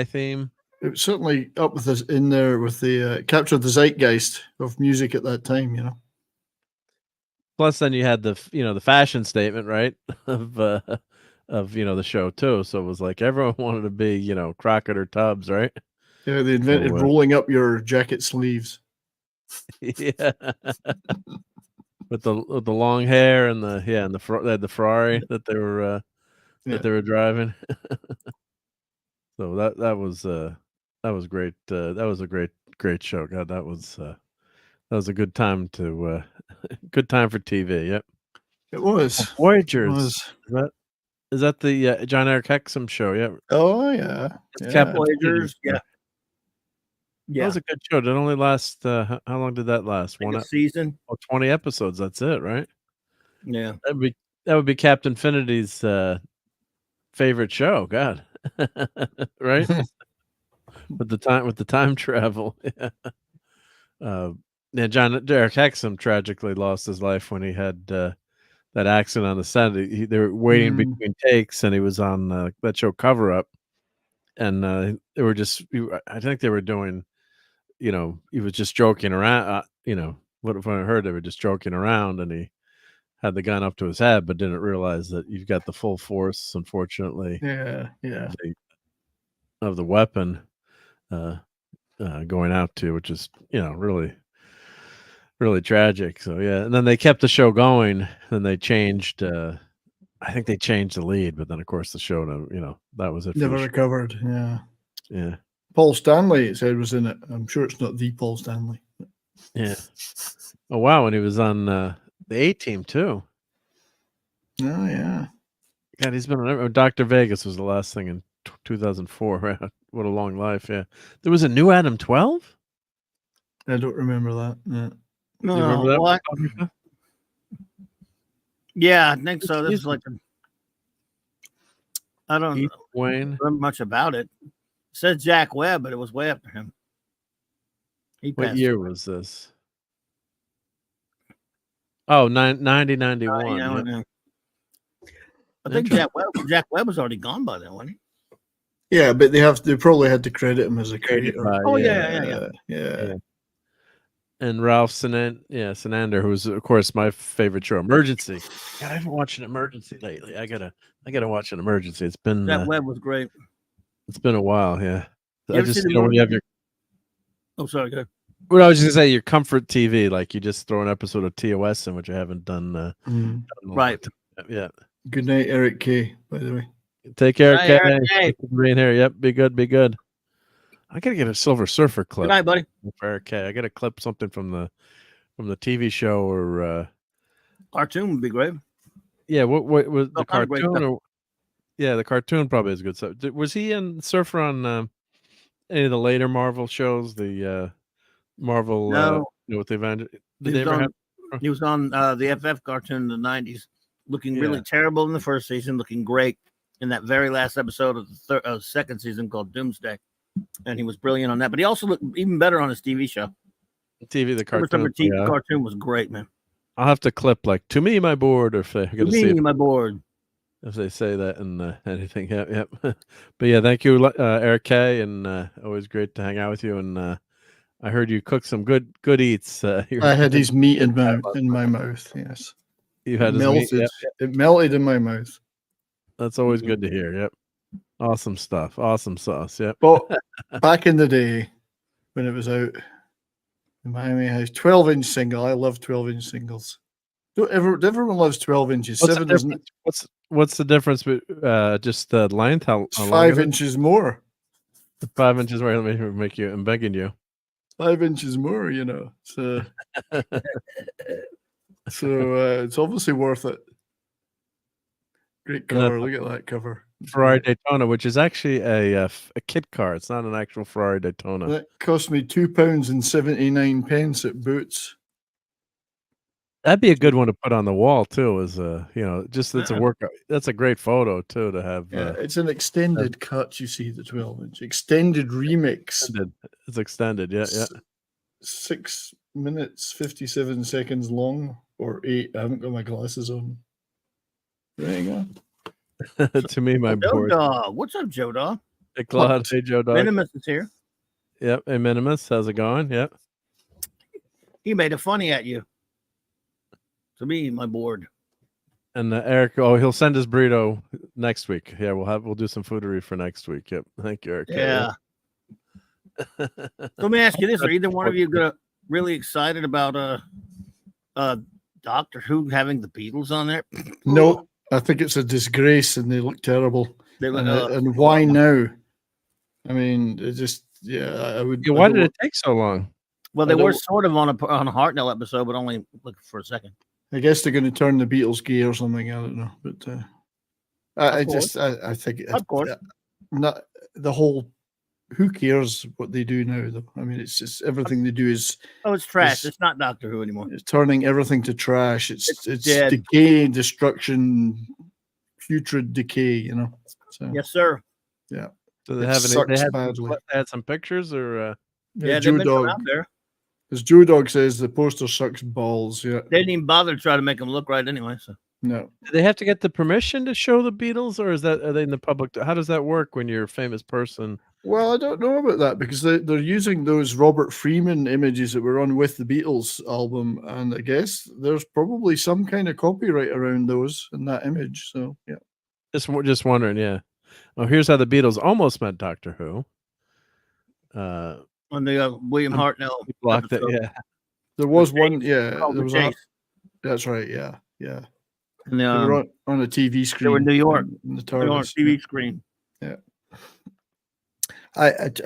theme. It was certainly up with us in there with the captured the zeitgeist of music at that time, you know. Plus, then you had the fashion statement, right, of the show too. So it was like everyone wanted to be Crockett or Tubbs, right? Yeah, they invented rolling up your jacket sleeves. Yeah, with the long hair and they had the Ferrari that they were driving. So that was great. That was a great show. God, that was a good time for TV. Yep, it was. Voyagers. Is that the John Eric Hexum show? Yeah. Oh yeah. Voyagers. Yeah. That was a good show. It only last. How long did that last? One season. 20 episodes. That's it, right? Yeah. That would be Captain Finity's favorite show. God, right? with the time travel. Yeah. John Eric Hexum tragically lost his life when he had that accident on the set. They were waiting between takes, and he was on that show Cover Up, and they were just. I think they were doing. He was just joking around. What if I heard they were just joking around, and he had the gun up to his head, but didn't realize that you've got the full force, unfortunately. Yeah. Of the weapon going out to, which is really, really tragic. So yeah, and then they kept the show going. Then they changed. I think they changed the lead, but then of course the show, that was it. Never recovered. Yeah. Yeah. Paul Stanley, it said, was in it. I'm sure it's not the Paul Stanley. Yeah. Oh wow, and he was on the A-Team too. Oh yeah. God, he's been on. Dr. Vegas was the last thing in 2004. What a long life. Yeah. There was a new Adam 12? I don't remember that. Yeah. No, you remember that? What? Yeah, I think so. This is like I don't know much about it. It says Jack Webb, but it was way after him. What year was this? Oh, 90, 91. Yeah. I think Jack Webb was already gone by then, wasn't he? Yeah, but they probably had to credit him as a creator. Oh yeah. And Ralph Sinander, who's of course my favorite show, Emergency. God, I haven't watched an Emergency lately. I gotta watch an Emergency. It's been that Webb was great. It's been a while, yeah. You I just when you have your. Oh, sorry, go ahead. Well, I was just gonna say your comfort TV, like you just throw an episode of TOS in, which I haven't done. Right. Yeah. Good night, Eric K. By the way. Take care, Eric. Being here. Yep. Be good. Be good. I gotta get a Silver Surfer clip. Good night, buddy. For Eric K. I gotta clip something from the TV show or cartoon would be great. Yeah. What was the cartoon? Or, yeah, the cartoon probably is good stuff. Was he in Surfer on any of the later Marvel shows? The Marvel, no. With the Avengers. He was on the FF cartoon in the 90s, looking really terrible in the first season, looking great in that very last episode of the second season called Doomsday. And he was brilliant on that. But he also looked even better on his TV show. The cartoon. Cartoon was great, man. I'll have to clip like "To me, my board," or if I gotta see my board. If they say that in anything, yep. But yeah, thank you, Eric K. And always great to hang out with you. And I heard you cook some good eats. I had his meat in my mouth. Yes, you had it melted. Meat, yep. It melted in my mouth. That's always good to hear. Yep, awesome stuff. Awesome sauce. Yep. But back in the day when it was out in Miami House, 12-inch single. I love 12-inch singles. Everyone loves 12 inches. What's the difference with just the length? How 5 inches more? 5 inches more. Let me make you. I'm begging you. 5 inches more. So it's obviously worth it. Great cover. Look at that cover. Ferrari Daytona, which is actually a kit car. It's not an actual Ferrari Daytona. That cost me £2.79 at Boots. That'd be a good one to put on the wall too. It's a workout. That's a great photo too to have. Yeah, it's an extended cut. You see the 12-inch extended remix. It's extended. Yeah. 6 minutes 57 seconds long, or 8. I haven't got my glasses on. There you go. To me, my board. Dog. What's up, Joe Dog? Hey, Claude. Hey, Joe Dog. Minimus is here. Yep. Hey, Minimus. How's it going? Yep. He made a funny at you. To me, my board. And Eric, he'll send his burrito next week. Yeah, we'll do some foodery for next week. Yep. Thank you, Eric. Yeah. Let me ask you this: are either one of you really excited about Doctor Who having the Beatles on there? No, I think it's a disgrace, and they look terrible. And why now? I mean, it just I would. Yeah, why did it take so long? Well, they were sort of on a Hartnell episode, but only for a second. I guess they're going to turn the Beatles gay or something. I don't know, but I think of course not the whole. Who cares what they do now, though? I mean, it's just everything they do is. Oh, it's trash. It's not Doctor Who anymore. It's turning everything to trash. It's decay, destruction, putrid decay. So, yes, sir. Yeah. So they had some pictures, or Joe Dog out there. As Joe Dog says, the poster sucks balls. Yeah, they didn't even bother to try to make them look right anyway. So no. Do they have to get the permission to show the Beatles, or are they in the public? How does that work when you're a famous person? Well, I don't know about that because they're using those Robert Freeman images that were on With the Beatles album, and I guess there's probably some kind of copyright around those in that image. So yeah, just wondering. Yeah. Oh, here's how the Beatles almost met Doctor Who. On the William Hartnell blocked it. episode. Yeah, there was one. Yeah, Called there The was Chase. that's right. Yeah, yeah. And They were on a TV screen. They were in New York. In the They were on a TARDIS. TV screen. Yeah.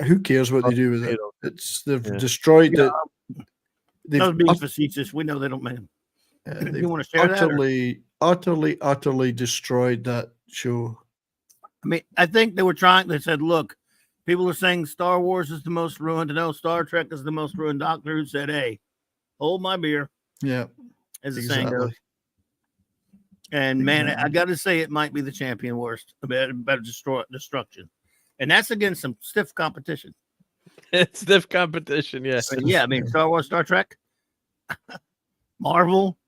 Who cares what they do with it? They've Yeah. destroyed it. That was being facetious. We know they don't make them. They've You want to share utterly destroyed that show. I mean, I think they were trying. They said, "Look, people are saying Star Wars is the most ruined. No, Star Trek is the most ruined." Doctor Who said, "Hey, hold my beer." Yeah, as the saying goes. And man, I got to say, it might be the champion worst about destruction, and that's against some stiff competition. It's stiff competition. Yes. Yeah, I mean, Star Wars, Star Trek, Marvel,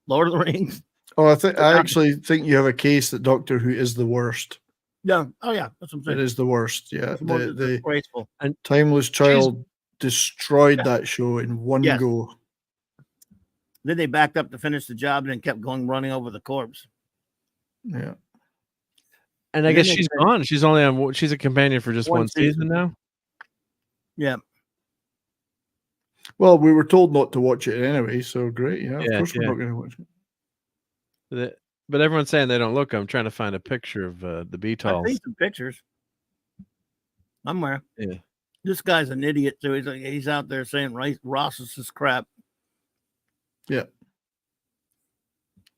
Lord of the Rings. Oh, I actually think you have a case that Doctor Who is the worst. Yeah. Oh, yeah. That's what I'm saying. It is the worst. Yeah. The disgraceful. And Timeless Child destroyed that show in one go. Then they backed up to finish the job and then kept running over the corpse. Yeah. And I guess she's gone. She's only on. She's a companion for just one season now. Yeah. Well, we were told not to watch it anyway, so great. Yeah, of course we're not going to watch it. But everyone's saying they don't look. I'm trying to find a picture of the Beatles. I've seen some pictures. Somewhere. Yeah. This guy's an idiot too. He's out there saying Ross is crap. Yeah.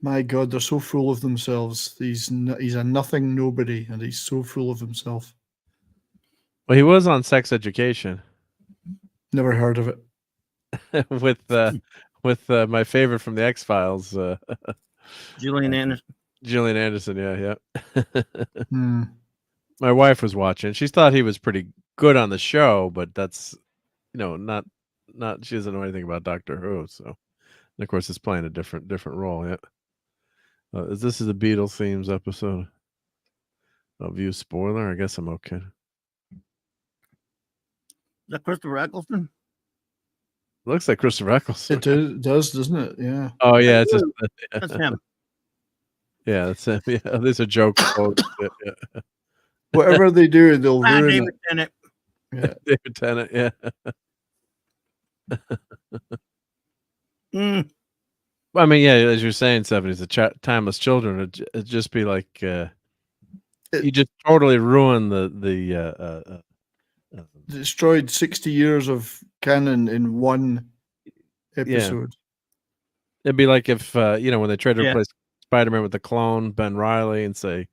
My God, they're so full of themselves. He's a nothing nobody, and he's so full of himself. Well, he was on Sex Education. Never heard of it. with my favorite from the X-Files, Gillian Anderson. Gillian Anderson, yeah. My wife was watching. She thought he was pretty good on the show, but that's not. She doesn't know anything about Doctor Who, so. And of course, it's playing a different role. Yeah. This is a Beatles themes episode. I'll view spoiler. I guess I'm okay. Is that Christopher Eccleston? Looks like Christopher Eccleston. It does, doesn't it? Yeah. Oh yeah, that's him. Yeah, that's him. Yeah, these are jokes. Yeah. Whatever they do, they'll ruin David it. Tennant. Yeah. David Tennant. Yeah. I mean, yeah, as you're saying, 70s, the timeless children. It'd just be like you just totally ruin the destroyed 60 years of canon in one episode. Yeah. It'd be like if when they tried to replace Spider-Man with the clone Ben Reilly and say,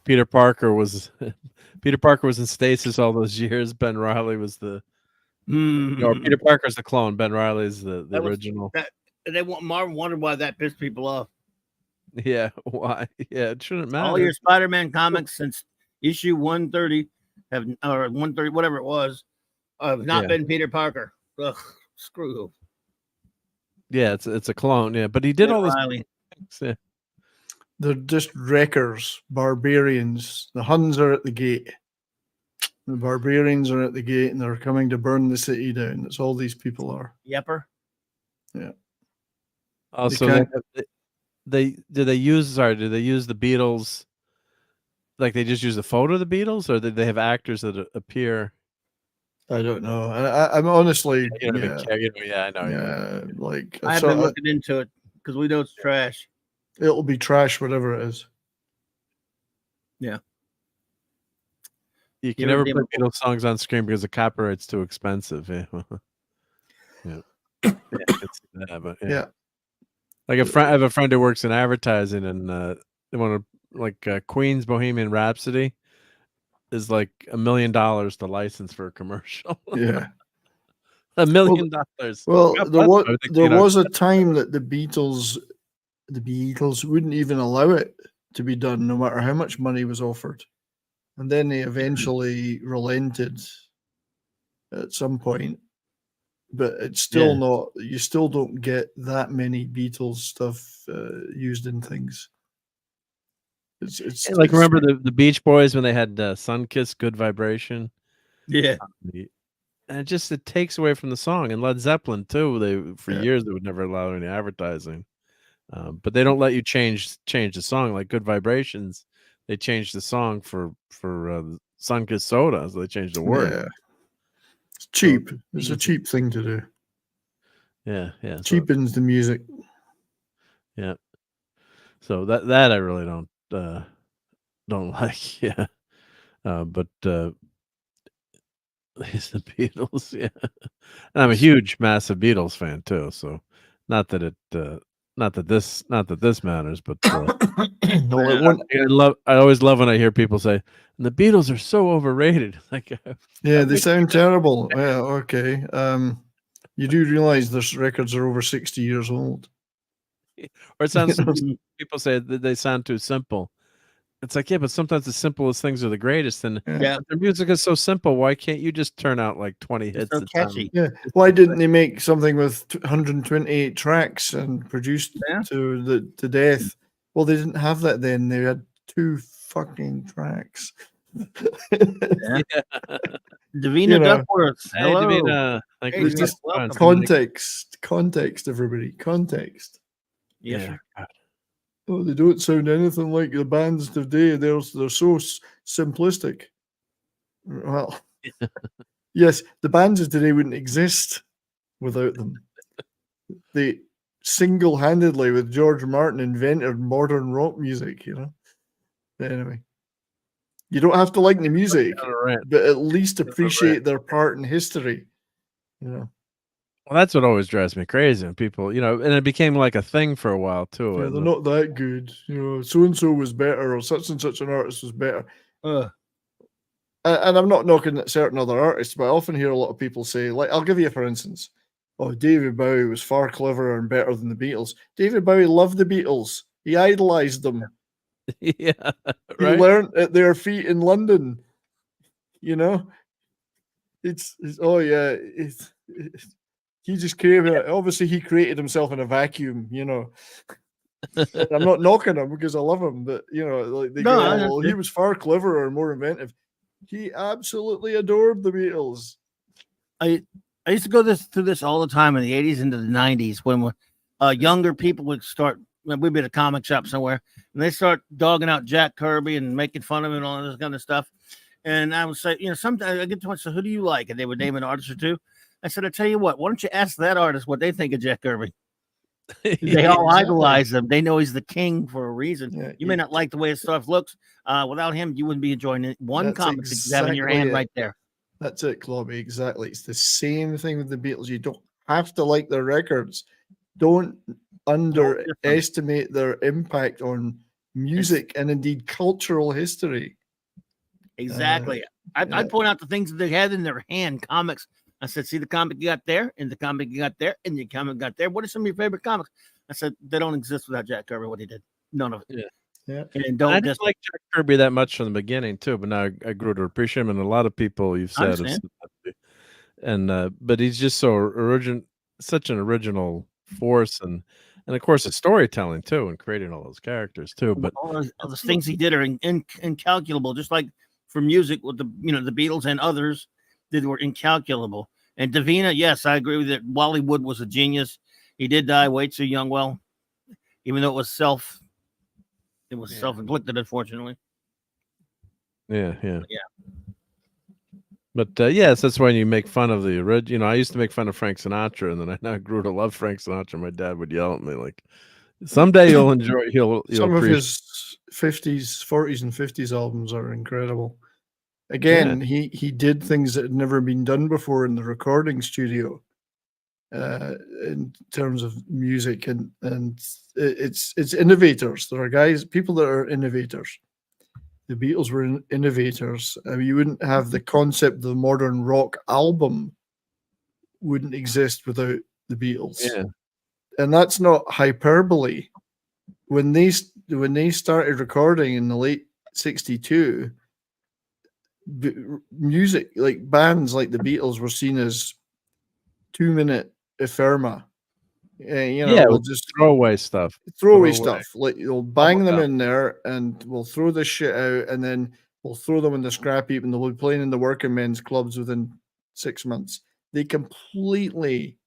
Peter Parker was in stasis all those years. Ben Reilly was the Peter Parker's the clone. Ben Reilly's the original. Marvel wondered why that pissed people off. Yeah, why? Yeah, it shouldn't matter. All your Spider-Man comics since issue 130 or 130, whatever it was, have not been Peter Parker. Ugh, screw. Yeah, it's a clone. Yeah, but he did all this. Yeah. They're just wreckers, barbarians. The Huns are at the gate. The barbarians are at the gate, and they're coming to burn the city down. That's all these people are. Yepper. Yeah. Also, did they use the Beatles? Like they just use a photo of the Beatles, or did they have actors that appear? I don't know. I'm honestly, I know. Yeah, like I haven't looked into it because we know it's trash. It'll be trash, whatever it is. Yeah. You can never put Beatles songs on screen because the copyright's too expensive. Yeah. Yeah. Like I have a friend who works in advertising, and they want to Queen's Bohemian Rhapsody is like $1 million to license for a commercial. Yeah. $1 million. Well, there was a time that the Beatles wouldn't even allow it to be done, no matter how much money was offered. And then they eventually relented at some point. But it's still not, you still don't get that many Beatles stuff used in things. It's like, remember the Beach Boys when they had Sun Kiss, Good Vibration? Yeah. And it takes away from the song. And Led Zeppelin too. For years they would never allow any advertising, but they don't let you change the song. Like Good Vibrations, they changed the song for Sun Kiss Soda, so they changed the word. Yeah, it's cheap. It's a cheap thing to do. Yeah. Cheapens the music. Yeah. So that I really don't like. Yeah. But it's the Beatles. Yeah. And I'm a huge, massive Beatles fan too. So not that this matters, but I always love when I hear people say the Beatles are so overrated. Like, yeah, they sound terrible. Well, okay. You do realize their records are over 60 years old. Or it sounds, people say that they sound too simple. It's like, yeah, but sometimes the simplest things are the greatest. And their music is so simple. Why can't you just turn out like 20 hits? So catchy. Yeah. Why didn't they make something with 128 tracks and produced to death? Well, they didn't have that then. They had 2 fucking tracks. Davina Duckworth. Hello. Hey, Davina. Hey, just context, everybody. Context. Yes. Yeah. Oh, they don't sound anything like the bands today. They're so simplistic. Well, yes, the bands of today wouldn't exist without them. They single-handedly, with George Martin, invented modern rock music. Anyway, you don't have to like the music, but at least appreciate their part in history. Well, that's what always drives me crazy. And people, and it became like a thing for a while too. Yeah, they're not that good. So and so was better, or such and such an artist was better. And I'm not knocking at certain other artists, but I often hear a lot of people say, like, I'll give you for instance, David Bowie was far cleverer and better than the Beatles. David Bowie loved the Beatles. He idolized them. Yeah, he learned at their feet in London. He just came. Obviously, he created himself in a vacuum. I'm not knocking him because I love him, but he was far cleverer and more inventive. He absolutely adored the Beatles. I used to go through this all the time in the 80s into the 90s when younger people would start. We'd be at a comic shop somewhere, and they start dogging out Jack Kirby and making fun of him and all this kind of stuff. And I would say, sometimes I get to so who do you like? And they would name an artist or two. I said, I tell you what, why don't you ask that artist what they think of Jack Kirby? They all idolize him. They know he's the king for a reason. Yeah, you may not like the way his stuff looks. Without him, you wouldn't be enjoying it. One comic that you have in your hand right there. That's it, Clobby. Exactly. It's the same thing with the Beatles. You don't have to like their records. Don't underestimate their impact on music and indeed cultural history. Exactly. I'd point out the things that they had in their hand, comics. I said, see the comic you got there, and the comic you got there, and the comic you got there. What are some of your favorite comics? I said, they don't exist without Jack Kirby, what he did. None of it. Yeah. And I didn't like Jack Kirby that much from the beginning, too, but now I grew to appreciate him, and a lot of people you've said. But he's just such an original force, and of course, the storytelling, too, and creating all those characters, too. But all the things he did are incalculable, just like for music with the Beatles and others. That were incalculable. And Davina, yes, I agree with it. Wally Wood was a genius. He did die way too young. Well, even though it was self-inflicted, unfortunately. Yeah. But yes, that's when you make fun of the original. I used to make fun of Frank Sinatra, and then I grew to love Frank Sinatra. My dad would yell at me like, "Someday you'll enjoy." Some of his 50s, 40s, and 50s albums are incredible. Again, he did things that had never been done before in the recording studio, in terms of music, and it's innovators. There are people that are innovators. The Beatles were innovators. You wouldn't have the concept of the modern rock album wouldn't exist without the Beatles. Yeah, and that's not hyperbole. When they started recording in the late '62. Music, like bands like the Beatles, were seen as 2-minute ephemera. We'll just throwaway stuff. Throwaway stuff. Like you'll bang them in there, and we'll throw this shit out, and then we'll throw them in the scrap heap, and they'll be playing in the working men's clubs within 6 months. They completely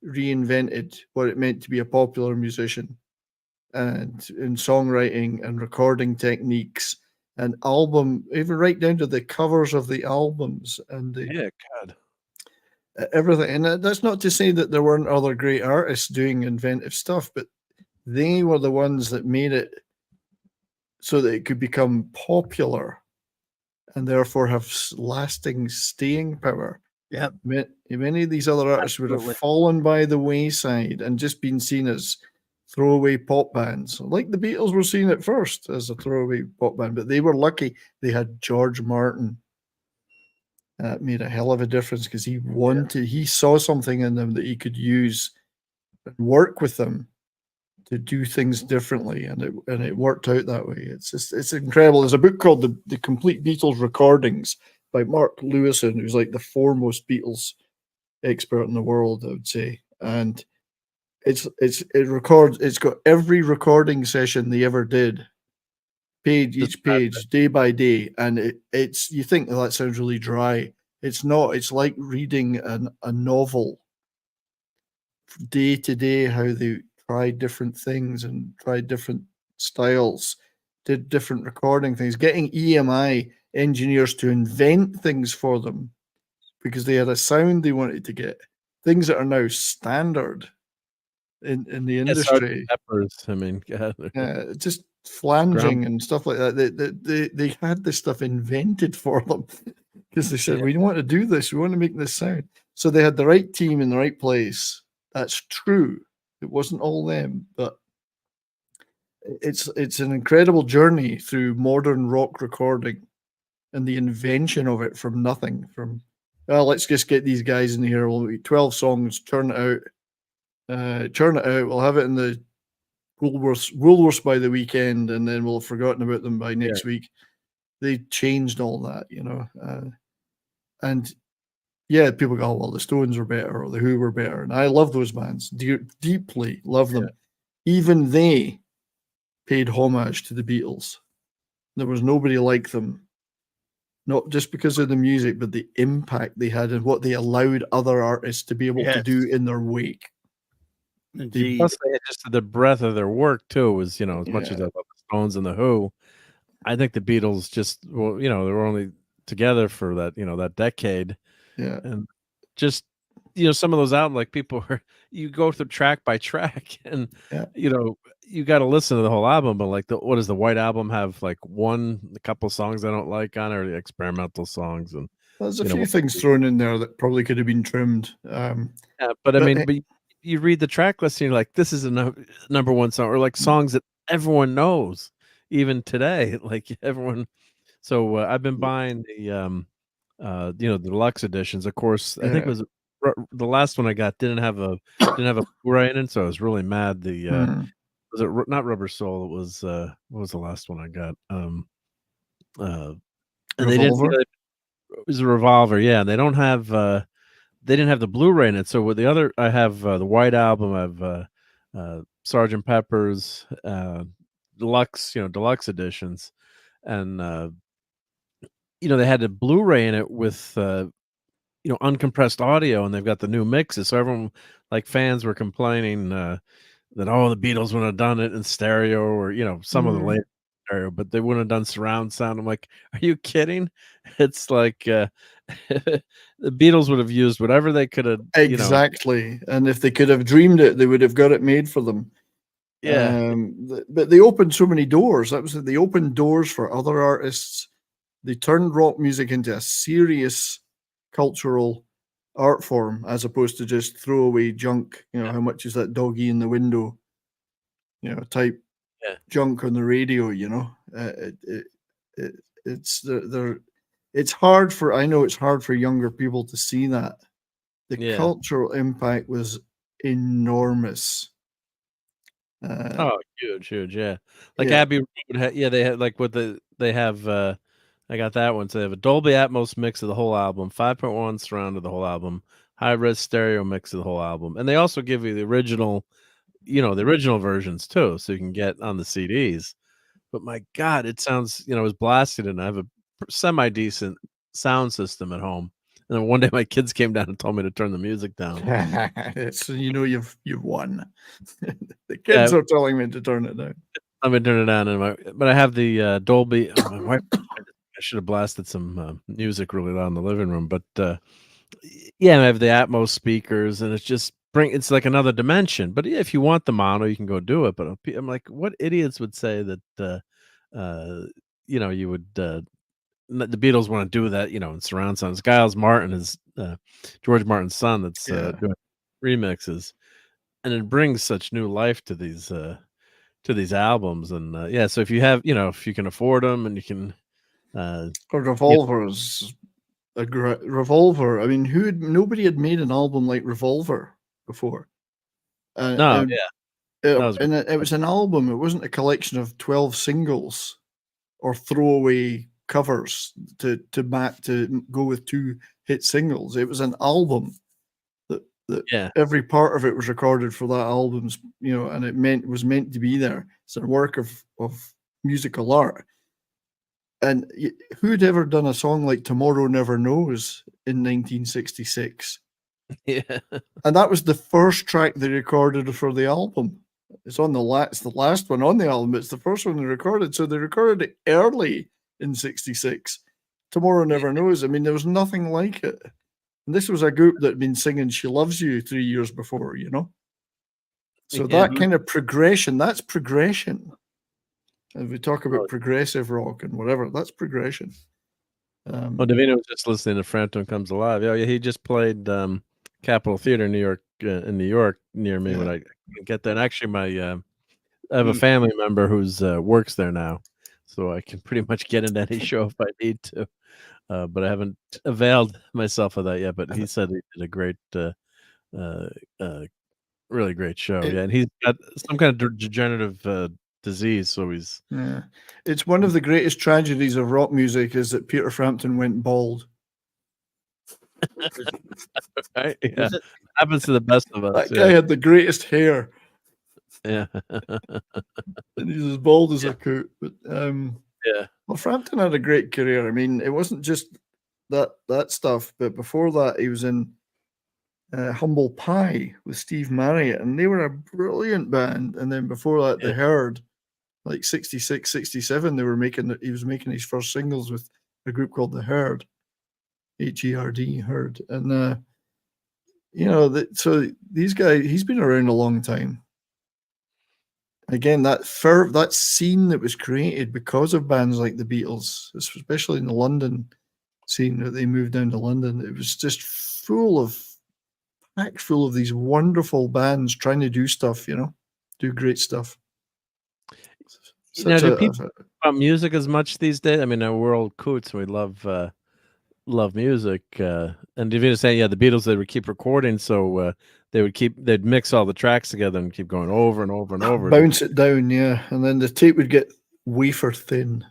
reinvented what it meant to be a popular musician, and in songwriting and recording techniques and album, even right down to the covers of the albums and everything. And that's not to say that there weren't other great artists doing inventive stuff, but they were the ones that made it so that it could become popular and therefore have lasting staying power. Yeah, many of these other artists would have fallen by the wayside and just been seen as throwaway pop bands, like the Beatles were seen at first as a throwaway pop band, but they were lucky they had George Martin. That made a hell of a difference because he saw something in them that he could use and work with them to do things differently, and it worked out that way. It's incredible. There's a book called the Complete Beatles Recordings by Mark Lewison, who's like the foremost Beatles expert in the world, I would say, and it's got every recording session they ever did, each page, day by day, and it's you think that sounds really dry. It's not. It's like reading a novel, day to day, how they tried different things and tried different styles, did different recording things, getting EMI engineers to invent things for them because they had a sound they wanted to get, things that are now standard in the industry. Peppers, I mean, just flanging and stuff like that. They had this stuff invented for them because they said, we want to do this, we want to make this sound. So they had the right team in the right place. That's true. It wasn't all them, but it's an incredible journey through modern rock recording and the invention of it from nothing. From let's just get these guys in here. We'll make 12 songs, churn it out. We'll have it in the Woolworths by the weekend, and then we'll have forgotten about them by next week. They changed all that, and people go, well, the Stones were better or the Who were better, and I love those bands, deeply love them. Even they paid homage to the Beatles. There was nobody like them, not just because of the music, but the impact they had and what they allowed other artists to be able to do in their wake. Plus, just the breadth of their work too was, as much as I love the Stones and the Who, I think the Beatles just, they were only together for that, that decade. Yeah. And just, some of those albums, like you go through track by track and, you got to listen to the whole album, but like what does the White Album have? Like a couple songs I don't like on it, or the experimental songs. And there's a few things thrown in there that probably could have been trimmed. But you read the track list and you're like, this is a number one song, or like songs that everyone knows even today, like everyone. So I've been buying the the deluxe editions. Of course, I think it was the last one I got didn't have a Blu-ray in it, so I was really mad. Was it not Rubber Soul? It was what was the last one I got? And they didn't. It was a Revolver, yeah. And they don't have. They didn't have the Blu-ray in it. So with the other, I have the White Album. I have Sgt. Pepper's deluxe, deluxe editions, and they had a Blu-ray in it with uncompressed audio, and they've got the new mixes. So everyone, like fans, were complaining that the Beatles wouldn't have done it in stereo, or some of the later stereo, but they wouldn't have done surround sound. I'm like, are you kidding? It's like the Beatles would have used whatever they could have. Exactly. And if they could have dreamed it, they would have got it made for them. Yeah. But they opened so many doors. They opened doors for other artists. They turned rock music into a serious cultural art form, as opposed to just throwaway junk. How much is that doggy in the window? Type junk on the radio. It's hard for, I know it's hard for younger people to see that. The cultural impact was enormous. Huge, yeah. Like Abbey Road, they had like they have. I got that one. So they have a Dolby Atmos mix of the whole album, 5.1 surround of the whole album, high-res stereo mix of the whole album. And they also give you the original, the original versions too, so you can get on the CDs. But my God, it sounds, it was blasted, and I have a semi-decent sound system at home. And then one day my kids came down and told me to turn the music down. So you've won. The kids are telling me to turn it down. I'm gonna turn it down, but I have the Dolby. Oh, my wife, I should have blasted some music really loud in the living room, but I have the Atmos speakers, and it's like another dimension. But if you want the mono, you can go do it. But I'm like, what idiots would say that you would the Beatles want to do that, in surround sound. Giles Martin is George Martin's son that's doing remixes, and it brings such new life to these albums. And so if you have, if you can afford them, and you can Revolver's a great Revolver. I mean, nobody had made an album like Revolver before. It was an album. It wasn't a collection of 12 singles or throwaway covers to go with 2 hit singles. It was an album that every part of it was recorded for that album's, and it was meant to be there. It's a work of musical art. And who'd ever done a song like Tomorrow Never Knows in 1966? Yeah. And that was the first track they recorded for the album. It's the last one on the album. It's the first one they recorded. So they recorded it early in 66. Tomorrow Never Knows. I mean, there was nothing like it. And this was a group that had been singing She Loves You 3 years before, So that kind of progression, that's progression. And we talk about progressive rock and whatever, that's progression. Davina was just listening to Frampton Comes Alive. Yeah, he just played Capitol Theater in New York near me when I get there. And actually, I have a family member who's works there now, so I can pretty much get into any show if I need to. But I haven't availed myself of that yet. But he said he did a great, really great show. And he's got some kind of degenerative disease, so he's. Yeah, it's one of the greatest tragedies of rock music is that Peter Frampton went bald. Right? Yeah, happens to the best of us. That guy had the greatest hair. Yeah, and he's as bald as a coot. But well, Frampton had a great career. I mean, it wasn't just that stuff, but before that, he was in Humble Pie with Steve Marriott, and they were a brilliant band. And then before that, The Herd, like 66, 67, he was making his first singles with a group called The Herd, H-E-R-D, Herd. And so these guys, he's been around a long time. Again, that scene that was created because of bands like the Beatles, especially in the London scene that they moved down to London, it was just packed full of these wonderful bands trying to do stuff, do great stuff. Now, do people about music as much these days? I mean, we're old coots, and we love music. And Davina saying, the Beatles, they would keep recording, so they'd mix all the tracks together and keep going over and over and over. Bounce it down, and then the tape would get wafer thin.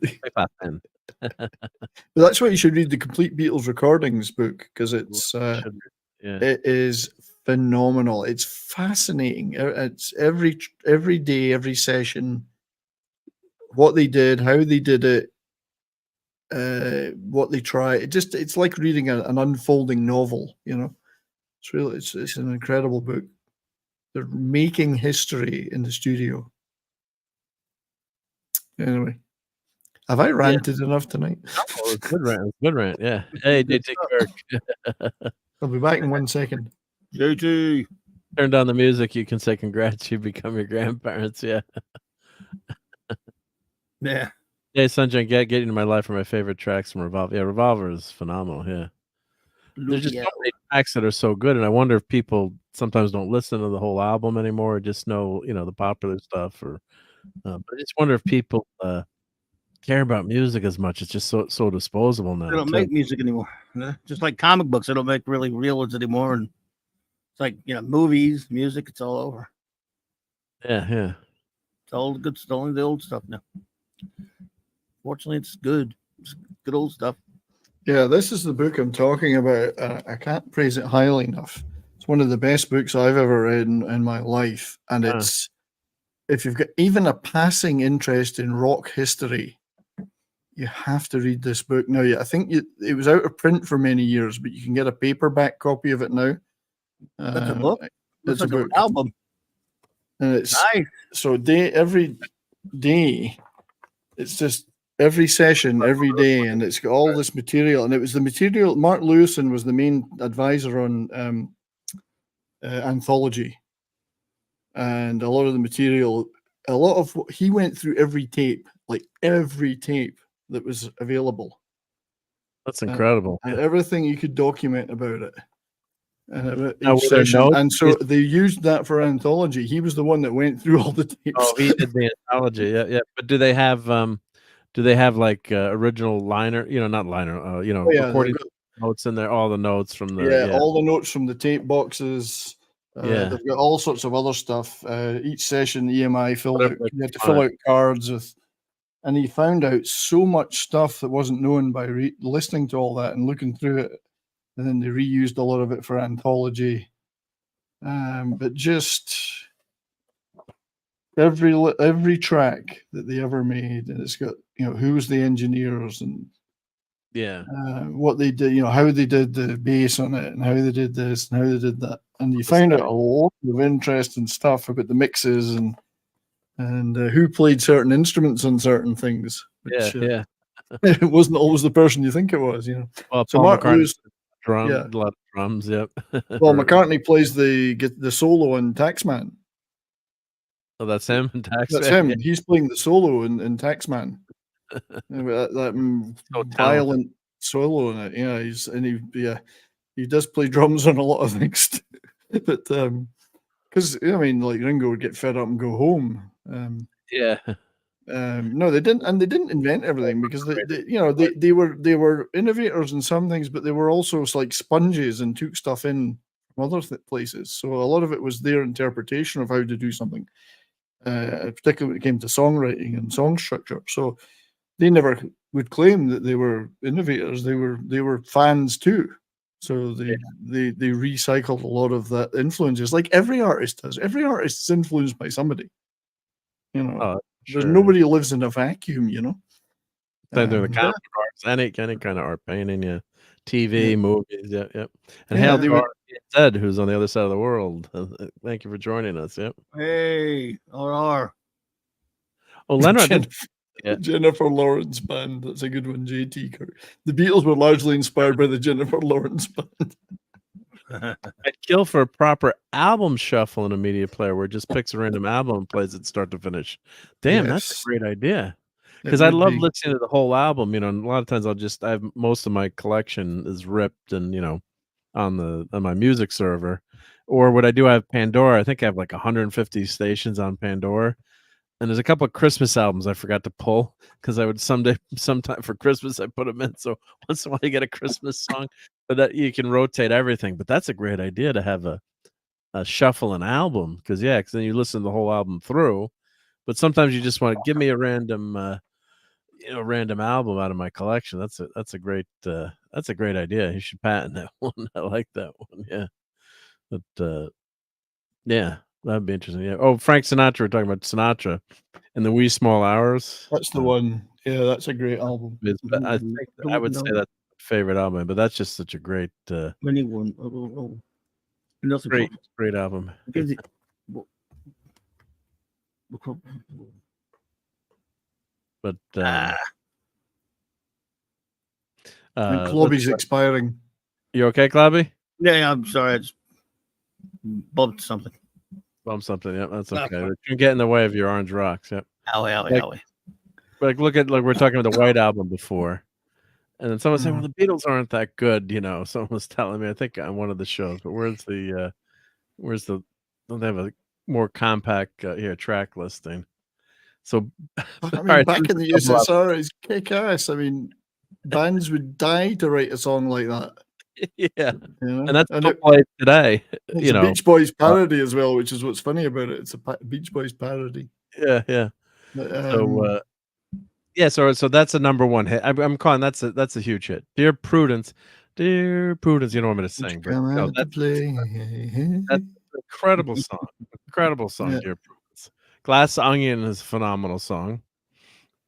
Wafer thin. But that's why you should read the complete Beatles recordings book, because it's it is phenomenal. It's fascinating. It's every day, every session, what they did, how they did it, what they tried. It's like reading an unfolding novel. It's an incredible book. They're making history in the studio. Anyway. Have I ranted enough tonight? Oh, it's good rant. Good rant. Yeah. Hey, JT Kirk. I'll be back in 1 second. JT. Turn down the music. You can say congrats. You become your grandparents. Yeah. Yeah. Hey, Sunshine, get into my life are my favorite tracks from Revolver. Yeah, Revolver is phenomenal. Yeah. There's just so many tracks that are so good, and I wonder if people sometimes don't listen to the whole album anymore, or just know, the popular stuff, or. But I just wonder if people care about music as much. It's just so disposable now. They don't make music anymore. Just like comic books, they don't make really real ones anymore. And it's like, movies, music, it's all over. Yeah. It's all good. It's only the old stuff now. Fortunately, it's good. It's good old stuff. Yeah, this is the book I'm talking about. I can't praise it highly enough. It's one of the best books I've ever read in my life. And it's, if you've got even a passing interest in rock history, you have to read this book. Now, I think it was out of print for many years, but you can get a paperback copy of it now. That's a book? It's like a book. An album. And it's nice. So every day, it's just every session, every day, and it's got all this material. And it was the material. Mark Lewison was the main advisor on anthology, and a lot of the material, he went through every tape, like every tape that was available. That's incredible. And everything you could document about it. And about Now, each were there session. notes? And so they used that for anthology. He was the one that went through all the tapes. Oh, he did the anthology. Yeah, yeah. But do they have like original liner? Not liner. Recording notes in there. All the notes from the all the notes from the tape boxes. They've got all sorts of other stuff. Each session, EMI filled out. You had to fill out cards with. And he found out so much stuff that wasn't known by listening to all that and looking through it. And then they reused a lot of it for anthology. But just every track that they ever made, and it's got, who was the engineers and what they did, how they did the bass on it and how they did this and how they did that. And you find out a lot of interesting stuff about the mixes and who played certain instruments on certain things. Which, it wasn't always the person you think it was, Well, so Paul Mark McCartney, Lewis, a lot of drums. Yep. Well, McCartney plays the solo in Taxman. Oh, that's him in Taxman. That's him. He's playing the solo in Taxman. that violent solo in it. Yeah, he does play drums on a lot of things. But because like Ringo would get fed up and go home. No, they didn't, and they didn't invent everything because they were innovators in some things, but they were also like sponges and took stuff in from other places. So a lot of it was their interpretation of how to do something, particularly when it came to songwriting and song structure. So they never would claim that they were innovators. They were fans too. So they recycled a lot of that influences, like every artist does. Every artist is influenced by somebody. There's nobody who lives in a vacuum, Same thing with comic arts, any kind of art, painting, TV, movies, And Hal Zed, who's on the other side of the world. Thank you for joining us. Yep. Hey, RR. Oh, Leonard. Jennifer Lawrence Band. That's a good one, JT. The Beatles were largely inspired by the Jennifer Lawrence Band. I'd kill for a proper album shuffle in a media player where it just picks a random album and plays it start to finish. Damn, that's a great idea. Because I love listening to the whole album, and a lot of times I have most of my collection is ripped and on my music server. Or what I do, I have Pandora. I think I have like 150 stations on Pandora. And there's a couple of Christmas albums I forgot to pull because I would sometime for Christmas I put them in. So once in a while you get a Christmas song, but that you can rotate everything. But that's a great idea to have a shuffle an album because then you listen to the whole album through. But sometimes you just want to give me a random random album out of my collection. That's a great idea. You should patent that one. I like that one. Yeah, but that'd be interesting. Yeah. Oh, Frank Sinatra. We're talking about Sinatra and the Wee Small Hours. That's the one. Yeah, that's a great album. I think I would say that's my favorite album, but that's just such a great, great album. But Clobby's expiring. You okay, Clobby? Yeah, I'm sorry. I just bumped something. Yeah, that's okay. It can get in the way of your Orange Rocks. Yep. Owie. Like look, we're talking about the White Album before, and then someone said, "Well, the Beatles aren't that good." Someone was telling me, I think on one of the shows. But where's the? Don't they have a more compact track listing? So, back in the USSR, it's kick-ass. I mean, bands would die to write a song like that. Yeah, and that's played today. It's a Beach Boys parody as well, which is what's funny about it. It's a Beach Boys parody. Yeah. So Yeah, so that's a number one hit. I'm calling that's a huge hit. Dear Prudence, you don't want me to sing, but that's an incredible song. Incredible song, Yeah. Dear Prudence. Glass Onion is a phenomenal song.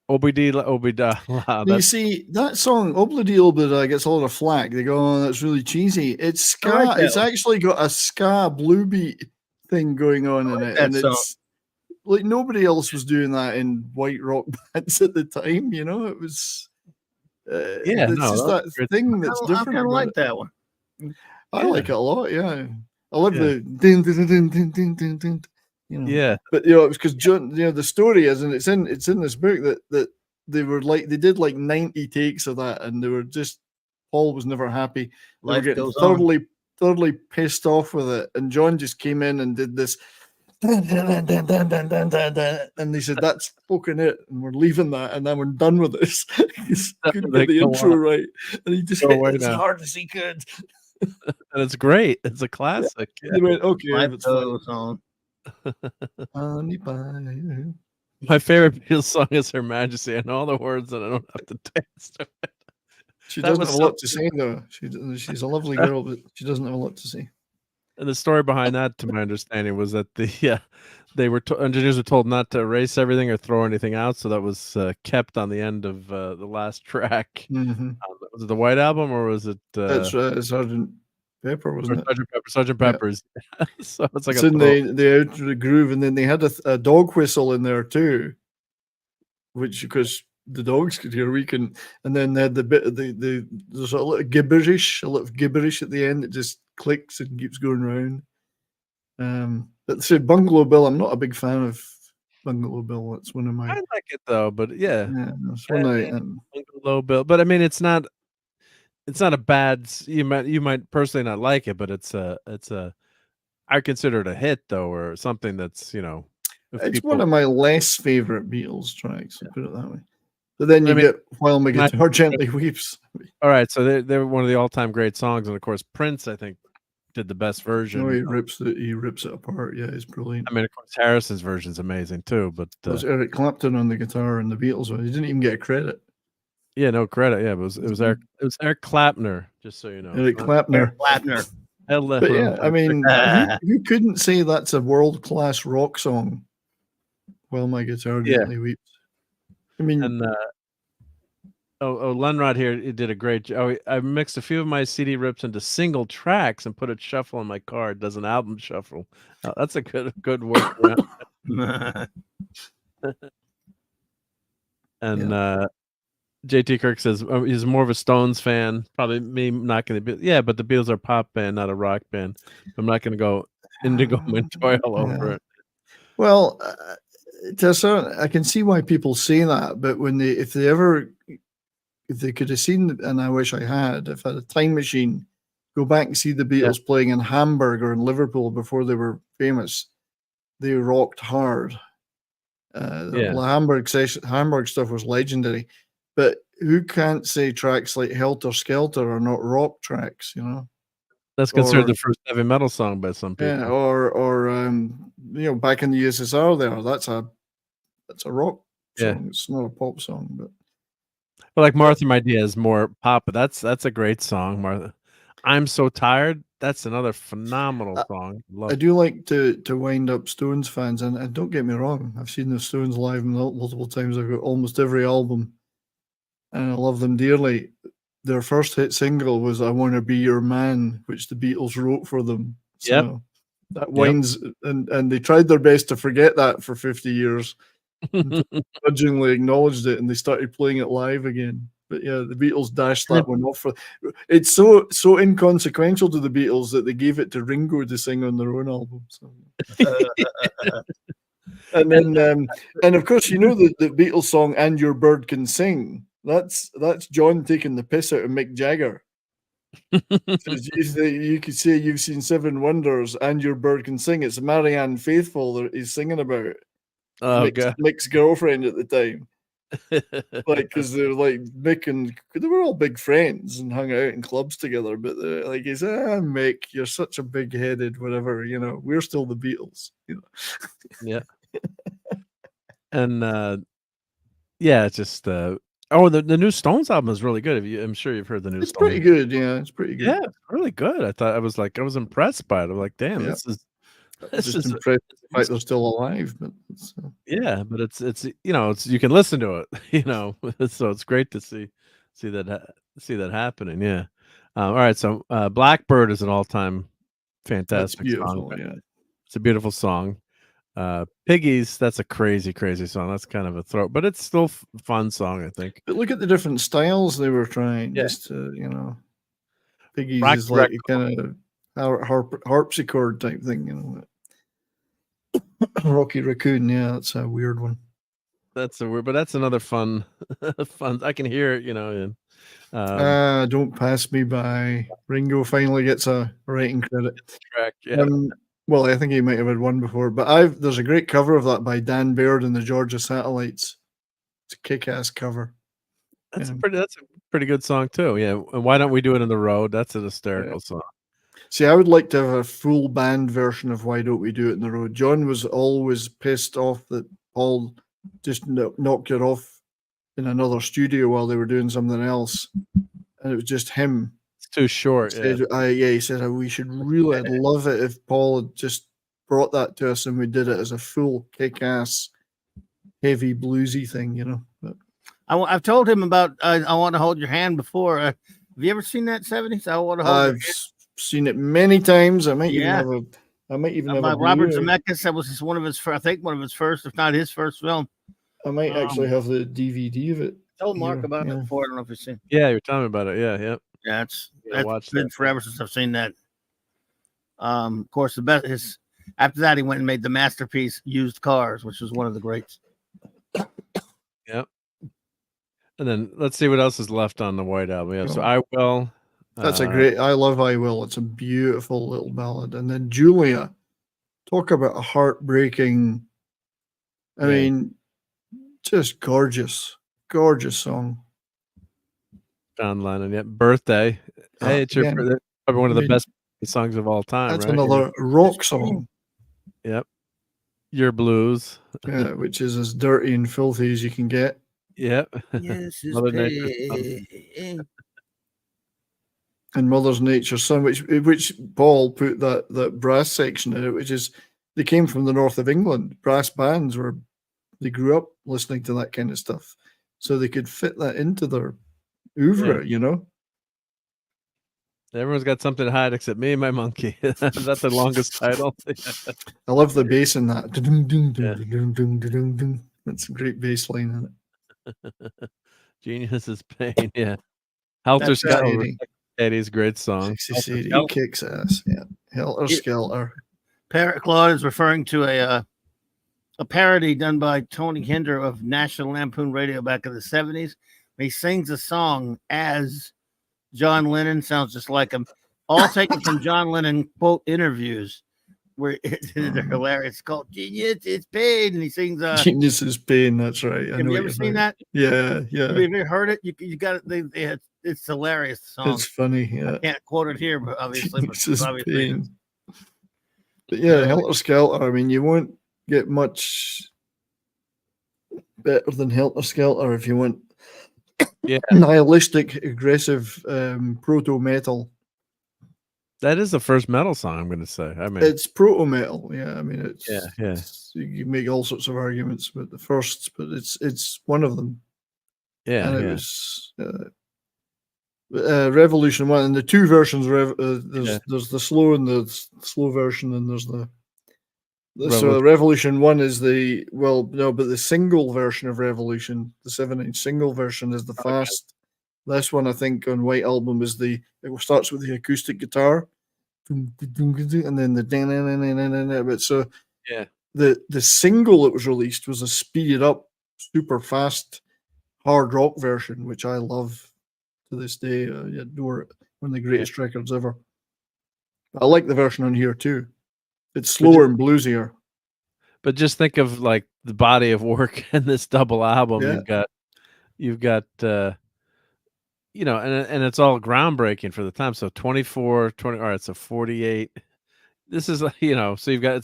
Obida. You see, that song, Obladi Oblida, gets a lot of flack. They go, oh, that's really cheesy. It's ska. like that it's one. actually got a ska blue beat thing going on in it. And it's like nobody else was doing that in white rock bands at the time, you know? It was it's just that thing that's different. I kind of like that one. I like it a lot, yeah. I love the din, din, din, din, din, din, din, you know. Yeah. But it was because John, the story is, and it's in this book that they did like 90 takes of that, and they were just Paul was never happy. They were getting thoroughly pissed off with it, and John just came in and did this. And they said that's fucking it, and we're leaving that, and then we're done with this. He couldn't get the intro right, and he just hit it as hard as he could. And it's great. It's a classic. Yeah. They went, okay, that's song. My favorite Beatles song is Her Majesty, and all the words, and I don't have to dance to it. She doesn't have a lot to say, though. She's a lovely girl, but she doesn't have a lot to say. And the story behind that, to my understanding, was that engineers were told not to erase everything or throw anything out, so that was kept on the end of the last track. Mm-hmm. Was it the White Album, or was it? That's Sergeant Pepper, wasn't it? Sergeant Pepper's. Yeah. So it's like in the out of the groove, and then they had a dog whistle in there too, which because the dogs could hear, and then they had the bit of there's a little gibberish at the end. It just clicks and keeps going round. But say Bungalow Bill, I'm not a big fan of Bungalow Bill. It's one of my. I like it though, but yeah that's one Bungalow Bill. But I mean, it's not a bad. You might personally not like it, but it's a. I consider it a hit though, or something that's It's one of my less favorite Beatles tracks. Put it that way. But then you get While My Guitar Gently Weeps. All right, so they're one of the all-time great songs, and of course Prince, I think, did the best version. No, he rips it apart. Yeah, it's brilliant. I mean, of course, Harrison's version is amazing too. But it was Eric Clapton on the guitar and the Beatles one. He didn't even get a credit. Yeah, no credit. Yeah, it was Eric Clapner. Just so you know, Eric Clapner. But yeah, I mean, who couldn't say that's a world-class rock song? While My Guitar Gently Weeps. I mean, and Lenrod here, he did a great job. I mixed a few of my CD rips into single tracks and put it shuffle in my car. It does an album shuffle. That's a good work. And JT Kirk says he's more of a Stones fan. Probably me not going to be. Yeah, but the Beatles are a pop band, not a rock band. I'm not going to go Indigo Montoya all over it. Well, I can see why people say that, but if they could have seen, and I wish I had, if I had a time machine, go back and see the Beatles playing in Hamburg or in Liverpool before they were famous, they rocked hard. The Hamburg stuff was legendary, but who can't say tracks like Helter Skelter are not rock tracks? That's considered the first heavy metal song by some people. Yeah, or back in the USSR, that's a rock song. It's not a pop song, but like Martha My Dear is more pop, but that's a great song. Martha, I'm So Tired. That's another phenomenal song. I do like to wind up Stones fans, and don't get me wrong, I've seen the Stones live multiple times. I've got almost every album, and I love them dearly. Their first hit single was "I Want to Be Your Man," which the Beatles wrote for them. So that winds, and they tried their best to forget that for 50 years. Grudgingly acknowledged it, and they started playing it live again. But yeah, the Beatles dashed that one off. It's so inconsequential to the Beatles that they gave it to Ringo to sing on their own album. So. And then, and of course, the Beatles song "And Your Bird Can Sing." That's John taking the piss out of Mick Jagger. You could say you've seen Seven Wonders and Your Bird Can Sing. It's Marianne Faithfull that he's singing about. Mick's girlfriend at the time. Because they're like Mick and they were all big friends and hung out in clubs together. But he's Mick, you're such a big-headed whatever. We're still the Beatles. Yeah. And Yeah, it's just the new Stones album is really good. I'm sure you've heard the new It's Stones. pretty good. Yeah, it's pretty good. Yeah, it's really good. I was impressed by it. I'm like, damn, Yeah. this is Just impressed with the fact they're still alive, but yeah, but it's you can listen to it, so it's great to see that happening. Yeah. All right, so Blackbird is an all-time that's fantastic song. beautiful. Yeah, It's a beautiful song. Piggies, that's a crazy song. That's kind of a throat, but it's still fun song, I think. but look at the different styles they were trying. Yeah. Just to, Piggies is like a kind of harpsichord type thing, Rocky Raccoon, yeah, that's a weird one. That's a weird, but that's another fun. I can hear it, and Don't Pass Me By. Ringo finally gets a writing credit. Track, yeah. Well, I think he might have had one before, but there's a great cover of that by Dan Baird and the Georgia Satellites. It's a kick-ass cover. That's a pretty good song too. Yeah. And Why Don't We Do It on the Road? That's an hysterical song. See, I would like to have a full band version of Why Don't We Do It on the Road. John was always pissed off that Paul just knocked it off in another studio while they were doing something else, and it was just him. It's too short. He said we should really. I'd love it if Paul had just brought that to us and we did it as a full kick-ass, heavy bluesy thing, But I've told him about I Want to Hold Your Hand before. Have you ever seen that 70s? I Want to Hold Your Hand. Seen it many times. I might even have a Robert Zemeckis. That was one of his first, if not his first film. I might actually have the DVD of it. Told Mark about it before. I don't know if you've seen. Yeah, you're telling me about it. Yeah. Yeah, it's been forever since I've seen that. Of course, the best is after that he went and made the masterpiece Used Cars, which was one of the greats. Yep. And then let's see what else is left on the White Album. Yeah, so I Will. That's I love I Will. It's a beautiful little ballad. And then Julia, talk about a heartbreaking, I mean, just gorgeous song. John Lennon, yeah. Birthday. Hey, it's probably one of the best songs of all time. That's right? another rock song. Yep. Your Blues. Yeah, which is as dirty and filthy as you can get. Yep. Yes, and Mother's Nature's Son, which Paul put that brass section in it, which is they came from the north of England. Brass bands they grew up listening to that kind of stuff, so they could fit that into their oeuvre, Everyone's got something to hide except me and my monkey. Is that the longest title? I love the bass in that. That's a great bass line in it. Genius is Pain, yeah. Helter Skelter. Eddie's great song. He kicks ass. Yeah, Helter Skelter. Parrot Claude is referring to a parody done by Tony Hinder of National Lampoon Radio back in the 70s. He sings a song as John Lennon, sounds just like him. All taken from John Lennon quote interviews, where they're hilarious. It's called Genius is Pain, and he sings Genius is Pain. That's right. Have you ever seen that? Yeah. Have you ever heard it? You got it. It's hilarious song. It's funny. Yeah. I can't quote it here, but obviously. Pain. But yeah, Helter Skelter. I mean, you won't get much better than Helter Skelter if you want nihilistic, aggressive proto metal. That is the first metal song, I'm going to say. I mean, it's proto metal. Yeah, I mean, it's you make all sorts of arguments about the first, but it's one of them. Yeah, and it was Revolution 1, and the two versions. There's the slow and the slow version, and there's so Revolution 1 is but the single version of Revolution, the 7-inch single version, is the fast. This one, I think, on White Album is it starts with the acoustic guitar, and then the but so the single that was released was a speeded up, super fast, hard rock version, which I love to this day. I adore it. One of the greatest records ever. I like the version on here too. It's slower and bluesier. But just think of like the body of work in this double album. Yeah. You've got and it's all groundbreaking for the time. So 24, 20, all right, so 48. This is so you've got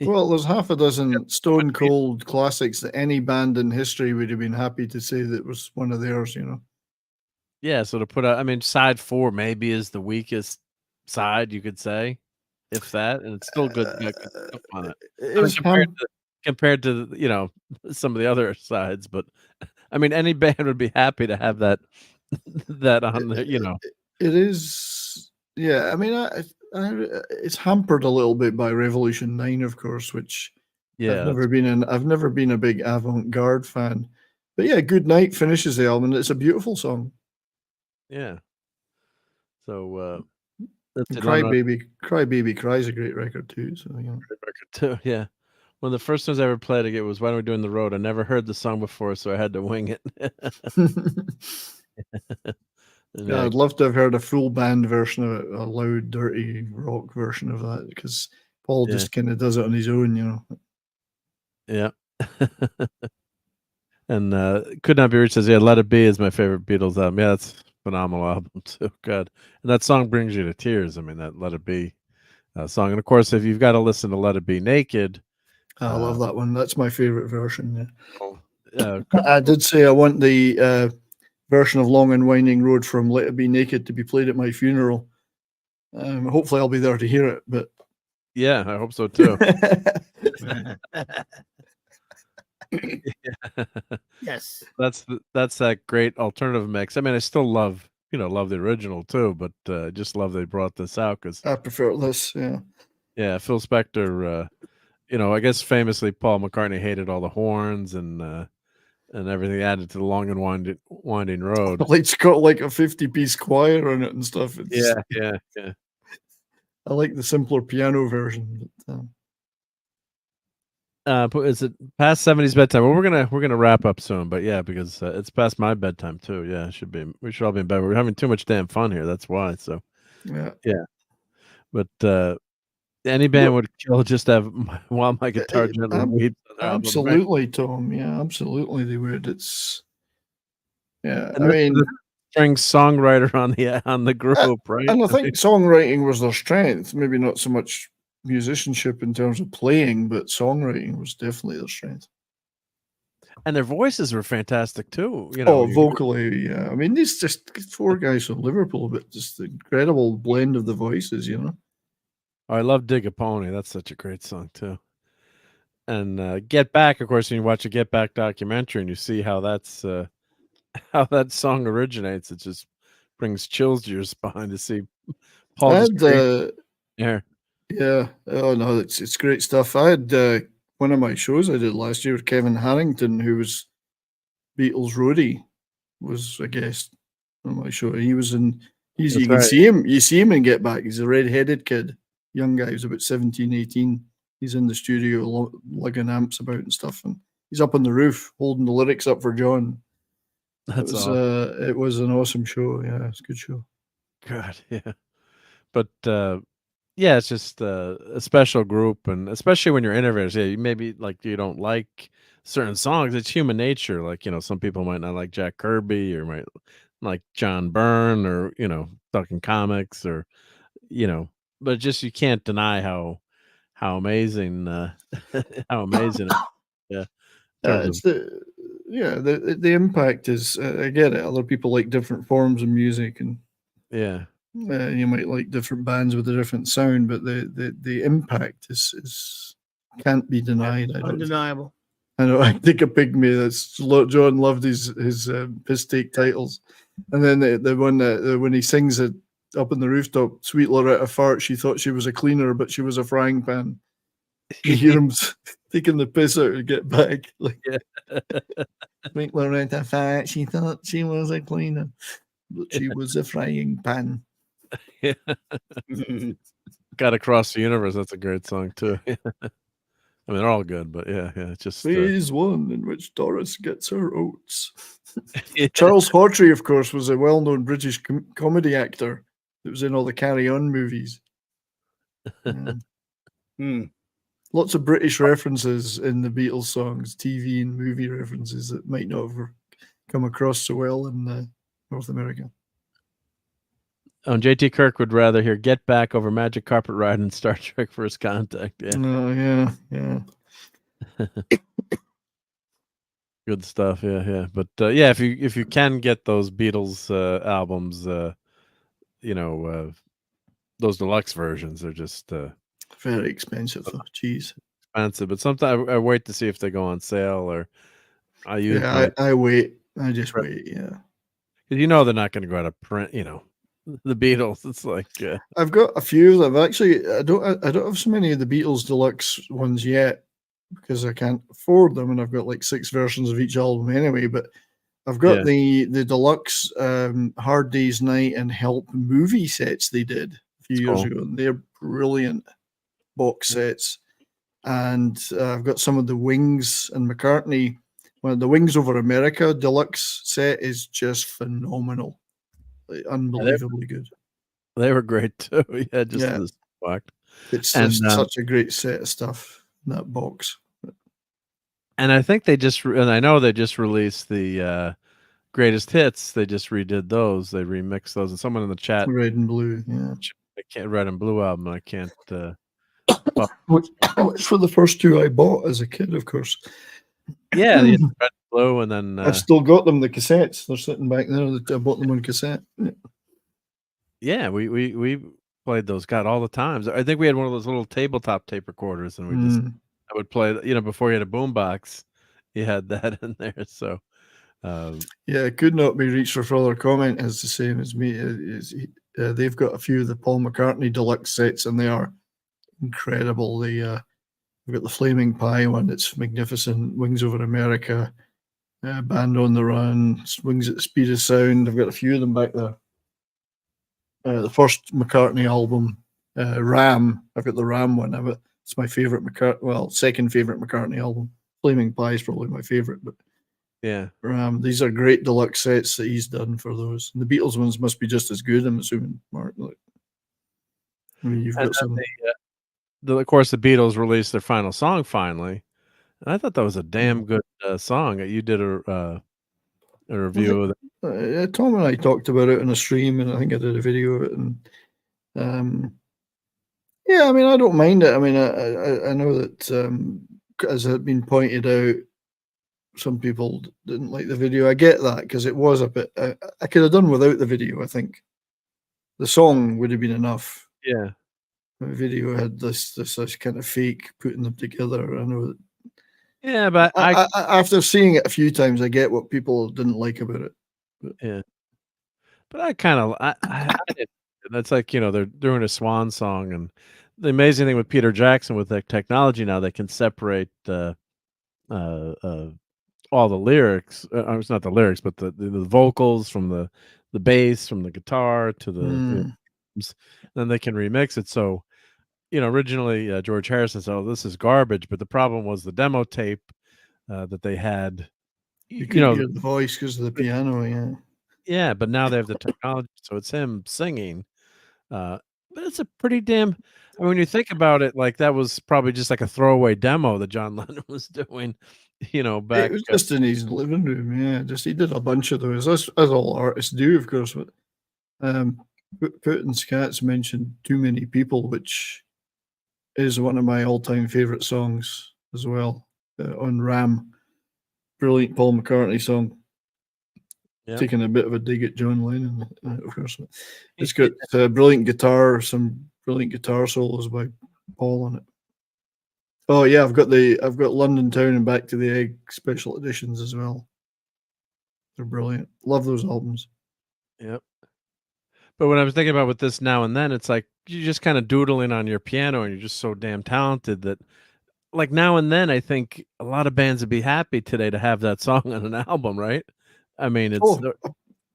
Well, there's half a dozen stone cold classics that any band in history would have been happy to say that was one of theirs, you know. Yeah, so to put out, I mean, side 4 maybe is the weakest side, you could say, if that, and it's still good, got good stuff on it. I mean, compared to, you know, some of the other sides, but I mean, any band would be happy to have that that on the, you know. It is, yeah. I mean, it's hampered a little bit by Revolution 9, of course, which Yeah, I've never been a big avant-garde fan. But yeah, Good Night finishes the album. It's a beautiful song. yeah. So Cry Baby Cry is a great record too. So you know. Great record too, yeah. One of the first ones I ever played again was Why Don't We Do in the Road. I never heard the song before, so I had to wing it. Yeah, I'd love to have heard a full band version of it, a loud, dirty rock version of that, because Paul just kind of does it on his own, you know. Yeah. And Could Not Be Reached says, yeah, Let It Be is my favorite Beatles album. Yeah, that's a phenomenal album too. Good. And that song brings you to tears. I mean, that Let It Be song. And of course, if you've got to listen to Let It Be Naked. I love that one. That's my favorite version. Yeah. I did say I want the version of Long and Winding Road from Let It Be Naked to be played at my funeral. Hopefully I'll be there to hear it, but yeah, I hope so too. Yes, that's that great alternative mix. I mean, I still love the original too, but just love they brought this out because I prefer this. Yeah, Phil Spector. I guess famously Paul McCartney hated all the horns and everything added to the Long and Winding Road. It's got like a 50-piece choir on it and stuff. Yeah. I like the simpler piano version. Is it past 70s bedtime? Well, we're gonna wrap up soon, but yeah, because it's past my bedtime too. Yeah, we should all be in bed. We're having too much damn fun here. That's why. So yeah. But any band would kill just to have While My Guitar Gently Weeps. Absolutely, right? Tom. Yeah, absolutely, they would. It's I mean, string songwriter on the group, right? And I think songwriting was their strength. Maybe not so much musicianship in terms of playing, but songwriting was definitely their strength. And their voices were fantastic too. Vocally, yeah. I mean, these just 4 guys from Liverpool, but just the incredible blend of the voices, you know. Oh, I love Dig a Pony. That's such a great song too. And Get Back, of course, when you watch a Get Back documentary and you see how that's how that song originates, it just brings chills to your spine to see Paul. Yeah. Oh no, it's great stuff. I had one of my shows I did last year with Kevin Harrington, who was Beatles roadie, was a guest on my show. You can see him in Get Back. He's a red-headed kid, young guy. He's about 17, 18. He's in the studio lugging amps about and stuff, and he's up on the roof holding the lyrics up for John. That's awesome. It was an awesome show. Yeah, it's a good show. Good, yeah. But yeah, it's just a special group, and especially when you're interviewers, you maybe you don't like certain songs. It's human nature. Some people might not like Jack Kirby or might like John Byrne or Talking Comics or but just you can't deny how amazing how amazing it, the impact is I get it. Other people like different forms of music, and you might like different bands with a different sound, but the impact is can't be denied. Undeniable. I know. I think a pygmy. That's John loved his piss take titles, and then the one when he sings it up on the rooftop, Sweet Loretta Fart. She thought she was a cleaner, but she was a frying pan. You hear him taking the piss out to Get Back. Sweet Loretta Fart. She thought she was a cleaner, but she was a frying pan. Yeah. Got Across the Universe. That's a great song too. I mean, they're all good, but yeah. Just phase 1 in which Doris gets her oats. Charles Hawtrey, of course, was a well-known British comedy actor that was in all the Carry On movies. Lots of British references in the Beatles songs, TV and movie references that might not have come across so well in North America. JT Kirk would rather hear "Get Back" over "Magic Carpet Ride" and Star Trek First Contact. Yeah. Oh yeah. Good stuff. Yeah. But yeah, if you can get those Beatles albums, those deluxe versions are just very expensive though. Jeez. Expensive, but sometimes I wait to see if they go on sale, or I use I wait. I just wait. Yeah. They're not going to go out of print. The Beatles. It's like I've got a few of them. Actually, I don't have so many of the Beatles deluxe ones yet because I can't afford them, and I've got like 6 versions of each album anyway. But I've got the deluxe Hard Day's Night and Help movie sets they did a few years ago. And they're brilliant box sets. And I've got some of the Wings and McCartney. Well, the Wings Over America deluxe set is just phenomenal. Unbelievably good. They were great too. This fact. It's just such a great set of stuff in that box. And I think I know they just released the greatest hits. They just redid those. They remixed those. And someone in the chat, Red and Blue, I can't Red and Blue album. I can't. Which were the first 2 I bought as a kid, of course. Yeah, the Red and Blue, and then I've still got them. The cassettes, they're sitting back there. I bought them on cassette. Yeah, we played those all the times. I think we had one of those little tabletop tape recorders, and I would play. Before you had a boombox, you had that in there. So it could not be reached for further comment. Is the same as me. They've got a few of the Paul McCartney deluxe sets, and they are incredible. We've got the Flaming Pie one that's magnificent. Wings Over America, Band on the Run, Wings at the Speed of Sound. I've got a few of them back there. The first McCartney album, Ram. I've got the Ram one. It's my favorite second favorite McCartney album. Flaming Pie is probably my favorite, but yeah, Ram. These are great deluxe sets that he's done for those. And the Beatles ones must be just as good, I'm assuming, Mark. You've got some. Of course, the Beatles released their final song finally, and I thought that was a damn good song. You did a review of it. Tom and I talked about it in a stream, and I think I did a video of it. And I mean, I don't mind it. I mean, I know that as had been pointed out, some people didn't like the video. I get that because it was a bit. I could have done without the video. I think the song would have been enough. Yeah. The video had this kind of fake putting them together. I know that. Yeah, but I after seeing it a few times, I get what people didn't like about it. Yeah, but I kind of I did. That's like they're doing a swan song, and the amazing thing with Peter Jackson with the technology now, they can separate all the lyrics. It's not the lyrics, but the vocals from the bass, from the guitar to the. Then they can remix it. So, originally George Harrison said, "Oh, this is garbage," but the problem was the demo tape that they had. You couldn't hear the voice because of the piano. Yeah. Yeah, but now they have the technology, so it's him singing. But it's a pretty damn. I mean, when you think about it, like that was probably just like a throwaway demo that John Lennon was doing. Back. It was just in his living room. Yeah, he did a bunch of those, as all artists do, of course. But Putin's Cats mentioned Too Many People, which is one of my all-time favorite songs as well, on Ram. Brilliant Paul McCartney song. Yep. Taking a bit of a dig at John Lennon, of course. It's got brilliant guitar, some brilliant guitar solos by Paul on it. Oh yeah, I've got London Town and Back to the Egg special editions as well. They're brilliant. Love those albums. Yep. But when I was thinking about with this Now and Then, it's like you're just kind of doodling on your piano, and you're just so damn talented that, like Now and Then, I think a lot of bands would be happy today to have that song on an album, right? I mean, it's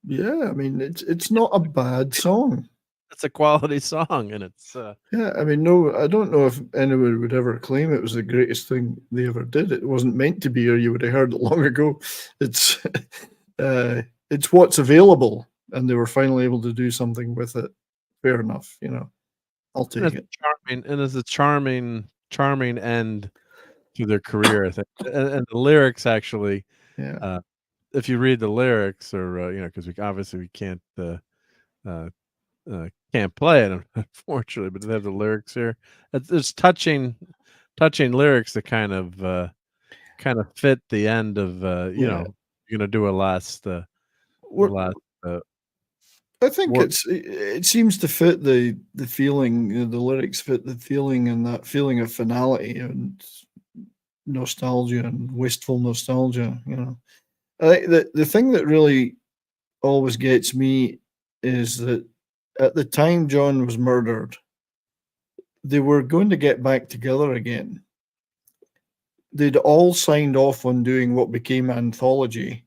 yeah. I mean, it's not a bad song. It's a quality song, and it's yeah. I mean, no, I don't know if anyone would ever claim it was the greatest thing they ever did. It wasn't meant to be, or you would have heard it long ago. It's what's available. And they were finally able to do something with it. Fair enough, I'll take it. Charming, and it's a charming end to their career, I think. And the lyrics actually, if you read the lyrics, or because we can't can't play it, unfortunately, but they have the lyrics here. It's touching lyrics that kind of fit the end of you're gonna do a last I think it seems to fit the feeling. The lyrics fit the feeling, and that feeling of finality and nostalgia and wistful nostalgia. I think the thing that really always gets me is that at the time John was murdered, they were going to get back together again. They'd all signed off on doing what became Anthology,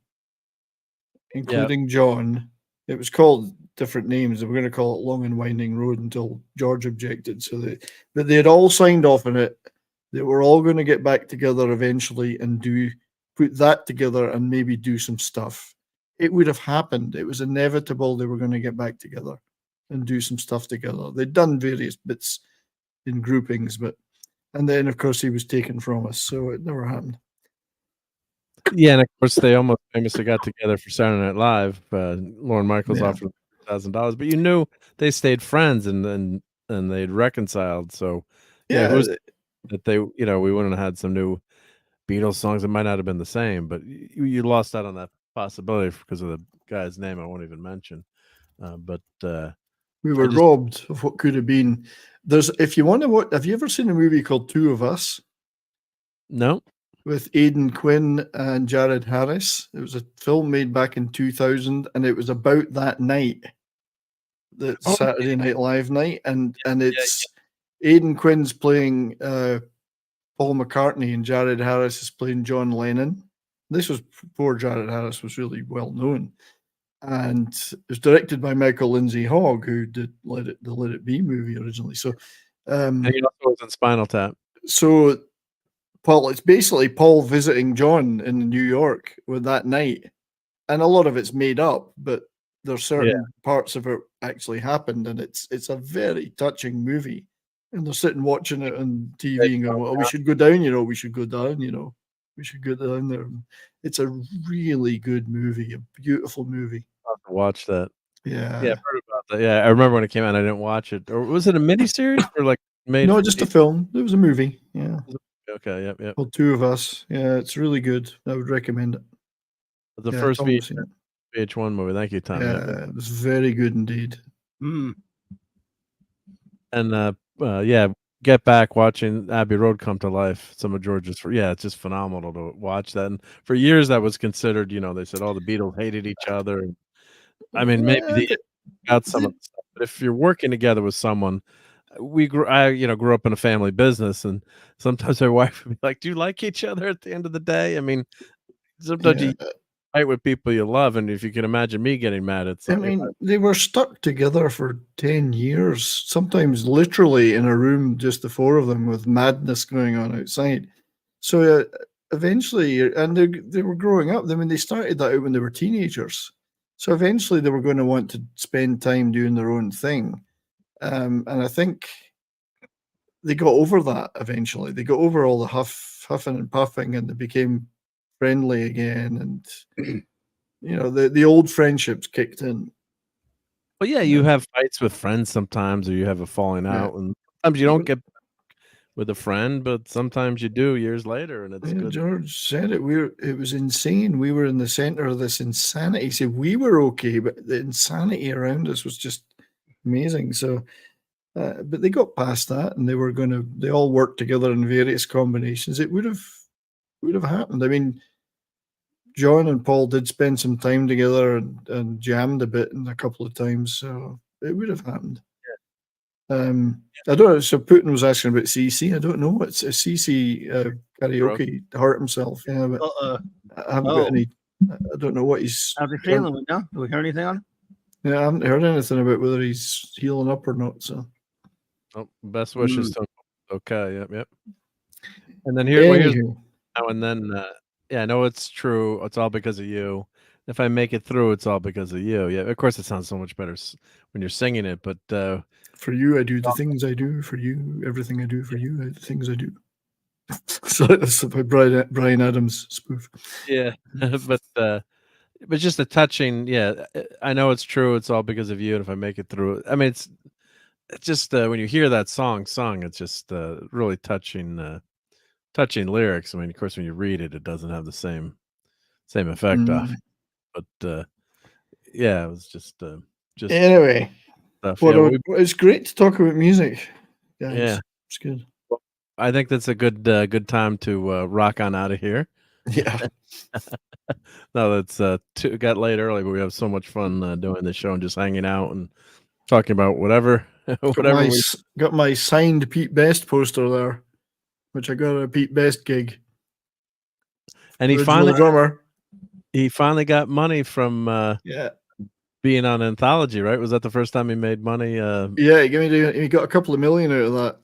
including John. It was called different names. They were going to call it Long and Winding Road until George objected. But they had all signed off on it. They were all going to get back together eventually and put that together and maybe do some stuff. It would have happened. It was inevitable they were going to get back together and do some stuff together. They'd done various bits in groupings, and then of course he was taken from us, so it never happened. Yeah, and of course they almost famously got together for Saturday Night Live. Lorne Michaels offered $1,000, but you knew they stayed friends and they'd reconciled. So who's that they we wouldn't have had some new Beatles songs. It might not have been the same, but you lost out on that possibility because of the guy's name I won't even mention. But we were robbed of what could have been. If you want to watch, have you ever seen a movie called Two of Us? No. With Aidan Quinn and Jared Harris. It was a film made back in 2000, and it was about that night, the Saturday Night Live night, and it's Aidan Quinn's playing Paul McCartney, and Jared Harris is playing John Lennon. This was before Jared Harris was really well known, and it was directed by Michael Lindsay Hogg, who did the Let It Be movie originally. So, and he also was in Spinal Tap. So, Paul, it's basically Paul visiting John in New York with that night, and a lot of it's made up, but there's certain parts of it actually happened, and it's a very touching movie. And they're sitting watching it on TV and going, "Well, we should go down, we should go down, we should go down there." It's a really good movie, a beautiful movie. I'll have to watch that. Yeah, I've heard about that. Yeah, I remember when it came out. I didn't watch it, or was it a miniseries or like made? No, just a film. It was a movie. Yeah. Okay. Yep. Called Two of Us. Yeah, it's really good. I would recommend it. The first VH1 movie. Thank you, Tom. Yeah, it was very good indeed. And Get Back, watching Abbey Road come to life. Some of George's, it's just phenomenal to watch that. And for years, that was considered. They said, "Oh, the Beatles hated each other." And, I mean, maybe they got some of the stuff, but if you're working together with someone, I grew up in a family business, and sometimes my wife would be like, "Do you like each other at the end of the day?" I mean, sometimes you fight with people you love, and if you can imagine me getting mad at something. They were stuck together for 10 years, sometimes literally in a room, just the four of them, with madness going on outside. So eventually, and they were growing up. I mean, they started that out when they were teenagers. So eventually they were going to want to spend time doing their own thing. And I think they got over that eventually. They got over all the huffing and puffing, and they became friendly again. And, the old friendships kicked in. Well, you have fights with friends sometimes, or you have a falling out. And sometimes you don't get with a friend, but sometimes you do years later, and it's good. George said it. It was insane. We were in the center of this insanity. He said we were okay, but the insanity around us was just amazing. So, but they got past that, and they all worked together in various combinations. It would have happened. I mean, John and Paul did spend some time together and jammed a bit and a couple of times, so it would have happened. I don't know. So Putin was asking about CC. I don't know. It's a CC karaoke hurt himself. Yeah, but I haven't got any. I don't know what he's. How's he feeling? No, do we hear anything on? Yeah, I haven't heard anything about whether he's healing up or not. So, best wishes to him. Okay. Yep. And then here's now and then. I know it's true. It's all because of you. If I make it through, it's all because of you. Yeah, of course, it sounds so much better when you're singing it. But for you, I do the things I do. For you, everything I do. For you, the things I do. So that's by Brian Adams spoof. Yeah, but but just a touching. Yeah, I know it's true. It's all because of you. And if I make it through, I mean, it's just when you hear that song, it's just really touching lyrics. I mean, of course, when you read it, it doesn't have the same effect off. But yeah, it was just anyway. Stuff. It's great to talk about music, guys. Yeah, it's good. I think that's a good time to rock on out of here. Yeah. No, that's got late early, but we have so much fun doing this show and just hanging out and talking about whatever. Got my signed Pete Best poster there, which I got at a Pete Best gig. And he finally got money from being on Anthology, right? Was that the first time he made money? Yeah, he got a couple of million out of that.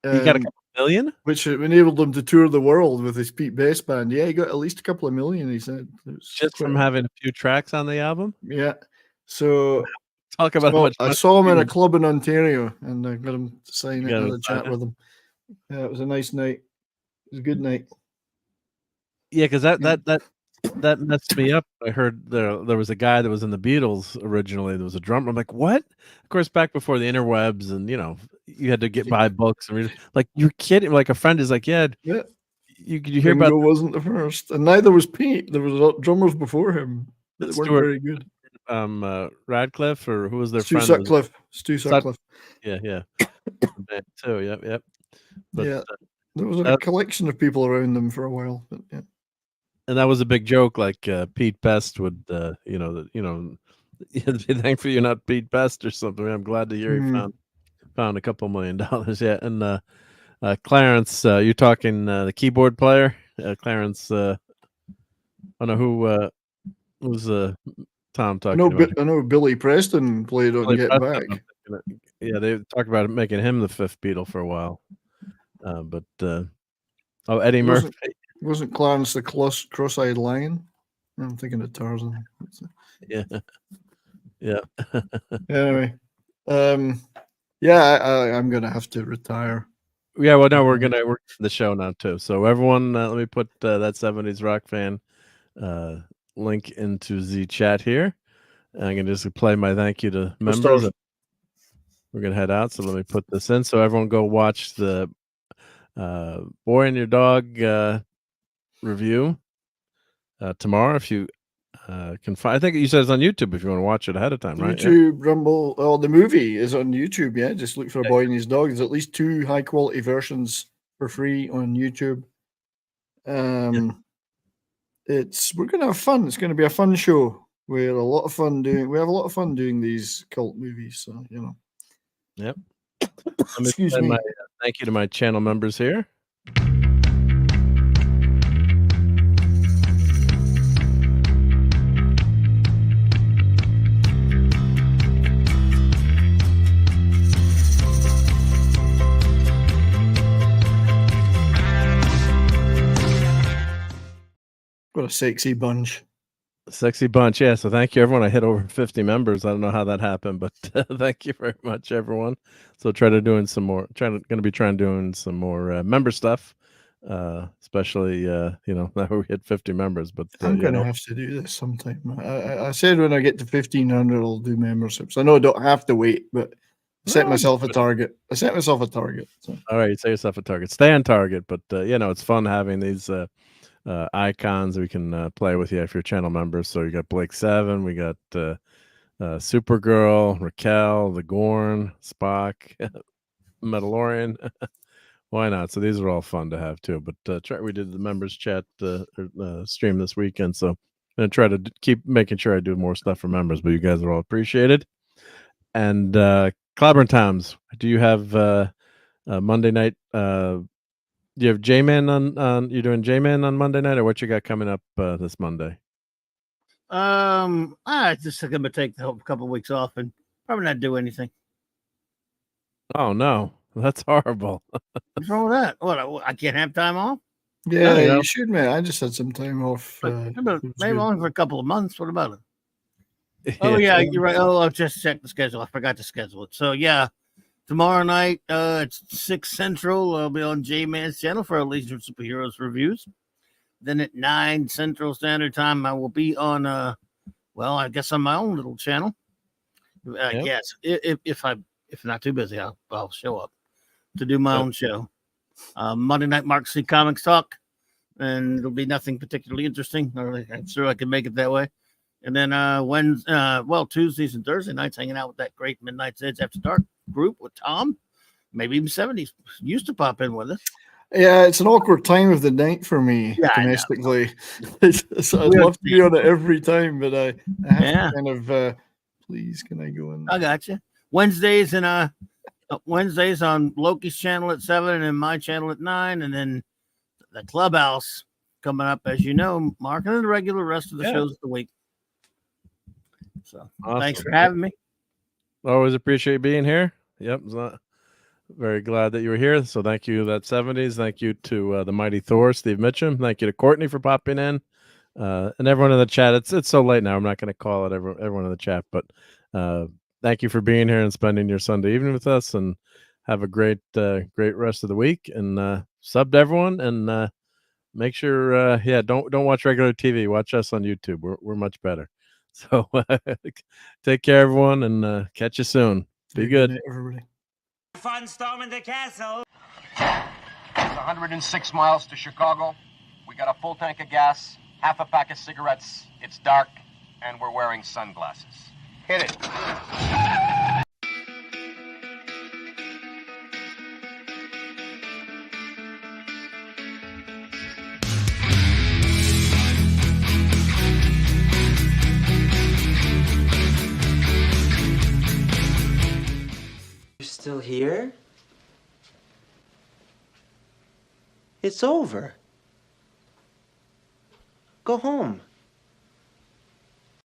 He got a couple of million? Which enabled him to tour the world with his Pete Best band. Yeah, he got at least a couple of million, he said. Just from having a few tracks on the album? Yeah. So talk about how much I saw him in a club in Ontario and I got him to sign it and had a chat with him. Yeah, it was a nice night. It was a good night. Yeah, because that messed me up. I heard there was a guy that was in the Beatles originally. There was a drummer. I'm like, what? Of course, back before the interwebs, and you had to buy books and read. Like, you're kidding? Like, a friend is like, yeah. You hear about? Ringo wasn't the first, and neither was Pete. There was drummers before him that weren't very good. Radcliffe, or who was their Stu friend? Sutcliffe. Stu Sutcliffe. Yeah. Too. Yep. But, yeah, there was a collection of people around them for a while, but yeah. And that was a big joke. Like Pete Best would, be thankful you're not Pete Best or something. I'm glad to hear you found a couple $1 million. Yeah, and Clarence, you're talking the keyboard player, Clarence. I don't know who was Tom talking about. I know Billy Preston played on Get Back. Yeah, they talked about making him the fifth Beatle for a while. But Eddie Murphy. Wasn't Clarence the cross-eyed lion? I'm thinking of Tarzan. Yeah. Anyway, I'm gonna have to retire. Yeah, well, no, we're the show now too. So everyone, let me put that 70s rock fan link into the chat here. I'm gonna just play my thank you to members. We're gonna head out, so let me put this in. So everyone, go watch the Boy and Your Dog review tomorrow if you can find. I think you said it's on YouTube if you want to watch it ahead of time, right? YouTube, Rumble. Oh, the movie is on YouTube. Yeah, just look for A Boy and His Dog. There's at least 2 high quality versions for free on YouTube. We're gonna have fun. It's gonna be a fun show. We have a lot of fun doing these cult movies. So Yep. Excuse me. Thank you to my channel members here. What a sexy bunch. Yeah. So thank you, everyone. I hit over 50 members. I don't know how that happened, but thank you very much, everyone. So going to be doing some more member stuff, especially now we hit 50 members. But I'm going to have to do this sometime. I said when I get to 1,500, I'll do memberships. I know I don't have to wait, but I set myself a target. So. All right, you set yourself a target. Stay on target, but it's fun having these icons we can play with you if you're channel members. So you got Blake 7, we got Supergirl, Raquel, the Gorn, Spock, Mandalorian. Why not? So these are all fun to have too. But we did the members chat stream this weekend, so I'm gonna try to keep making sure I do more stuff for members. But you guys are all appreciated. And Clobberin' Times, do you have Monday night? Do you have J-Man on? You're doing J-Man on Monday night, or what you got coming up this Monday? I just think I'm gonna take a couple of weeks off and probably not do anything. Oh no, that's horrible. What's wrong with that? What? I can't have time off? Yeah, you should, man. I just had some time off. Maybe only for a couple of months. What about it? Oh yeah, you're right. Oh, I've just checked the schedule. I forgot to schedule it. So yeah. Tomorrow night, it's 6 Central. I'll be on J-Man's channel for our Legion of Superheroes reviews. Then at 9 Central Standard Time, I will be on Well, I guess on my own little channel. Yes, if not too busy, I'll show up to do my own show. Monday night Marc C Comics Talk, and it'll be nothing particularly interesting. I'm sure I can make it that way. And then Tuesdays and Thursday nights, hanging out with that great Midnight's Edge After Dark group with Tom, maybe even 70s used to pop in with us. Yeah, it's an awkward time of the night for me domestically. So I'd love to be on it every time, but I have to kind of please, can I go in? I got you. Wednesdays on Loki's channel at 7 and then my channel at 9, and then the Clubhouse coming up, as you know, Mark, and then the regular rest of the shows of the week. So Thanks for having me. Always appreciate being here. Yep. Very glad that you were here. So thank you, that 70s. Thank you to the Mighty Thor, Steve Mitchum. Thank you to Courtney for popping in. And everyone in the chat. It's so late now. I'm not going to call it everyone in the chat, but thank you for being here and spending your Sunday evening with us, and have a great rest of the week, and sub to everyone, and make sure don't watch regular TV. Watch us on YouTube. We're much better. So take care, everyone, and catch you soon. Be good. Night, everybody. Fun storming the castle. It's 106 miles to Chicago. We got a full tank of gas, half a pack of cigarettes. It's dark, and we're wearing sunglasses. Hit it. Still here? It's over. Go home.